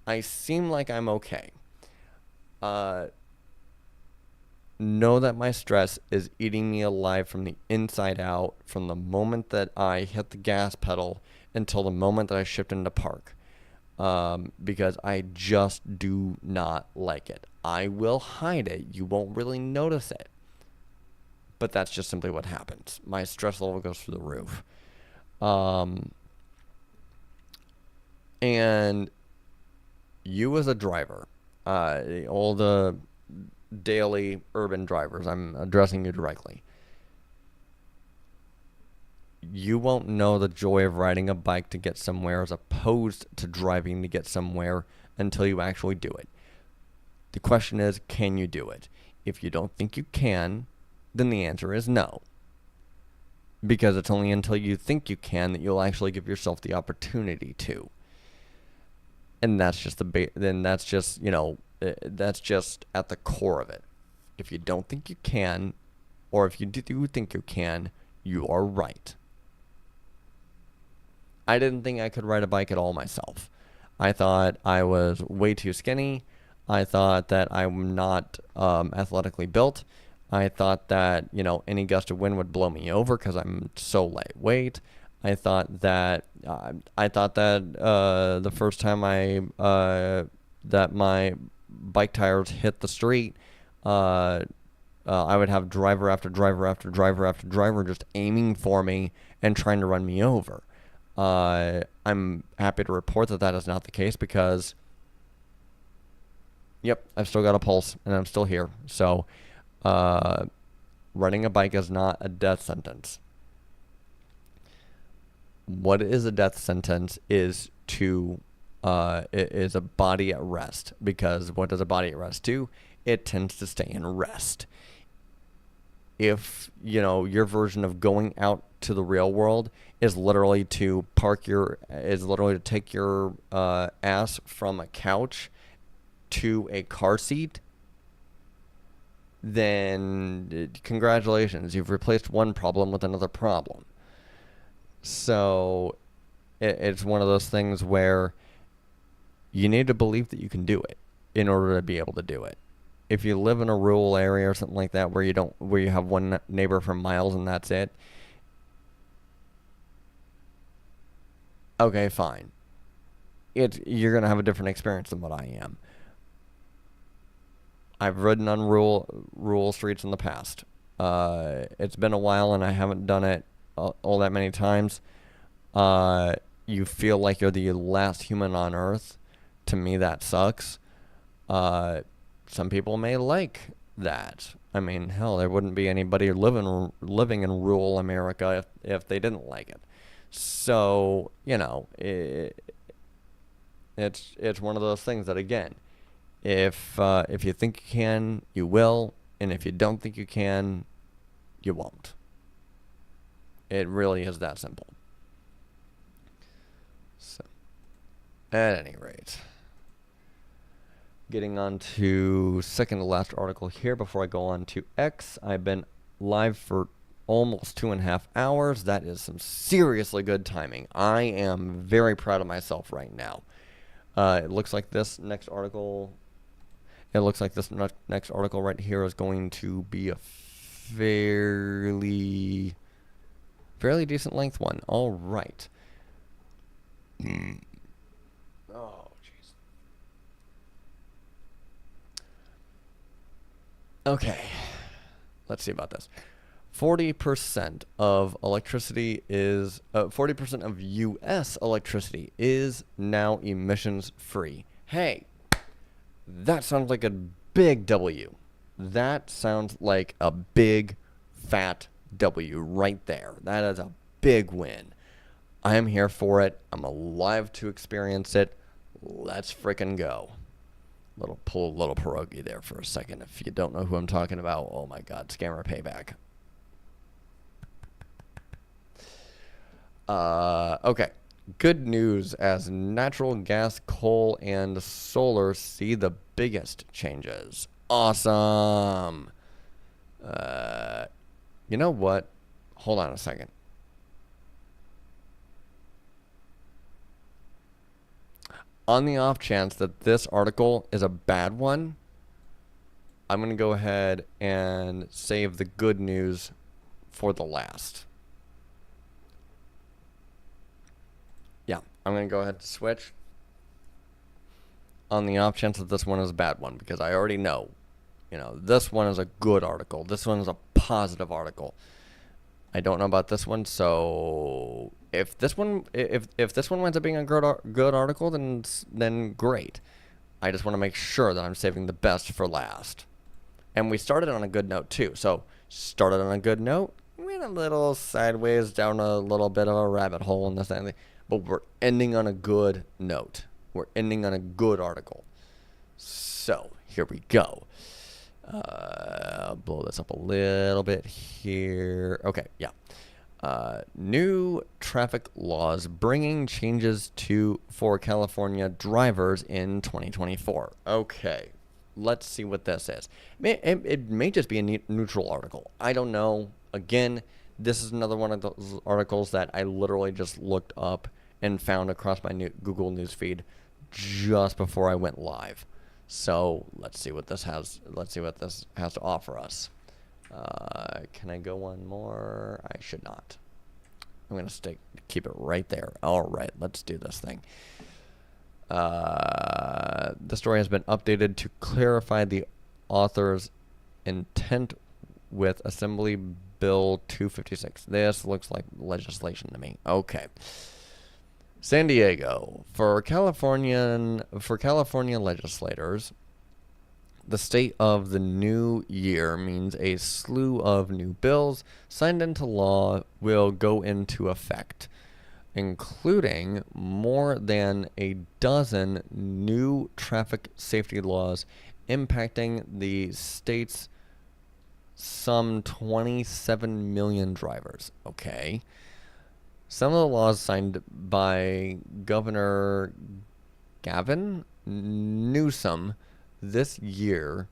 Speaker 1: I seem like I'm okay, know that my stress is eating me alive from the inside out, from the moment that I hit the gas pedal until the moment that I shift into park, because I just do not like it. I will hide it. You won't really notice it. But that's just simply what happens. My stress level goes through the roof. And you as a driver, all the daily urban drivers, I'm addressing you directly. You won't know the joy of riding a bike to get somewhere as opposed to driving to get somewhere until you actually do it. The question is, can you do it? If you don't think you can, then the answer is no. Because it's only until you think you can that you'll actually give yourself the opportunity to. And that's just that's just at the core of it. If you don't think you can, or if you do think you can, you are right. I didn't think I could ride a bike at all myself. I thought I was way too skinny. I thought that I'm not athletically built. I thought that, any gust of wind would blow me over because I'm so lightweight. I thought that the first time that my bike tires hit the street, I would have driver after driver after driver after driver just aiming for me and trying to run me over. I'm happy to report that is not the case, because, yep, I've still got a pulse and I'm still here. So, riding a bike is not a death sentence. What is a death sentence is a body at rest, because what does a body at rest do? It tends to stay in rest. If, your version of going out to the real world is literally to take your ass from a couch to a car seat, then congratulations, you've replaced one problem with another problem. So it's one of those things where you need to believe that you can do it in order to be able to do it. If you live in a rural area or something like that where you have one neighbor for miles and that's it, okay, fine. You're gonna have a different experience than what I am. I've ridden on rural streets in the past. It's been a while and I haven't done it all that many times. You feel like you're the last human on Earth. To me, that sucks. Some people may like that. I mean, hell, there wouldn't be anybody living in rural America if they didn't like it. So, it's one of those things that, again, if you think you can, you will, and if you don't think you can, you won't. It really is that simple. So, at any rate, getting on to second to last article here before I go on to X. I've been live for almost 2.5 hours. That is some seriously good timing. I am very proud of myself right now. It looks like this next article. It looks like this next article right here is going to be a fairly decent length one. All right. Oh, jeez. Okay. Let's see about this. 40% of electricity is 40% of U.S. electricity is now emissions free. Hey, that sounds like a big W. That sounds like a big fat W right there. That is a big win. I am here for it. I'm alive to experience it. Let's frickin' go. Pull a little pierogi there for a second. If you don't know who I'm talking about, oh my God, scammer payback. Okay. Good news as natural gas, coal, and solar see the biggest changes. Awesome. You know what? Hold on a second. On the off chance that this article is a bad one, I'm going to go ahead and save the good news for the last. Yeah, I'm going to go ahead and switch on the off chance that this one is a bad one, because I already know, this one is a good article. This one is a positive article. I don't know about this one, so if this one winds up being a good article, then great. I just want to make sure that I'm saving the best for last. And we started on a good note too. So started on a good note, went a little sideways down a little bit of a rabbit hole in this thing, but we're ending on a good note. We're ending on a good article. So here we go. I'll blow this up a little bit here. Okay, yeah. New traffic laws bringing changes for California drivers in 2024. Okay, let's see what this is. It may just be a neutral article. I don't know. Again, this is another one of those articles that I literally just looked up and found across my Google News feed just before I went live. So let's see what this has. Let's see what this has to offer us. Can I go one more? I should not. I'm gonna keep it right there. All right, let's do this thing. The story has been updated to clarify the author's intent with Assembly Bill 256. This looks like legislation to me. Okay. San Diego. For California legislators, the state of the new year means a slew of new bills signed into law will go into effect, including more than a dozen new traffic safety laws impacting the state's some 27 million drivers. Okay. Some of the laws signed by Governor Gavin Newsom this year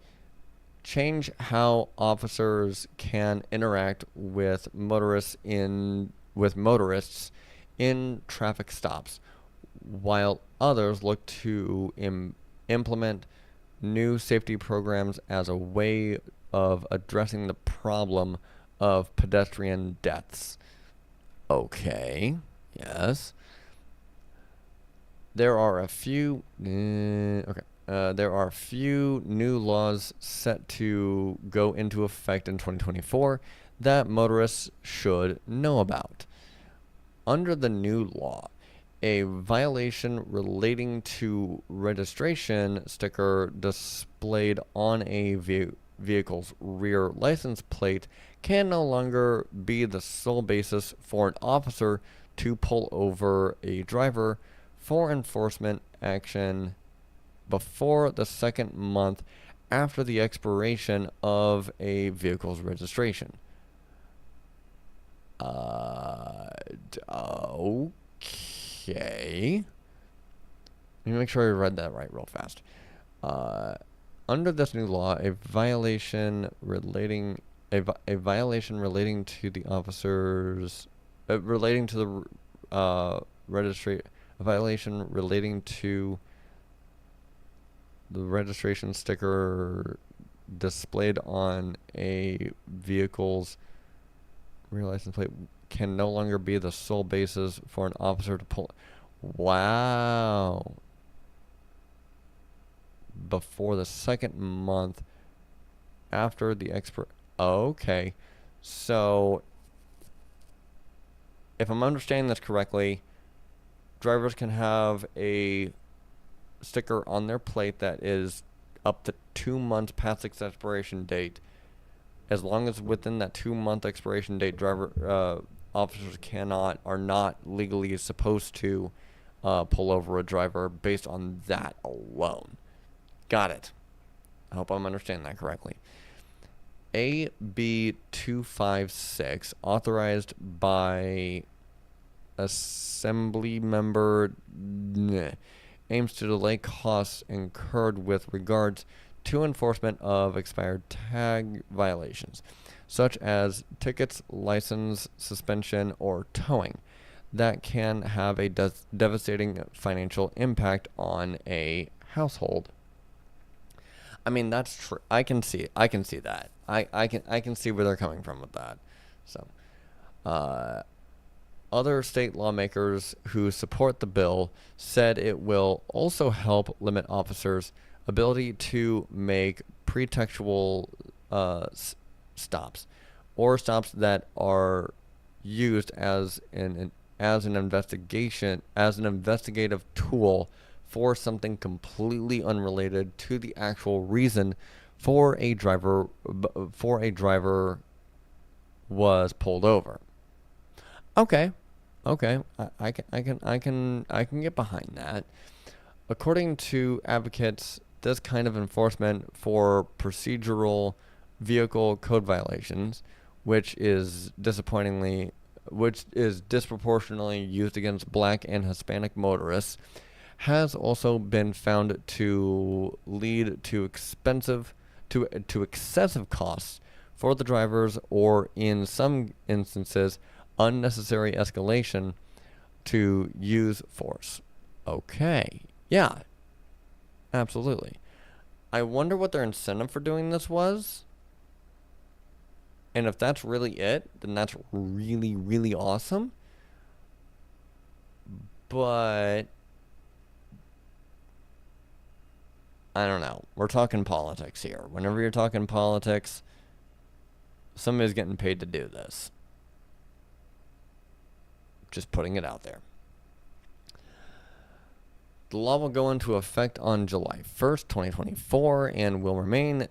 Speaker 1: change how officers can interact with motorists in traffic stops, while others look to implement new safety programs as a way of addressing the problem of pedestrian deaths. Okay, yes. There are a few. There are a few new laws set to go into effect in 2024 that motorists should know about. Under the new law, a violation relating to registration sticker displayed on a vehicle's rear license plate can no longer be the sole basis for an officer to pull over a driver for enforcement action before the second month after the expiration of a vehicle's registration. Okay. Let me make sure I read that right real fast. Under this new law, a violation relating to the officers relating to the registry a violation relating to the registration sticker displayed on a vehicle's rear license plate can no longer be the sole basis for an officer to pull. Wow. Before the second month after the Okay. So, if I'm understanding this correctly, drivers can have a sticker on their plate that is up to 2 months past its expiration date. As long as within that 2-month expiration date, officers are not legally supposed to pull over a driver based on that alone. Got it. I hope I'm understanding that correctly. AB 256, authorized by Assembly Member, aims to delay costs incurred with regards to enforcement of expired tag violations, such as tickets, license suspension, or towing, that can have a devastating financial impact on a household. I mean, that's true. I can see that. I can see where they're coming from with that. So, other state lawmakers who support the bill said it will also help limit officers' ability to make pretextual stops, or stops that are used as an investigative tool for something completely unrelated to the actual reason for a driver was pulled over. Okay. I can get behind that. According to advocates, this kind of enforcement for procedural vehicle code violations, which is disproportionately used against black and Hispanic motorists, has also been found to lead to excessive costs for the drivers, or in some instances unnecessary escalation to use force. Okay. Yeah. Absolutely. I wonder what their incentive for doing this was. And if that's really it, then that's really, really awesome. But I don't know. We're talking politics here. Whenever you're talking politics, somebody's getting paid to do this. Just putting it out there. The law will go into effect on July 1st, 2024, and will remain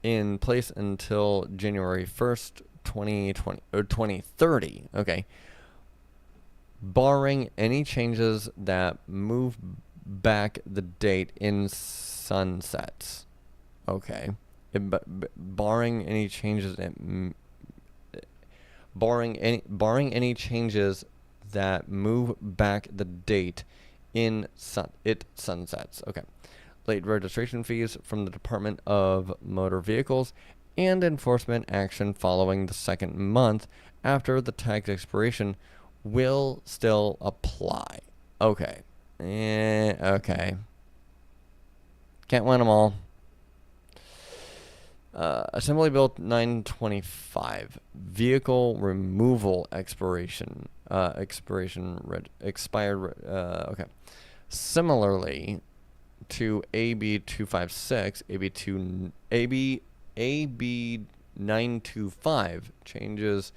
Speaker 1: in place until January 1st, 2030. Okay. Barring any changes that move back the date in sunsets. Okay. Barring any changes that move back the date in sunsets. Okay. late registration fees from the Department of Motor Vehicles, and enforcement action following the second month after the tag's expiration will still apply. Okay. Okay. Can't win them all. Assembly Bill 925, vehicle removal expiration. Expired. Okay. Similarly to AB 256, AB 925 changes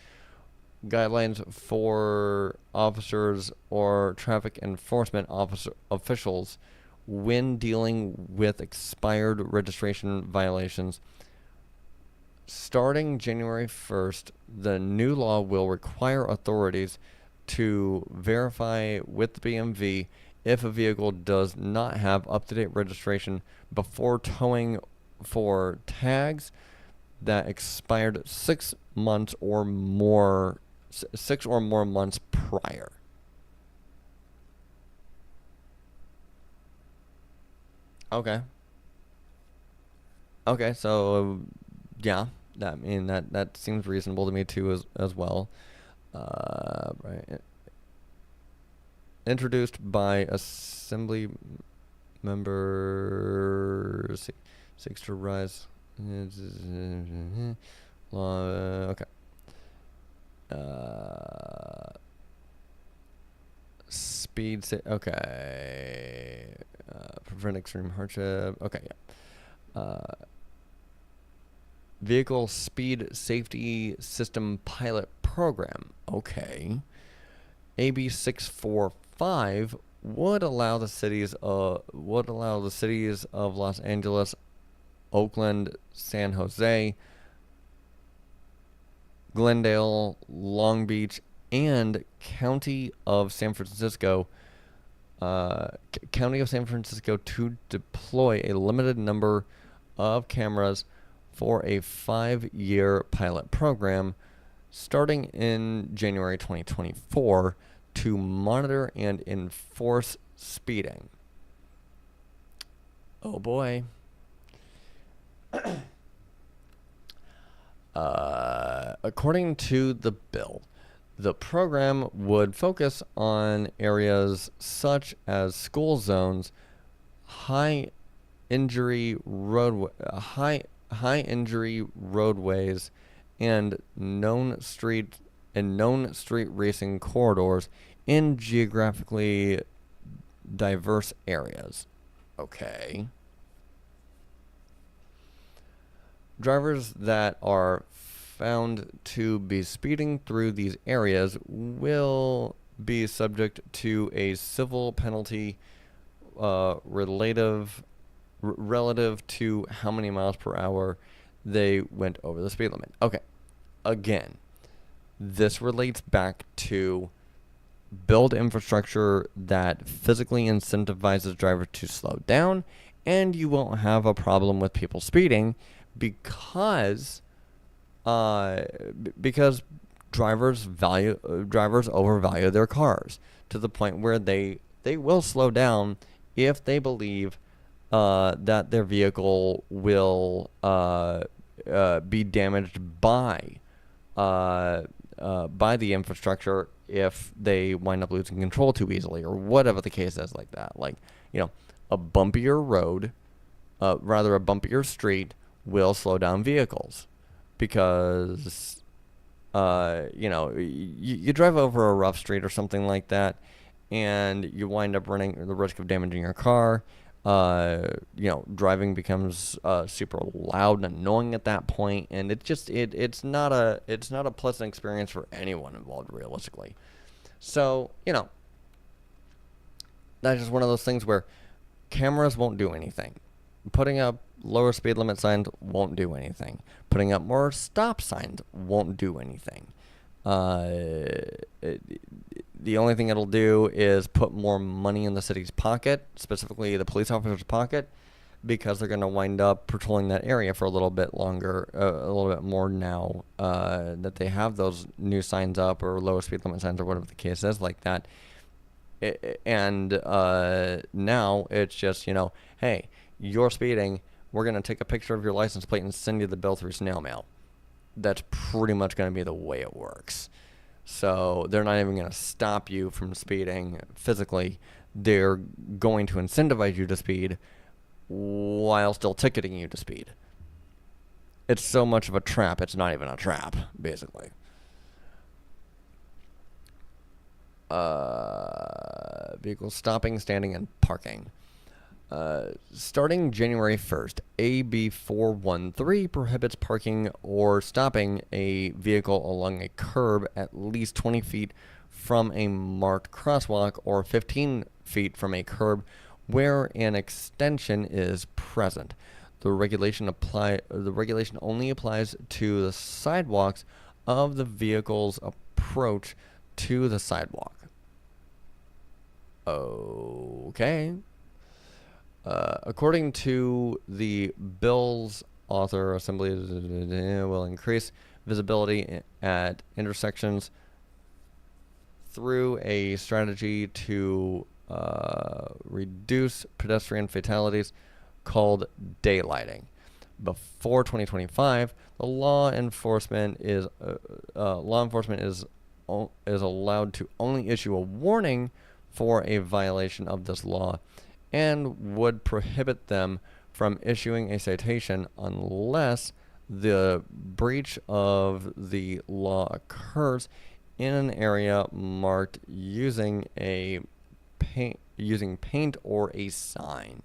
Speaker 1: guidelines for officers or traffic enforcement officials when dealing with expired registration violations. Starting January 1st, the new law will require authorities to verify with the BMV if a vehicle does not have up-to-date registration before towing for tags that expired 6 months or more 6 or more months prior. Okay. Okay, so yeah, that seems reasonable to me too as well. Right. Introduced by Assembly Member seeks to rise. Okay. Okay. Prevent extreme hardship. Okay, yeah. Vehicle Speed Safety System Pilot Program. Okay. AB 645 would allow the cities of Los Angeles, Oakland, San Jose, Glendale, Long Beach, and County of San Francisco to deploy a limited number of cameras for a 5-year pilot program starting in January 2024 to monitor and enforce speeding. Oh boy. According to the bill, the program would focus on areas such as school zones, high injury roadways, and known street racing corridors in geographically diverse areas. Okay. Drivers that are found to be speeding through these areas will be subject to a civil penalty relative to how many miles per hour they went over the speed limit. Okay. Again, this relates back to build infrastructure that physically incentivizes drivers to slow down, and you won't have a problem with people speeding because drivers overvalue their cars to the point where they will slow down if they believe that their vehicle will be damaged by the infrastructure if they wind up losing control too easily or whatever the case is like that. Like, a bumpier road, a bumpier street will slow down vehicles because, you drive over a rough street or something like that and you wind up running the risk of damaging your car. Driving becomes super loud and annoying at that point, and it's not a pleasant experience for anyone involved, realistically. So, that's just one of those things where cameras won't do anything. Putting up lower speed limit signs won't do anything. Putting up more stop signs won't do anything. The only thing it'll do is put more money in the city's pocket, specifically the police officer's pocket, because they're going to wind up patrolling that area for a little bit longer, a little bit more now that they have those new signs up or lower speed limit signs or whatever the case is like that. And now it's just, hey, you're speeding, we're going to take a picture of your license plate and send you the bill through snail mail. That's pretty much going to be the way it works. So they're not even going to stop you from speeding physically. They're going to incentivize you to speed while still ticketing you to speed. It's so much of a trap, it's not even a trap, basically. Vehicles stopping, standing, and parking. Starting January 1st, AB 413 prohibits parking or stopping a vehicle along a curb at least 20 feet from a marked crosswalk or 15 feet from a curb where an extension is present. The regulation only applies to the sidewalks of the vehicle's approach to the sidewalk. Okay. According to the bill's author, Assembly will increase visibility at intersections through a strategy to reduce pedestrian fatalities called daylighting. Before 2025, the law enforcement is allowed to only issue a warning for a violation of this law, and would prohibit them from issuing a citation unless the breach of the law occurs in an area marked using paint or a sign.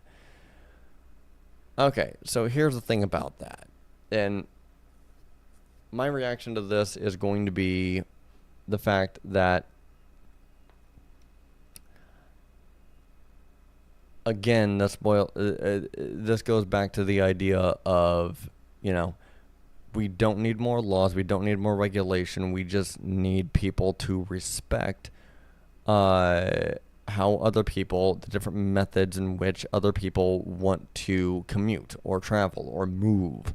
Speaker 1: Okay, so here's the thing about that. And my reaction to this is going to be the fact that, again, this goes back to the idea of, we don't need more laws, we don't need more regulation, we just need people to respect how other people, the different methods in which other people want to commute or travel or move.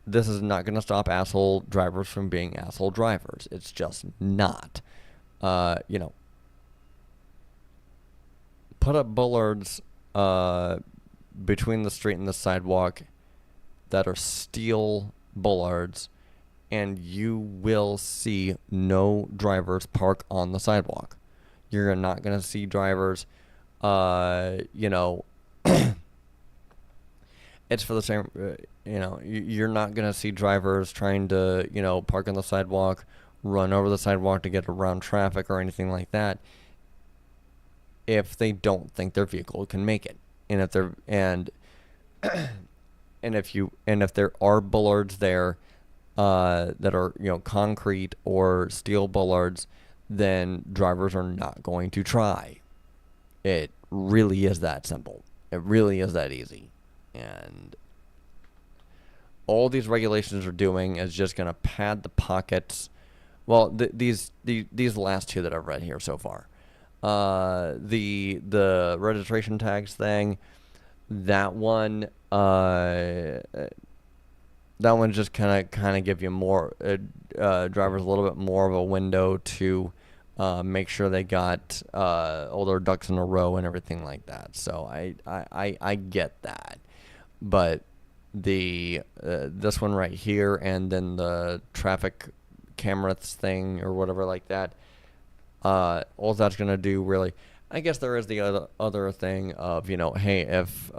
Speaker 1: This is not going to stop asshole drivers from being asshole drivers. It's just not. Put up bollards between the street and the sidewalk that are steel bollards, and you will see no drivers park on the sidewalk. You're not going to see drivers, it's for the same, you're not going to see drivers trying to, park on the sidewalk, run over the sidewalk to get around traffic or anything like that, if they don't think their vehicle can make it. And if there are bollards there, that are, concrete or steel bollards, then drivers are not going to try. It really is that simple. It really is that easy. And all these regulations are doing is just going to pad the pockets. Well, these last two that I've read here so far. The registration tags thing, that one, that one just kind of give you more drivers a little bit more of a window to make sure they got all their ducks in a row and everything like that. So I get that, but the this one right here and then the traffic cameras thing or whatever like that, all that's gonna do really. I guess there is the other thing of, hey, if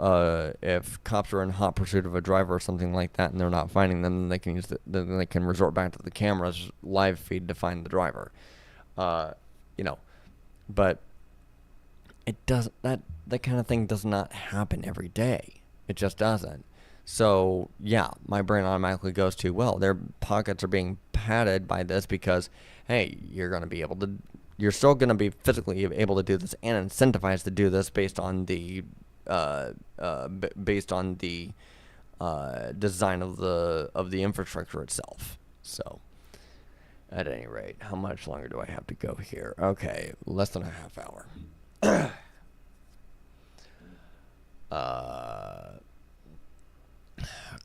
Speaker 1: cops are in hot pursuit of a driver or something like that and they're not finding them, then they can then they can resort back to the camera's live feed to find the driver. But it does that kind of thing does not happen every day. It just doesn't. So yeah, my brain automatically goes to, well, their pockets are being padded by this because, hey, you're still going to be physically able to do this and incentivized to do this based on the design of the infrastructure itself. So, at any rate, how much longer do I have to go here? Okay, less than a half hour.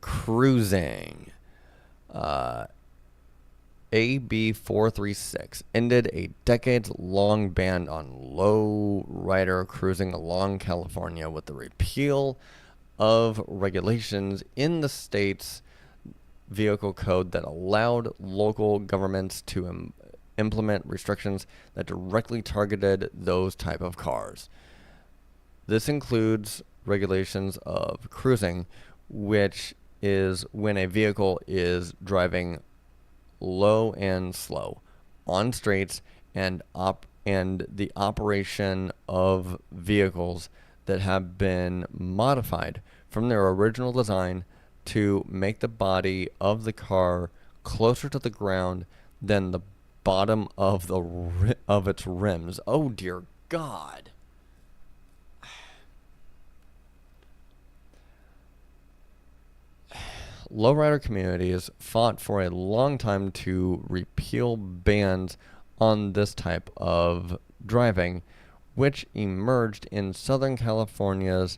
Speaker 1: Cruising. AB 436 ended a decades-long ban on low-rider cruising along California with the repeal of regulations in the state's vehicle code that allowed local governments to implement restrictions that directly targeted those type of cars. This includes regulations of cruising, which is when a vehicle is driving low and slow on streets, and the operation of vehicles that have been modified from their original design to make the body of the car closer to the ground than the bottom of of its rims. Oh dear God. Lowrider communities fought for a long time to repeal bans on this type of driving, which emerged in Southern California's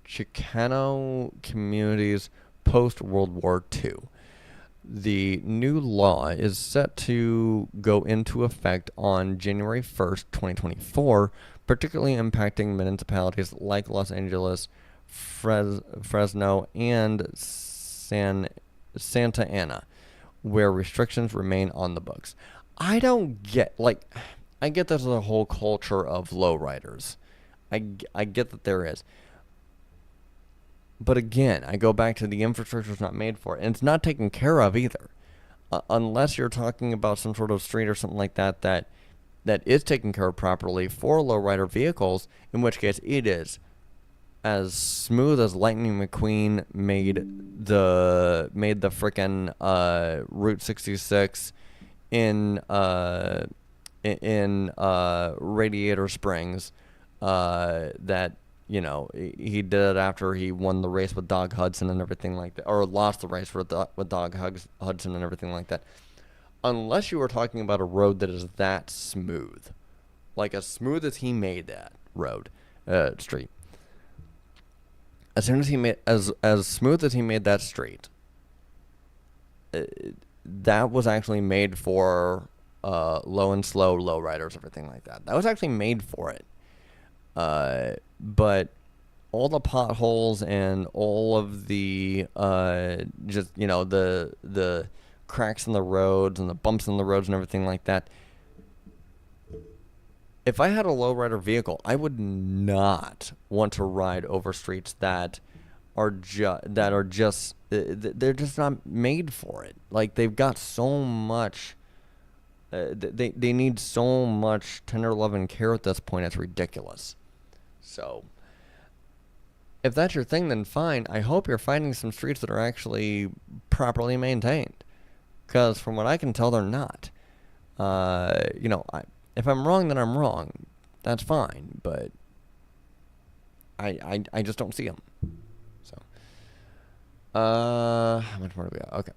Speaker 1: Chicano communities post-World War II. The new law is set to go into effect on January 1st, 2024, particularly impacting municipalities like Los Angeles, Fresno, and Santa Ana, where restrictions remain on the books. I don't get, I get there's a whole culture of lowriders. I get that there is. But again, I go back to the infrastructure's not made for it, and it's not taken care of either. Unless you're talking about some sort of street or something like that is taken care of properly for lowrider vehicles, in which case it is as smooth as Lightning McQueen made the frickin' Route 66 in Radiator Springs. That, you know, he did it after he won the race with Dog Hudson and everything like that, or lost the race with Dog Hudson and everything like that. Unless you were talking about a road that is that smooth, like as smooth as he made that road, street. As soon as he made as smooth as he made that street, that was actually made for low and slow low riders, everything like that. That was actually made for it. But all the potholes and all of the just, you know, the cracks in the roads and the bumps in the roads and everything like that. If I had a lowrider vehicle, I would not want to ride over streets that are just they're just not made for it. Like, they've got so much. They need so much tender love and care at this point. It's ridiculous. So, if that's your thing, then fine. I hope you're finding some streets that are actually properly maintained, because from what I can tell, they're not. You know, if I'm wrong, then I'm wrong. That's fine, but I just don't see them. So, how much more do we got? Okay.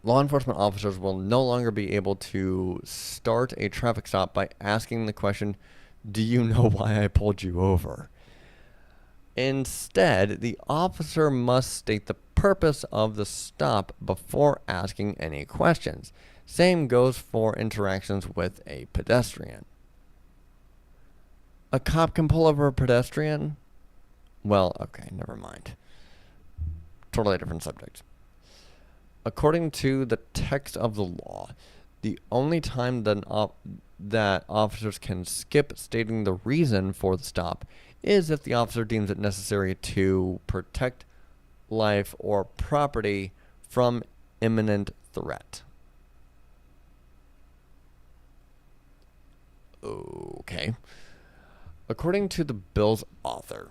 Speaker 1: Law enforcement officers will no longer be able to start a traffic stop by asking the question, "Do you know why I pulled you over?" Instead, the officer must state the purpose of the stop before asking any questions. Same goes for interactions with a pedestrian. A cop can pull over a pedestrian? Well, okay, never mind. Totally different subject. According to the text of the law, the only time that officers can skip stating the reason for the stop is if the officer deems it necessary to protect life or property from imminent threat. Okay. According to the bill's author,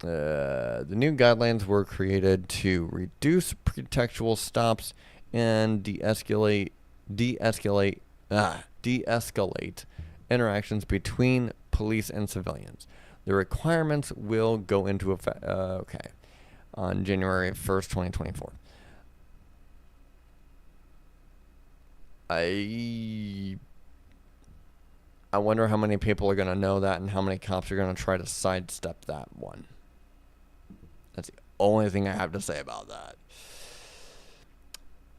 Speaker 1: the new guidelines were created to reduce pretextual stops and de-escalate interactions between police and civilians. The requirements will go into effect on January 1st, 2024. I wonder how many people are going to know that and how many cops are going to try to sidestep that one. Let's see. only thing I have to say about that.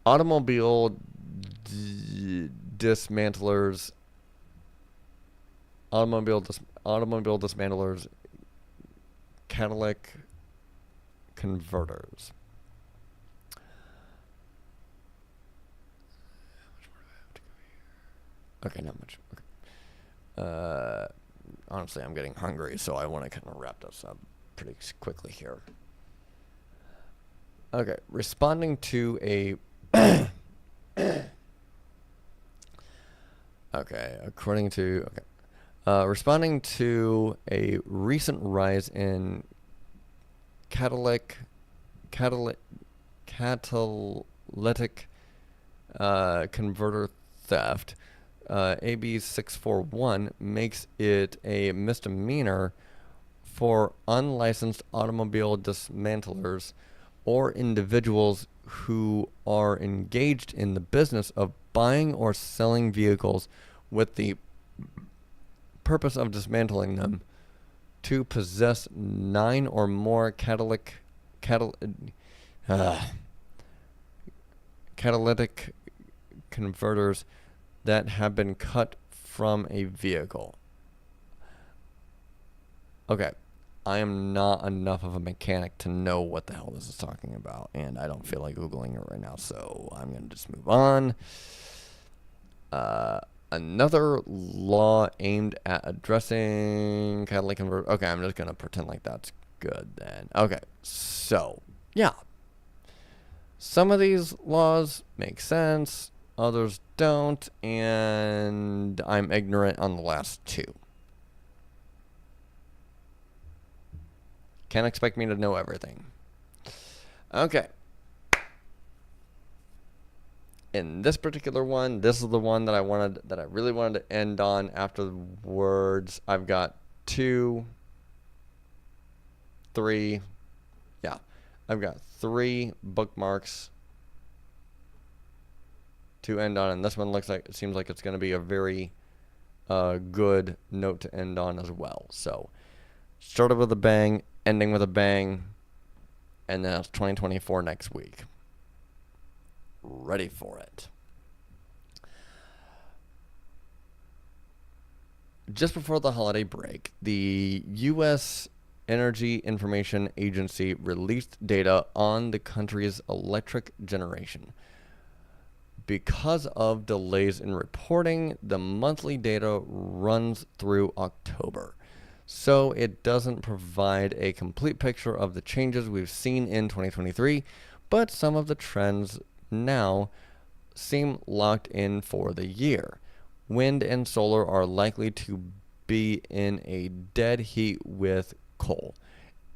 Speaker 1: Automobile dismantlers. Automobile dismantlers. Catalytic converters. Okay, not much. Okay. Honestly, I'm getting hungry, so I want to kind of wrap this up pretty quickly here. Okay, responding to a responding to a recent rise in catalytic converter theft, AB 641 makes it a misdemeanor for unlicensed automobile dismantlers or individuals who are engaged in the business of buying or selling vehicles with the purpose of dismantling them to possess 9 or more catalytic converters that have been cut from a vehicle. Okay, I am not enough of a mechanic to know what the hell this is talking about, and I don't feel like Googling it right now, so I'm going to just move on. Another law aimed at addressing catalytic converter. Okay, I'm just going to pretend like that's good then. Okay, so, yeah. Some of these laws make sense, others don't, and I'm ignorant on the last two. Can't expect me to know everything. Okay. In this particular one, this is the one that I really wanted to end on. Afterwards, I've got 2, 3. Yeah. I've got 3 bookmarks to end on, and this one seems like it's going to be a very good note to end on as well. So, started with a bang, ending with a bang, and then it's 2024 next week. Ready for it. Just before the holiday break, the U.S. Energy Information Agency released data on the country's electric generation. Because of delays in reporting, the monthly data runs through October. So it doesn't provide a complete picture of the changes we've seen in 2023, but some of the trends now seem locked in for the year. Wind and solar are likely to be in a dead heat with coal,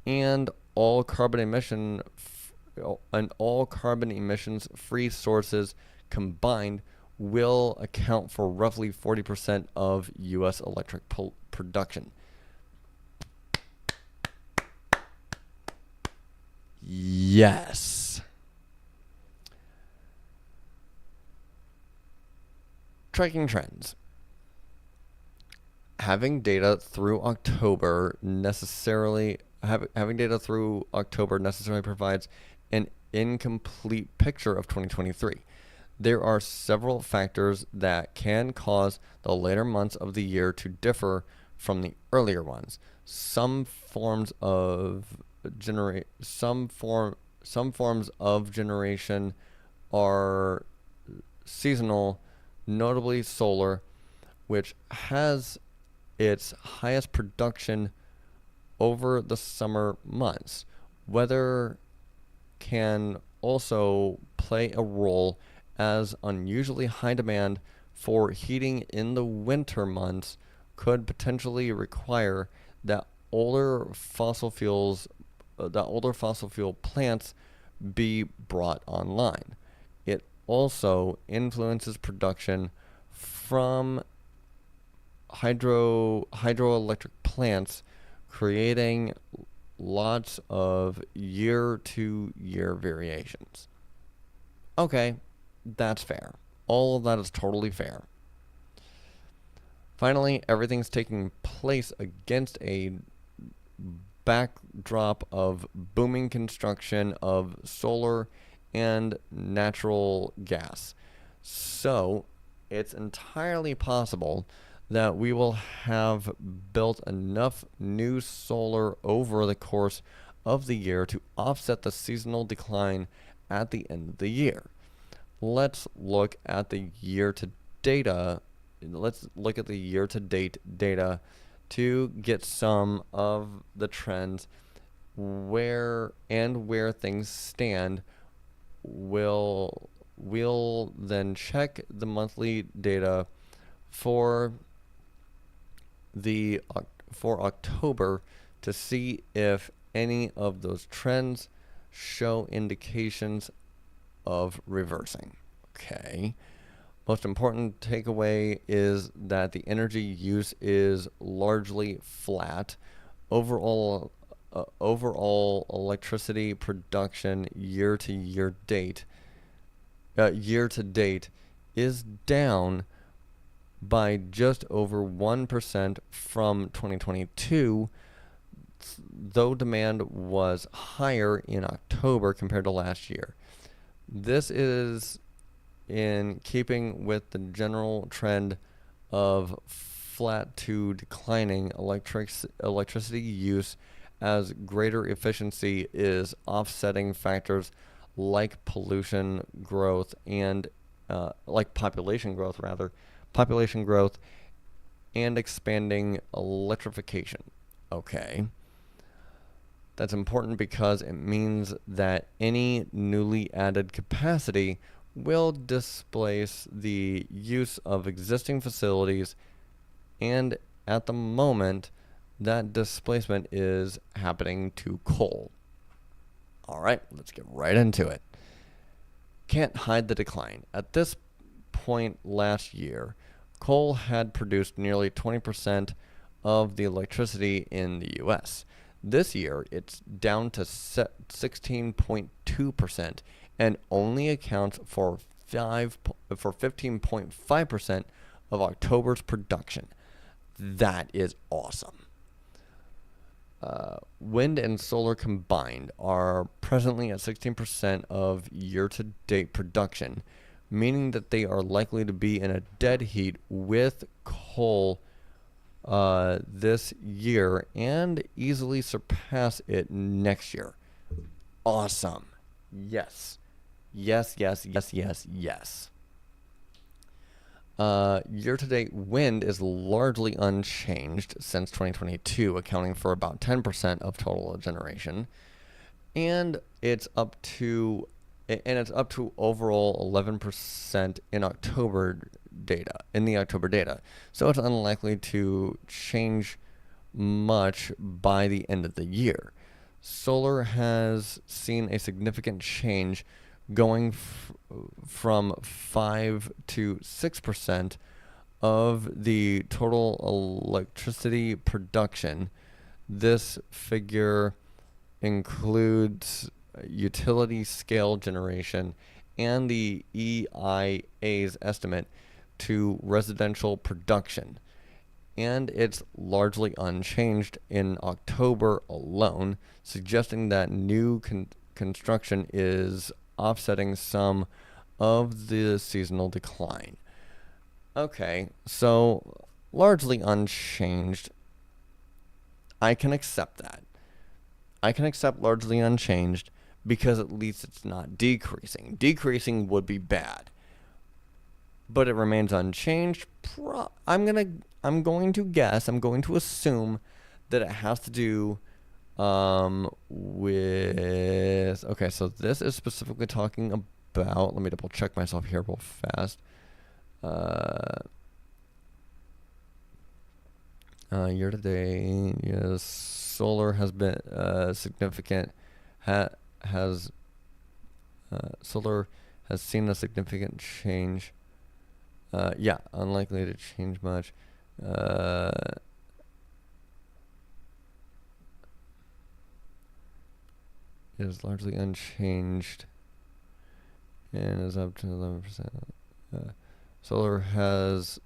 Speaker 1: and all carbon emissions free sources combined will account for roughly 40% of U.S. electric production. Yes. Tracking trends. Having data through October necessarily provides an incomplete picture of 2023. There are several factors that can cause the later months of the year to differ from the earlier ones. Some forms of generation are seasonal, notably solar, which has its highest production over the summer months. Weather can also play a role, as unusually high demand for heating in the winter months could potentially require that older fossil fuel plants be brought online. It also influences production from hydroelectric plants, creating lots of year-to-year variations. Okay, that's fair. All of that is totally fair. Finally, everything's taking place against a backdrop of booming construction of solar and natural gas. So it's entirely possible that we will have built enough new solar over the course of the year to offset the seasonal decline at the end of the year. Let's look at the Let's look at the year-to-date data to get some of the trends where things stand. We'll then check the monthly data for October to see if any of those trends show indications of reversing. Okay. Most important takeaway is that the energy use is largely flat. Overall electricity production year to date is down by just over 1% from 2022, though demand was higher in October compared to last year. This is in keeping with the general trend of flat to declining electricity use, as greater efficiency is offsetting factors like population growth and expanding electrification. Okay. That's important because it means that any newly added capacity will displace the use of existing facilities, and at the moment, that displacement is happening to coal. All right, let's get right into it. Can't hide the decline. At this point last year, coal had produced nearly 20% of the electricity in the U.S. This year, it's down to 16.2% and only accounts for 15.5% of October's production. That is awesome. Wind and solar combined are presently at 16% of year-to-date production, meaning that they are likely to be in a dead heat with coal this year and easily surpass it next year. Awesome. Yes. Yes. Year-to-date wind is largely unchanged since 2022, accounting for about 10% of total generation, and it's up to overall 11% in the October data. So it's unlikely to change much by the end of the year. Solar has seen a significant change, going from 5 to 6% of the total electricity production. This figure includes utility scale generation and the EIA's estimate to residential production, and it's largely unchanged in October alone, suggesting that new construction is offsetting some of the seasonal decline. Okay, so largely unchanged. I can accept that. I can accept largely unchanged because at least it's not decreasing. Decreasing would be bad. But it remains unchanged. I'm going to assume that it has to do with, okay, so this is specifically talking about, let me double check myself here real fast. Year to date, yes, solar has been significant. Solar has seen a significant change. Yeah, unlikely to change much. It is largely unchanged and is up to 11%. Solar has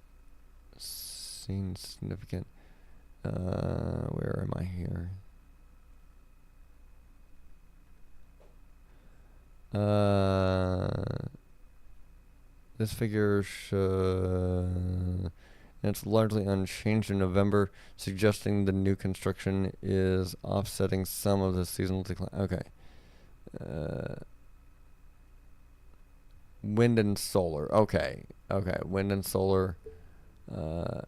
Speaker 1: seen significant. Where am I here? This figure should. It's largely unchanged in November, suggesting the new construction is offsetting some of the seasonal decline. Okay. Uh, Wind and solar. Okay. Okay. Wind and solar. Uh,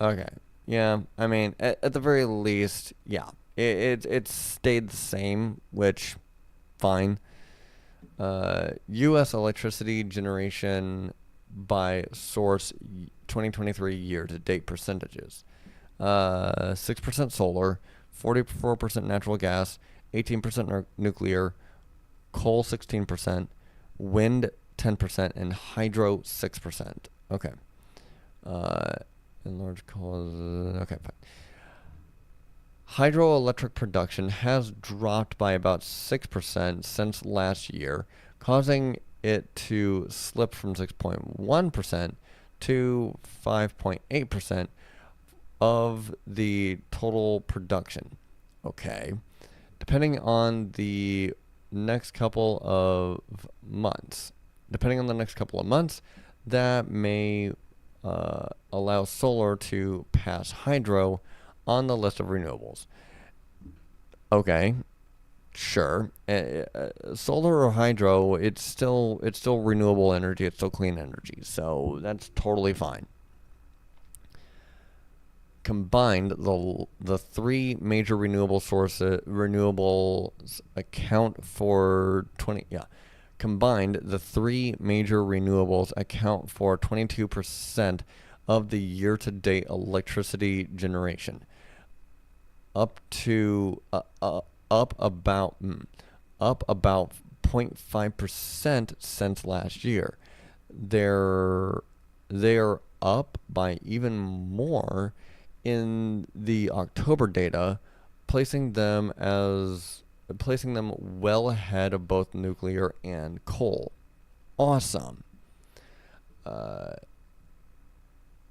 Speaker 1: okay. Yeah. I mean, at the very least, yeah. It stayed the same, which fine. U.S. electricity generation by source 2023 year-to-date percentages. 6% solar, 44% natural gas, 18% nuclear, coal 16%, wind 10%, and hydro 6%. Okay. Uh, in large cause. Okay, fine. Hydroelectric production has dropped by about 6% since last year, causing it to slip from 6.1% to 5.8% of the total production. Okay. Depending on the next couple of months. That may allow solar to pass hydro on the list of renewables. Okay, sure. Solar or hydro, it's still renewable energy. It's still clean energy. So that's totally fine. Combined, the three major renewables account for 20. Yeah. Combined, the three major renewables account for 22% of the year-to-date electricity generation, up to up about 0.5% since last year. They're up by even more in the October data, placing them well ahead of both nuclear and coal. Awesome. Uh,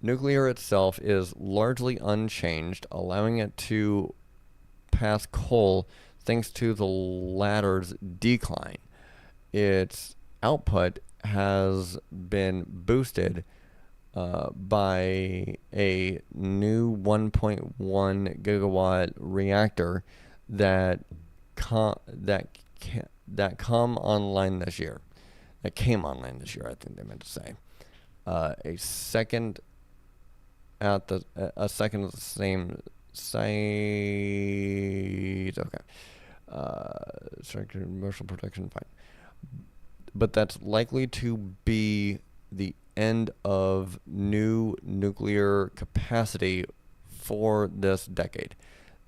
Speaker 1: Nuclear itself is largely unchanged, allowing it to pass coal thanks to the latter's decline. Its output has been boosted by a new 1.1 gigawatt reactor that come online this year. That came online this year, I think they meant to say. A second of the same site. Okay. Structured commercial protection, fine. But that's likely to be the end of new nuclear capacity for this decade.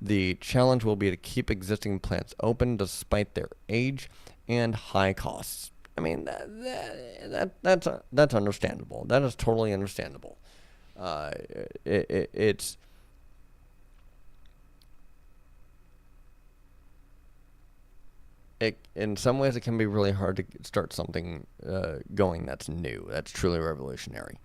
Speaker 1: The challenge will be to keep existing plants open despite their age and high costs. I mean, that's understandable. That is totally understandable. It's in some ways it can be really hard to start something going that's new, that's truly revolutionary.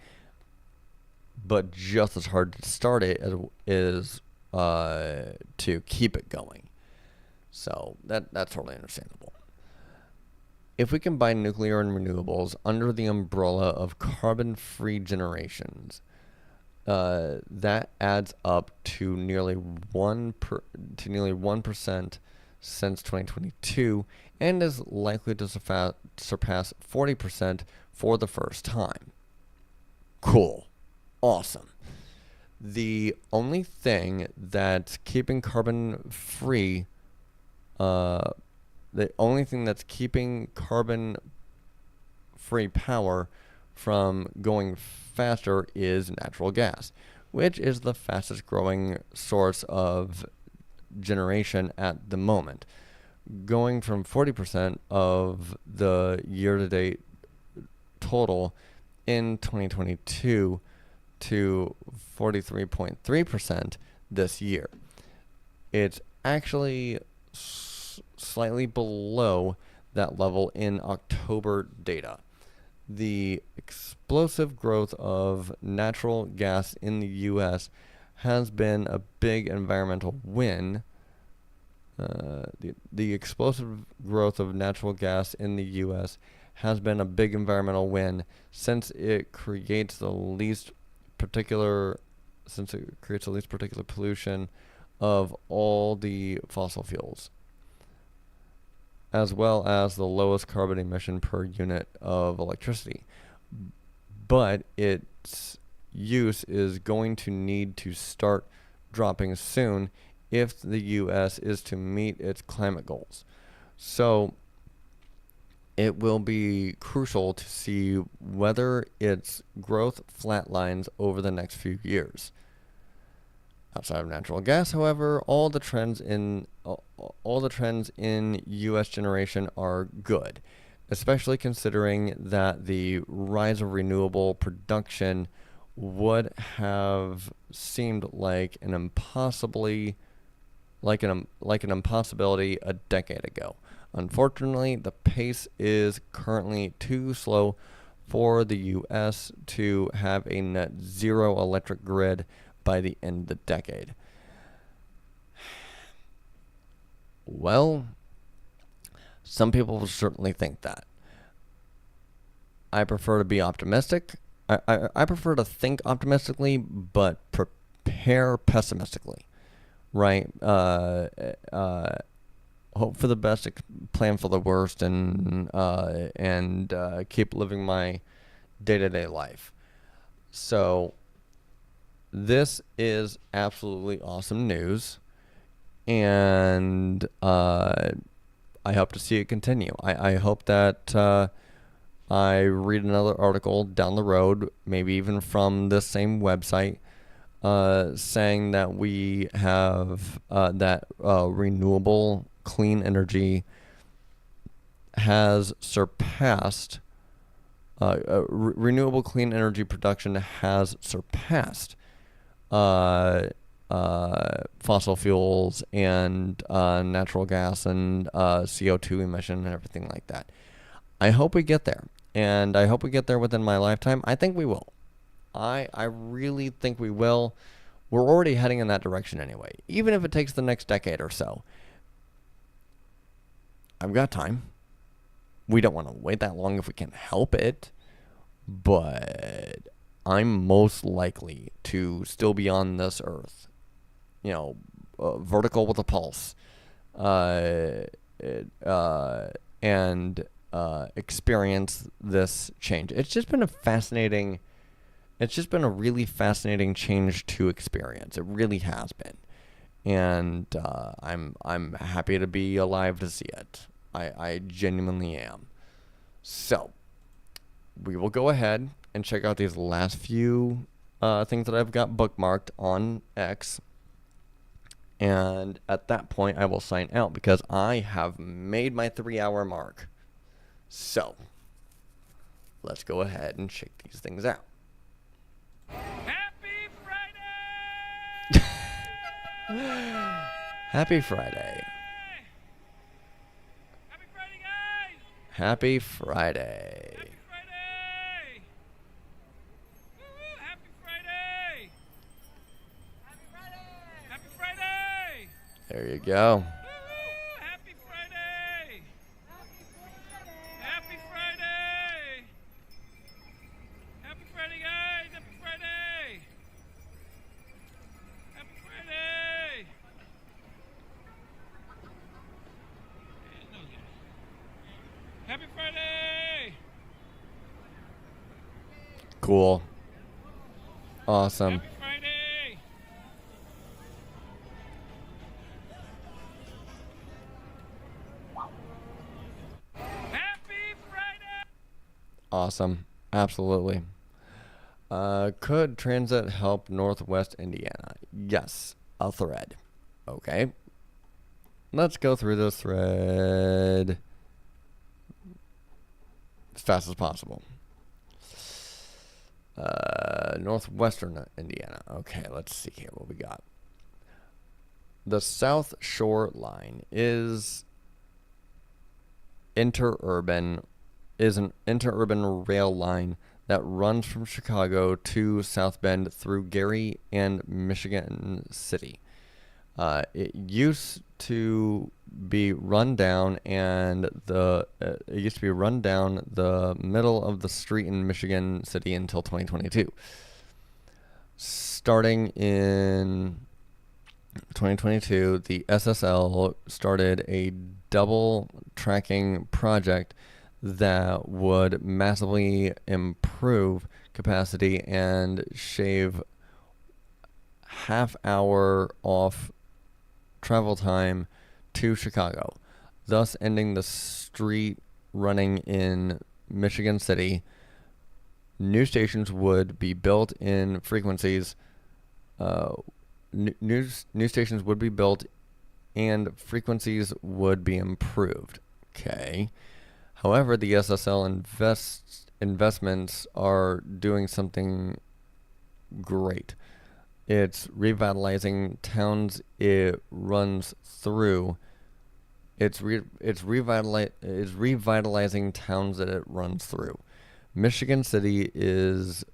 Speaker 1: But just as hard to start it as is to keep it going. So that's totally understandable. If we combine nuclear and renewables under the umbrella of carbon-free generations, that adds up to nearly 1% since 2022, and is likely to surpass 40% for the first time. Cool. Awesome. The only thing that's keeping carbon free power from going faster is natural gas, which is the fastest growing source of generation at the moment, going from 40% of the year-to-date total in 2022 to 43.3% this year. It's actually slightly below that level in October data. The explosive growth of natural gas in the U.S. has been a big environmental win. The explosive growth of natural gas in the U.S. has been a big environmental win since it creates the least particular pollution of all the fossil fuels, as well as the lowest carbon emission per unit of electricity. But its use is going to need to start dropping soon if the U.S. is to meet its climate goals. So it will be crucial to see whether its growth flatlines over the next few years. Outside of natural gas, however, all the trends in U.S. generation are good, especially considering that the rise of renewable production would have seemed like an impossibility a decade ago. Unfortunately, the pace is currently too slow for the U.S. to have a net zero electric grid by the end of the decade. Well, some people will certainly think that. I prefer to be optimistic. I prefer to think optimistically, but prepare pessimistically. Right? Hope for the best, plan for the worst, and keep living my day-to-day life. So this is absolutely awesome news, and I hope to see it continue. I hope that I read another article down the road, maybe even from this same website, saying that we have that renewable clean energy has surpassed renewable clean energy production has surpassed fossil fuels and natural gas and CO2 emission and everything like that. I hope we get there, and I hope we get there within my lifetime. I think we will. I really think we will. We're already heading in that direction anyway, even if it takes the next decade or so. I've got time. We don't want to wait that long if we can help it, but I'm most likely to still be on this earth, vertical with a pulse, and experience this change. It's just been a really fascinating change to experience. It really has been. And I'm happy to be alive to see it. I genuinely am. So we will go ahead and check out these last few things that I've got bookmarked on X. And at that point, I will sign out because I have made my 3-hour mark. So let's go ahead and check these things out.
Speaker 3: Happy Friday!
Speaker 1: Happy Friday.
Speaker 3: Happy Friday, guys!
Speaker 1: Happy Friday.
Speaker 3: Happy Friday! Woo-hoo, happy Friday! Happy Friday! Happy Friday!
Speaker 1: There you go.
Speaker 3: Woo-hoo, happy Friday! Happy Friday! Happy Friday, guys! Happy Friday! Happy Friday! And those guys. Happy Friday!
Speaker 1: Cool. Awesome.
Speaker 3: Happy Friday! Happy Friday!
Speaker 1: Awesome. Absolutely. Could transit help Northwest Indiana? Yes. A thread. Okay. Let's go through this thread as fast as possible. Northwestern Indiana. Okay, let's see here what we got. The South Shore Line is an interurban rail line that runs from Chicago to South Bend through Gary and Michigan City. It used to be run down the middle of the street in Michigan City until 2022. Starting in 2022, the SSL started a double tracking project that would massively improve capacity and shave half hour off travel time to Chicago, thus ending the street running in Michigan City. New stations would be built in frequencies. New stations would be built and frequencies would be improved. Okay. However, the SSL investments are doing something great. It's revitalizing towns it runs through. It's revitalizing towns that it runs through. Michigan City is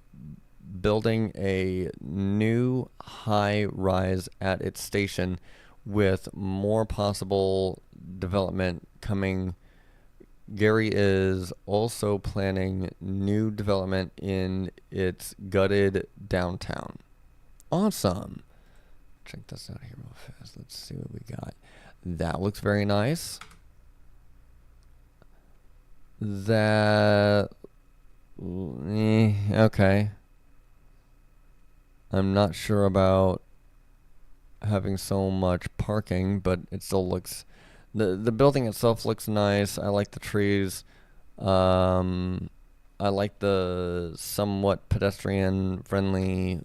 Speaker 1: building a new high rise at its station with more possible development coming. Gary is also planning new development in its gutted downtown. Awesome. Check this out here real fast. Let's see what we got. That looks very nice. Okay. I'm not sure about having so much parking, but it still looks... The building itself looks nice. I like the trees. I like the somewhat pedestrian-friendly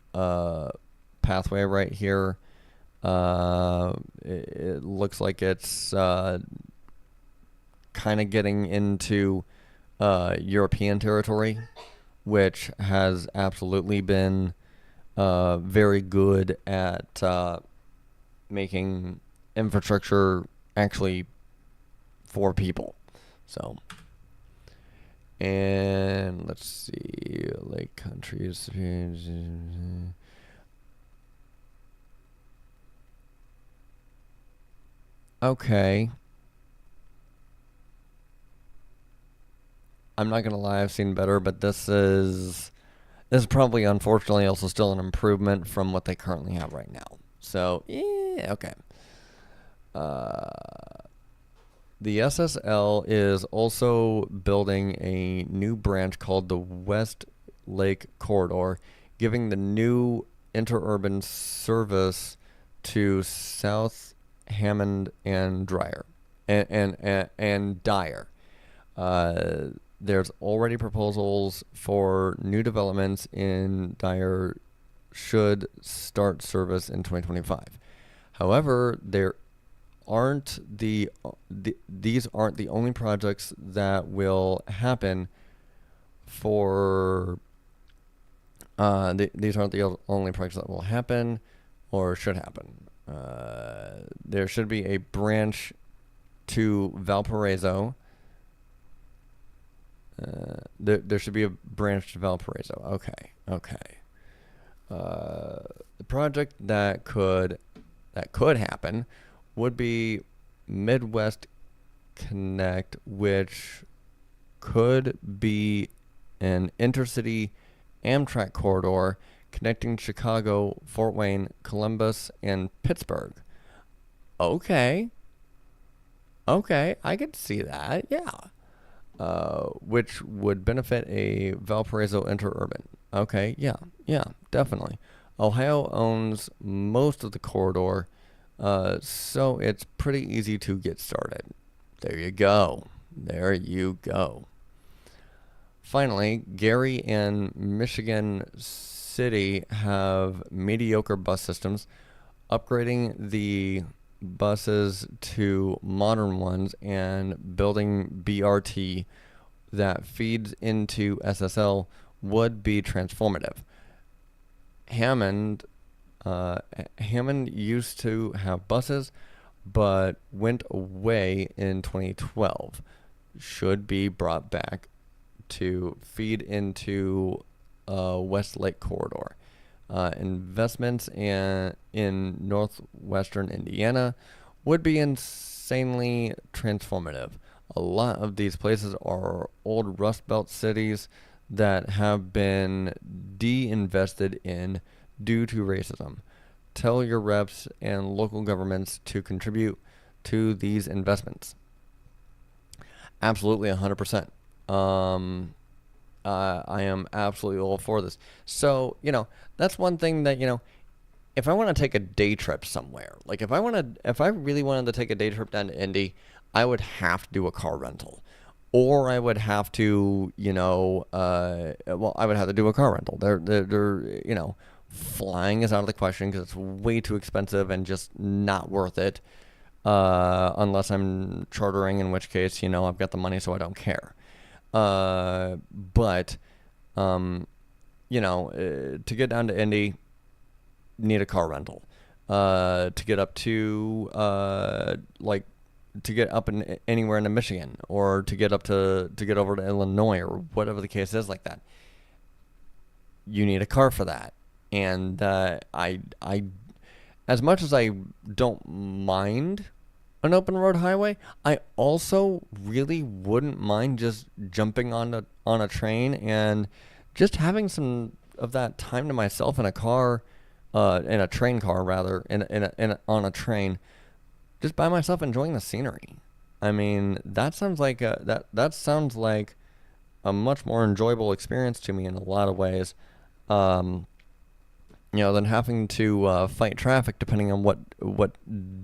Speaker 1: pathway right here. It looks like it's kind of getting into European territory, which has absolutely been very good at making infrastructure actually for people. So, and let's see, Lake Countries. Okay. I'm not gonna lie, I've seen better, but this is probably, unfortunately, also still an improvement from what they currently have right now. So, yeah, okay. The SSL is also building a new branch called the West Lake Corridor, giving the new interurban service to South Hammond and Dyer. There's already proposals for new developments in Dyer should start service in 2025. However, these aren't the only projects that will happen for these aren't the only projects that will happen or should happen. There should be a branch to Valparaiso. There should be a branch to Valparaiso. Okay. The project that could happen would be Midwest Connect, which could be an intercity Amtrak corridor connecting Chicago, Fort Wayne, Columbus, and Pittsburgh. Okay, I could see that, yeah. Which would benefit a Valparaiso interurban. Okay, yeah, definitely. Ohio owns most of the corridor, so it's pretty easy to get started. There you go. Finally, Gary and Michigan City have mediocre bus systems. Upgrading the buses to modern ones and building BRT that feeds into SSL would be transformative. Hammond used to have buses, but went away in 2012. Should be brought back to feed into West Lake Corridor. Investments in northwestern Indiana would be insanely transformative. A lot of these places are old Rust Belt cities that have been de-invested in due to racism. Tell your reps and local governments to contribute to these investments. Absolutely, 100%. I am absolutely all for this. So, that's one thing that, if I want to take a day trip somewhere, like if I really wanted to take a day trip down to Indy, I would have to do a car rental. Or I would have to, I would have to do a car rental. Flying is out of the question because it's way too expensive and just not worth it. Unless I'm chartering, in which case, I've got the money, so I don't care. But to get down to Indy, need a car rental. To get up to, to get up in anywhere into Michigan, or to get over to Illinois, or whatever the case is like that, you need a car for that. And I as much as I don't mind an open road highway, I also really wouldn't mind just jumping on a train and just having some of that time to myself in a car, in a train car rather, on a train, just by myself enjoying the scenery. I mean, that sounds like a much more enjoyable experience to me in a lot of ways. Than having to fight traffic depending on what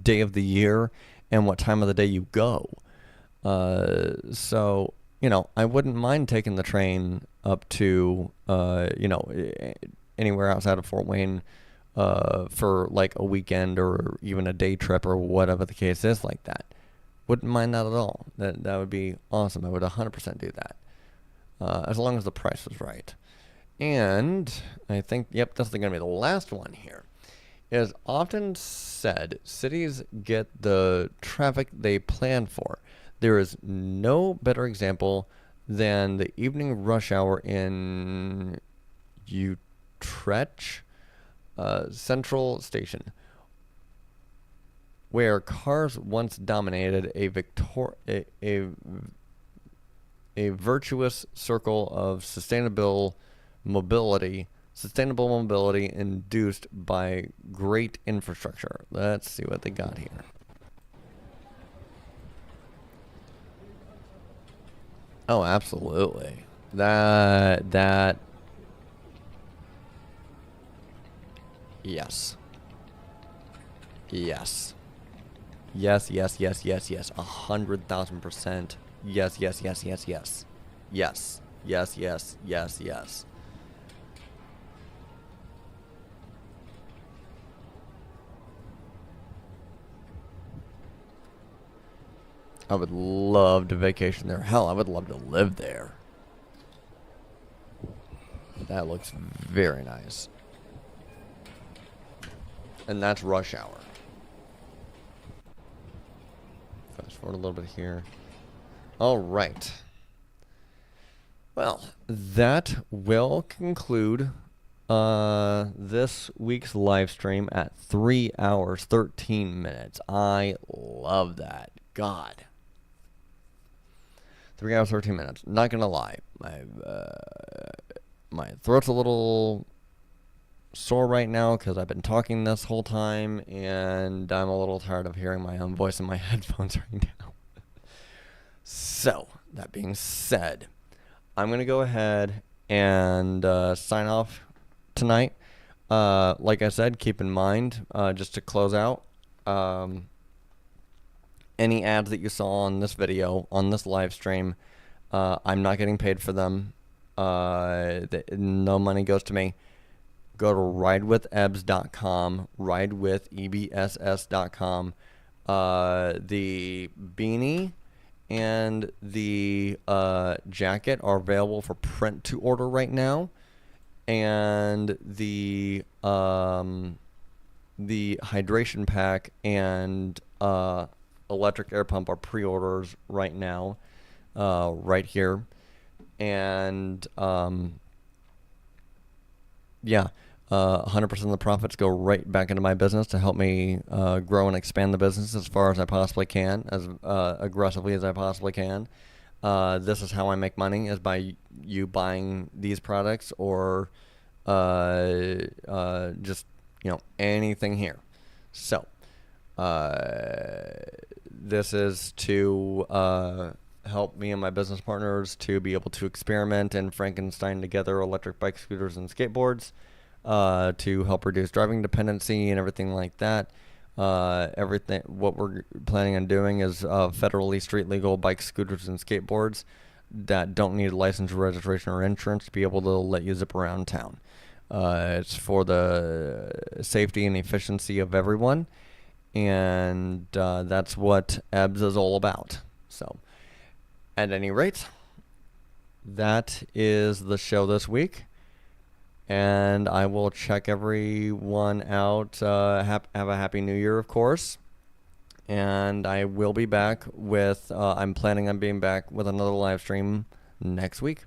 Speaker 1: day of the year and what time of the day you go. So, I wouldn't mind taking the train up to, anywhere outside of Fort Wayne for like a weekend or even a day trip or whatever the case is like that. Wouldn't mind that at all. That would be awesome. I would 100% do that. As long as the price was right. And I think, yep, this is going to be the last one here. It is often said cities get the traffic they plan for. There is no better example than the evening rush hour in Utrecht Central Station, where cars once dominated a virtuous circle of sustainable mobility induced by great infrastructure. Let's see what they got here. Oh, absolutely. That yes. Yes. Yes, 100,000%. Yes. Yes. I would love to vacation there. Hell, I would love to live there. That looks very nice. And that's rush hour. Fast forward a little bit here. All right. Well, that will conclude this week's live stream at 3 hours, 13 minutes. I love that. God. 3 hours, 13 minutes. Not gonna lie, my throat's a little sore right now because I've been talking this whole time, and I'm a little tired of hearing my own voice in my headphones right now. So, that being said, I'm gonna go ahead and sign off tonight. Like I said, keep in mind, just to close out, any ads that you saw on this video, on this live stream, I'm not getting paid for them. No money goes to me. Go to ridewithebs.com, ridewithebss.com. The beanie and the jacket are available for print to order right now. And the hydration pack and electric air pump are pre-orders right now, right here. And yeah, 100% of the profits go right back into my business to help me grow and expand the business as far as I possibly can, as aggressively as I possibly can. This is how I make money, is by you buying these products or just anything here. So this is to help me and my business partners to be able to experiment and Frankenstein together electric bike scooters and skateboards to help reduce driving dependency and everything like that. Everything what we're planning on doing is federally street legal bike scooters and skateboards that don't need license, registration, or insurance to be able to let you zip around town. It's for the safety and efficiency of everyone, and that's what Ebs is all about. So, at any rate, that is the show this week, and I will check everyone out. Have a happy new year, of course, and I will be back with. I'm planning on being back with another live stream next week.